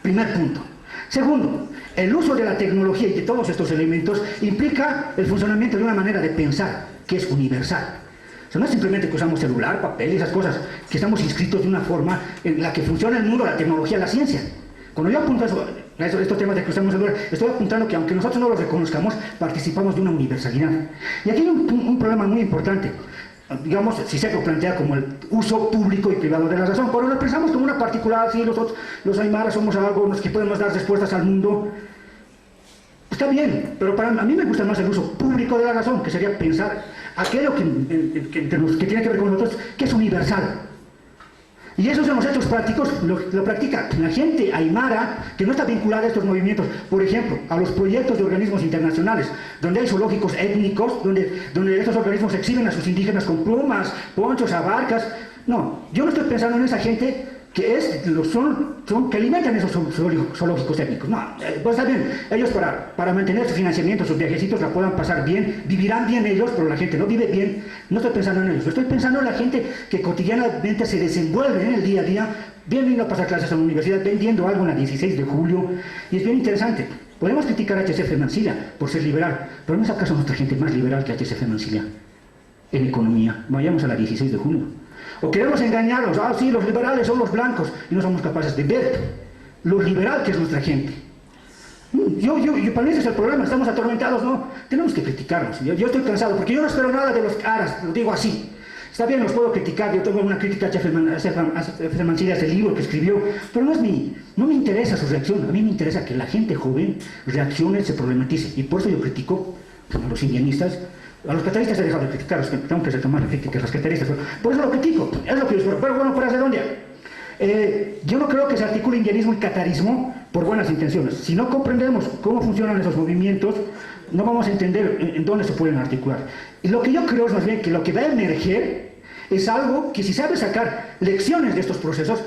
[SPEAKER 8] Primer punto. Segundo, el uso de la tecnología y de todos estos elementos implica el funcionamiento de una manera de pensar que es universal. O sea, no es simplemente que usamos celular, papel y esas cosas, que estamos inscritos de una forma en la que funciona el mundo, la tecnología, la ciencia. Cuando yo apunto a estos temas de que usamos celular, estoy apuntando que aunque nosotros no los reconozcamos, participamos de una universalidad. Y aquí hay un problema muy importante. Digamos, si se plantea como el uso público y privado de la razón, pero lo pensamos como una particular, sí, los aymaras somos algo, los que podemos dar respuestas al mundo. Está bien, pero a mí me gusta más el uso público de la razón, que sería pensar aquello que tiene que ver con nosotros, que es universal. Y eso en los hechos prácticos lo practica la gente aymara que no está vinculada a estos movimientos, por ejemplo, a los proyectos de organismos internacionales, donde hay zoológicos étnicos, donde estos organismos exhiben a sus indígenas con plumas, ponchos, abarcas. No, yo no estoy pensando en esa gente que que alimentan esos zoológicos étnicos. No, pues está bien, ellos para mantener su financiamiento, sus viajecitos la puedan pasar bien, vivirán bien ellos, pero la gente no vive bien. No estoy pensando en ellos, estoy pensando en la gente que cotidianamente se desenvuelve en el día a día, bien vino a pasar clases en la universidad, vendiendo algo en la 16 de julio, y es bien interesante. Podemos criticar a HCF Mansilla por ser liberal, pero ¿no es acaso nuestra gente más liberal que HCF Mansilla en economía? Vayamos a la 16 de julio. O queremos engañarlos, sí, los liberales son los blancos, y no somos capaces de ver lo liberal que es nuestra gente. Para mí ese es el problema, estamos atormentados, no, tenemos que criticarnos. Yo estoy cansado, porque yo no espero nada de los caras, lo digo así. Está bien, los puedo criticar, yo tengo una crítica a HCF Mansilla, este libro que escribió, pero no me interesa su reacción, a mí me interesa que la gente joven reaccione, se problematice, y por eso yo critico a los indianistas. A los cataristas he dejado de criticar, tengo que retomar la crítica a los cataristas, por eso lo critico, es lo que yo espero. Pero bueno, para Zerondia, yo no creo que se articule indianismo y catarismo por buenas intenciones. Si no comprendemos cómo funcionan esos movimientos, no vamos a entender en dónde se pueden articular. Y lo que yo creo es más bien que lo que va a emerger es algo que, si sabe sacar lecciones de estos procesos,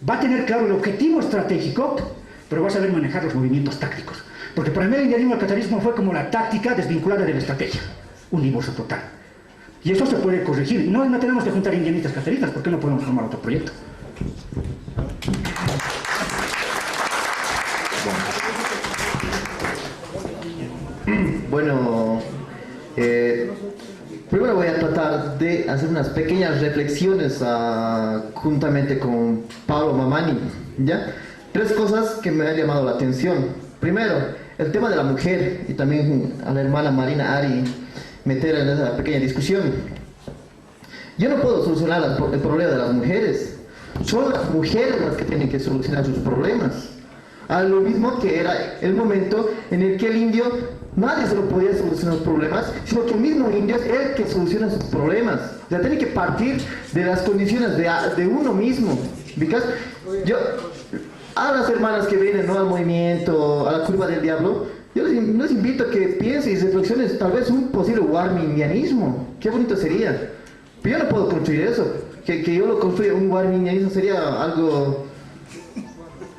[SPEAKER 8] va a tener claro el objetivo estratégico, pero va a saber manejar los movimientos tácticos. Porque para mí el indianismo y el catarismo fue como la táctica desvinculada de la estrategia. Un divorcio total. Y eso se puede corregir. No tenemos que juntar indianistas cataristas, ¿por qué no podemos formar otro proyecto?
[SPEAKER 7] Bueno, primero voy a tratar de hacer unas pequeñas reflexiones juntamente con Pablo Mamani, ¿ya? 3 cosas que me han llamado la atención. Primero, el tema de la mujer, y también a la hermana Marina Ari meter en esa pequeña discusión. Yo no puedo solucionar el problema de las mujeres. Son las mujeres las que tienen que solucionar sus problemas. A lo mismo que era el momento en el que el indio, nadie se lo podía solucionar los problemas, sino que el mismo indio es el que soluciona sus problemas. O sea, tiene que partir de las condiciones de uno mismo. A las hermanas que vienen, ¿no?, al movimiento, a la curva del diablo, yo les invito a que piensen y reflexionen tal vez un posible warmingianismo. Qué bonito sería. Pero yo no puedo construir eso. Que yo lo construya un warmingianismo sería algo...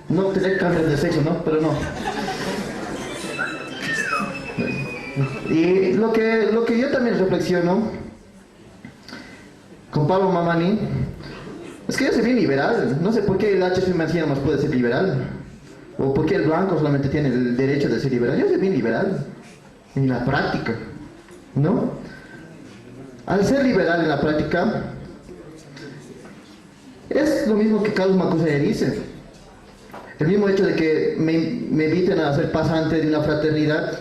[SPEAKER 7] No tener cambios de sexo, ¿no? Pero no. Y lo que yo también reflexiono con Pablo Mamani es que yo soy bien liberal. No sé por qué el HCF Mansilla más puede ser liberal. o por qué el blanco solamente tiene el derecho de ser liberal. Yo soy bien liberal, en la práctica, ¿no? Al ser liberal en la práctica, es lo mismo que Carlos Macusaya dice. El mismo hecho de que me inviten a ser pasante de una fraternidad,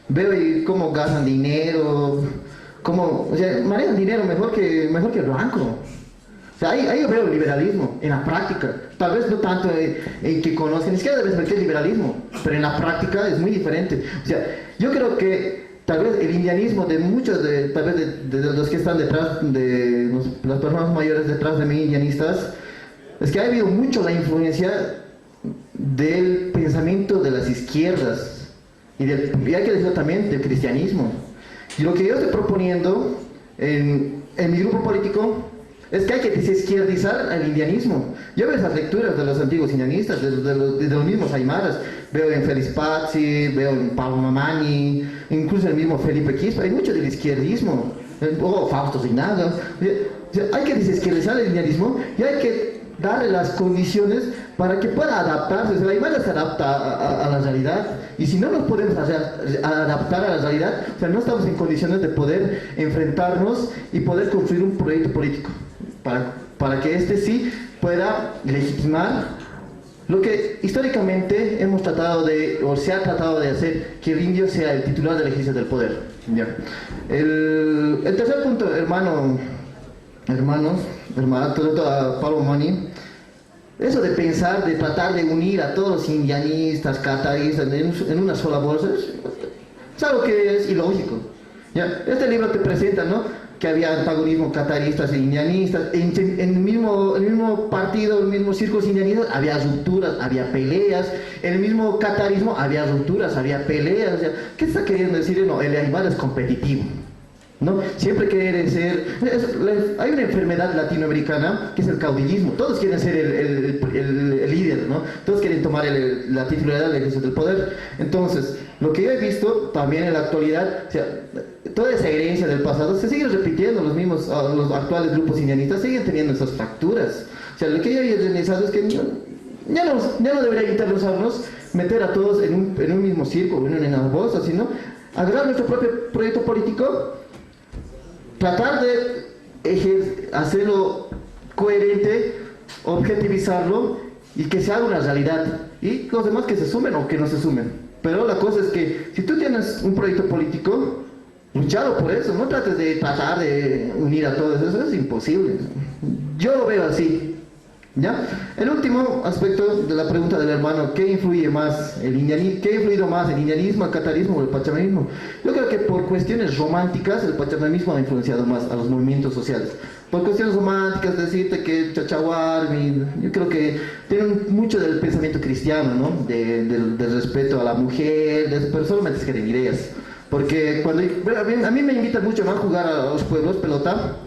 [SPEAKER 7] veo y cómo gastan dinero, cómo, o sea, manejan dinero mejor que el blanco. O sea, ahí yo veo el liberalismo, en la práctica. Tal vez no tanto en que conozcan, ni siquiera deben saber qué es liberalismo, pero en la práctica es muy diferente. O sea, yo creo que tal vez el indianismo de muchos, tal vez de los que están detrás, de las personas mayores detrás de mí, indianistas, es que ha habido mucho la influencia del pensamiento de las izquierdas y hay que decirlo también del cristianismo. Y lo que yo estoy proponiendo en mi grupo político es que hay que desizquierdizar el indianismo. Yo veo esas lecturas de los antiguos indianistas, de los mismos aymaras. Veo en Félix Pazzi, veo en Pablo Mamani, incluso en el mismo Felipe Quispe. Hay mucho del izquierdismo, o Fausto Zignaga. O sea, hay que desizquierdizar el indianismo y hay que darle las condiciones para que pueda adaptarse. O sea, la aymara se adapta a la realidad, y si no nos podemos adaptar a la realidad, o sea, no estamos en condiciones de poder enfrentarnos y poder construir un proyecto político para que este sí pueda legitimar lo que históricamente hemos tratado o se ha tratado de hacer, que el indio sea el titular del ejercicio del poder. Ya. El tercer punto, hermanos, a Pablo Mani, eso de pensar, de tratar de unir a todos los indianistas, cataristas en una sola bolsa, es algo que es ilógico. ¿Ya? Este libro te presenta, ¿no?, que había antagonismo cataristas e indianistas, en el mismo partido, en el mismo círculo indianistas había rupturas, había peleas, en el mismo catarismo había rupturas, había peleas. O sea, ¿qué está queriendo decir? No, el aymara es competitivo, ¿no? Siempre quiere ser... hay una enfermedad latinoamericana que es el caudillismo. Todos quieren ser el líder, ¿no? Todos quieren tomar la titularidad del ejercicio del poder. Entonces, lo que yo he visto también en la actualidad, o sea, toda esa herencia del pasado se sigue repitiendo. Los actuales grupos indianistas siguen teniendo esas fracturas. O sea, lo que yo he realizado es que ya no debería interesarnos meter a todos en un mismo círculo, en una bolsa, sino agarrar nuestro propio proyecto político, tratar de hacerlo coherente, objetivizarlo y que se haga una realidad, y los demás que se sumen o que no se sumen. Pero la cosa es que si tú tienes un proyecto político, luchado por eso, no trates de tratar de unir a todos, eso es imposible. Yo lo veo así. ¿Ya? El último aspecto de la pregunta del hermano, ¿qué influye más ¿qué ha influido más, el indianismo, el catarismo o el pachamanismo? Yo creo que por cuestiones románticas el pachamanismo ha influenciado más a los movimientos sociales. Por cuestiones románticas, decirte que Chachahuarmi, yo creo que tienen mucho del pensamiento cristiano, ¿no? Del respeto a la mujer, pero solamente es que de ideas. Porque a mí me invitan mucho más a jugar a los pueblos, pelota.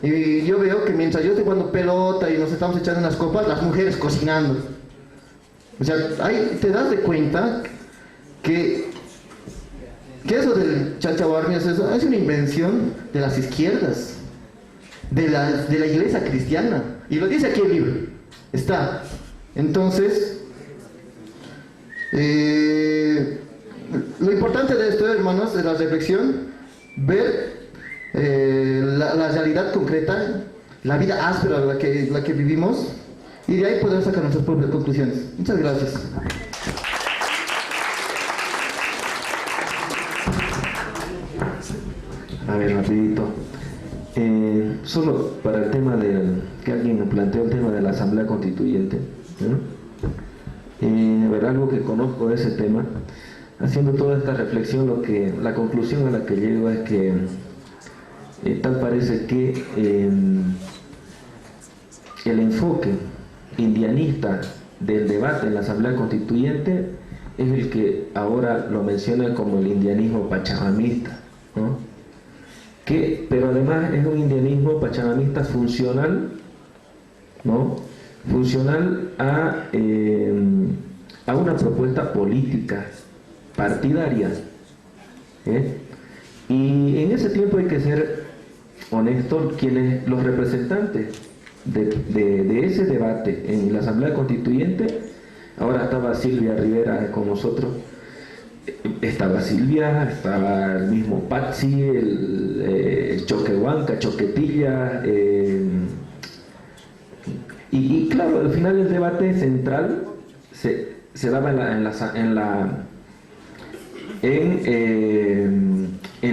[SPEAKER 7] Y yo veo que mientras yo estoy jugando pelota y nos estamos echando unas copas, las mujeres cocinando. O sea, ahí te das de cuenta que eso del chachahuarmi es una invención de las izquierdas, de la iglesia cristiana. Y lo dice aquí el libro. Está. Entonces, lo importante de esto, hermanos, es la reflexión, ver la realidad concreta, la vida áspera la que vivimos, y de ahí podemos sacar nuestras propias conclusiones. Muchas gracias.
[SPEAKER 6] A ver, rapidito. Solo para el tema que alguien me planteó, el tema de la Asamblea Constituyente, ¿no? A ver, algo que conozco de ese tema, haciendo toda esta reflexión, la conclusión a la que llego es que tal parece que el enfoque indianista del debate en la Asamblea Constituyente es el que ahora lo menciona como el indianismo pachamamista, ¿no? Pero además es un indianismo pachamamista funcional, ¿no? Funcional a una propuesta política partidaria, y en ese tiempo hay que ser honestos. Los representantes de ese debate en la Asamblea Constituyente Ahora estaba Silvia Rivera con nosotros. Estaba Silvia, estaba el mismo Patsi, el Choquehuanca, Choquetilla, y claro, al final el debate central se daba en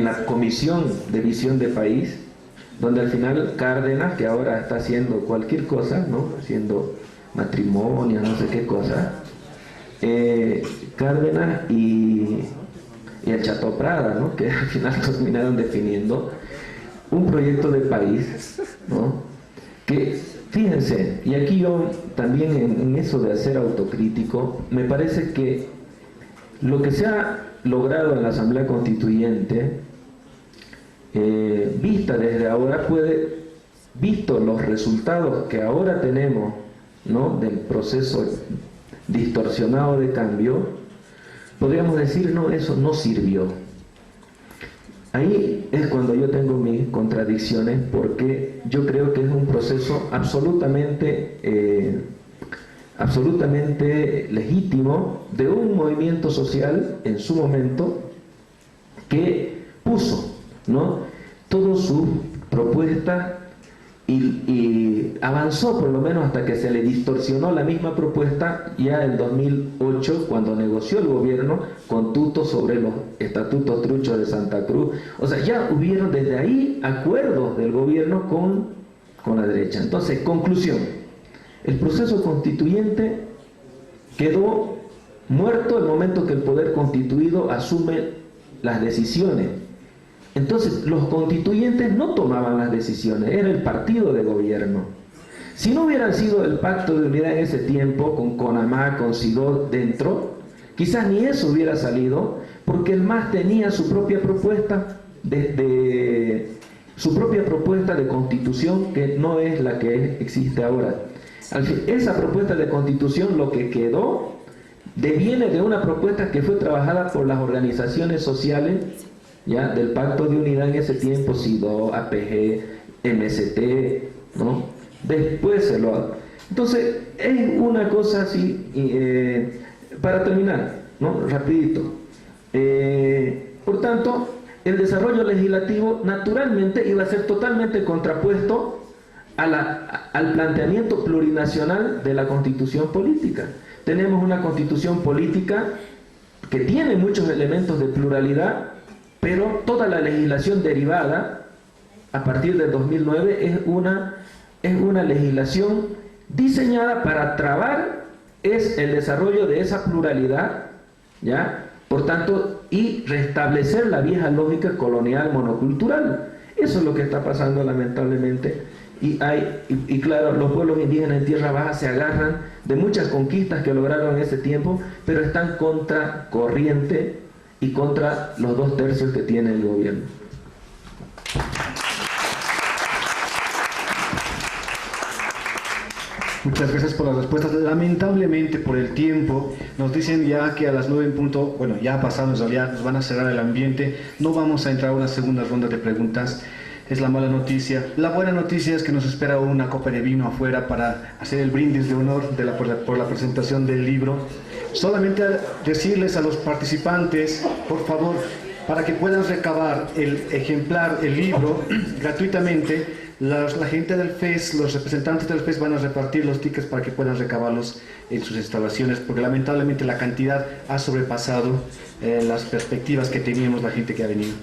[SPEAKER 6] la Comisión de Visión de País, donde al final Cárdenas, que ahora está haciendo cualquier cosa, ¿no? Haciendo matrimonio, no sé qué cosa, Cárdenas y el Chato Prada, ¿no? Que al final terminaron definiendo un proyecto de país, ¿no? Que, fíjense, y aquí yo también en eso de hacer autocrítico, me parece que lo que se ha logrado en la Asamblea Constituyente, vista desde ahora, visto los resultados que ahora tenemos, ¿no? Del proceso distorsionado de cambio, podríamos decir, no, eso no sirvió. Ahí es cuando yo tengo mis contradicciones, porque yo creo que es un proceso absolutamente legítimo de un movimiento social en su momento que puso, ¿no? todas sus propuestas y avanzó por lo menos hasta que se le distorsionó la misma propuesta ya en 2008 cuando negoció el gobierno con Tuto sobre los estatutos truchos de Santa Cruz. O sea, ya hubieron desde ahí acuerdos del gobierno con la derecha. Entonces, conclusión, el proceso constituyente quedó muerto el momento que el poder constituido asume las decisiones. Entonces los constituyentes no tomaban las decisiones, era el partido de gobierno. Si no hubieran sido el pacto de unidad en ese tiempo, con CONAMA, con SIDO dentro, quizás ni eso hubiera salido, porque el MAS tenía su propia propuesta su propia propuesta de constitución, que no es la que existe ahora. Al fin, esa propuesta de constitución, lo que quedó, deviene de una propuesta que fue trabajada por las organizaciones sociales, ¿ya? Del Pacto de Unidad en ese tiempo, SIDO, APG, MST, ¿no? Después se lo hago. Entonces, es una cosa así, para terminar, ¿no? Rapidito. Por tanto, el desarrollo legislativo naturalmente iba a ser totalmente contrapuesto al planteamiento plurinacional de la constitución política. Tenemos una constitución política que tiene muchos elementos de pluralidad, pero toda la legislación derivada a partir del 2009 es una legislación diseñada para trabar el desarrollo de esa pluralidad, ¿ya? Por tanto, y restablecer la vieja lógica colonial monocultural. Eso es lo que está pasando lamentablemente. Y claro, los pueblos indígenas en Tierra Baja se agarran de muchas conquistas que lograron en ese tiempo, pero están contra corriente y contra los 2/3 que tiene el gobierno.
[SPEAKER 1] Muchas gracias por las respuestas. Lamentablemente por el tiempo, nos dicen ya que a las 9 en punto, bueno, ya pasado en realidad, nos van a cerrar el ambiente, no vamos a entrar a una segunda ronda de preguntas. Es la mala noticia. La buena noticia es que nos espera una copa de vino afuera para hacer el brindis de honor por la presentación del libro. Solamente decirles a los participantes, por favor, para que puedan recabar el ejemplar, el libro, gratuitamente, la gente del FES, los representantes del FES van a repartir los tickets para que puedan recabarlos en sus instalaciones, porque lamentablemente la cantidad ha sobrepasado las perspectivas que teníamos la gente que ha venido.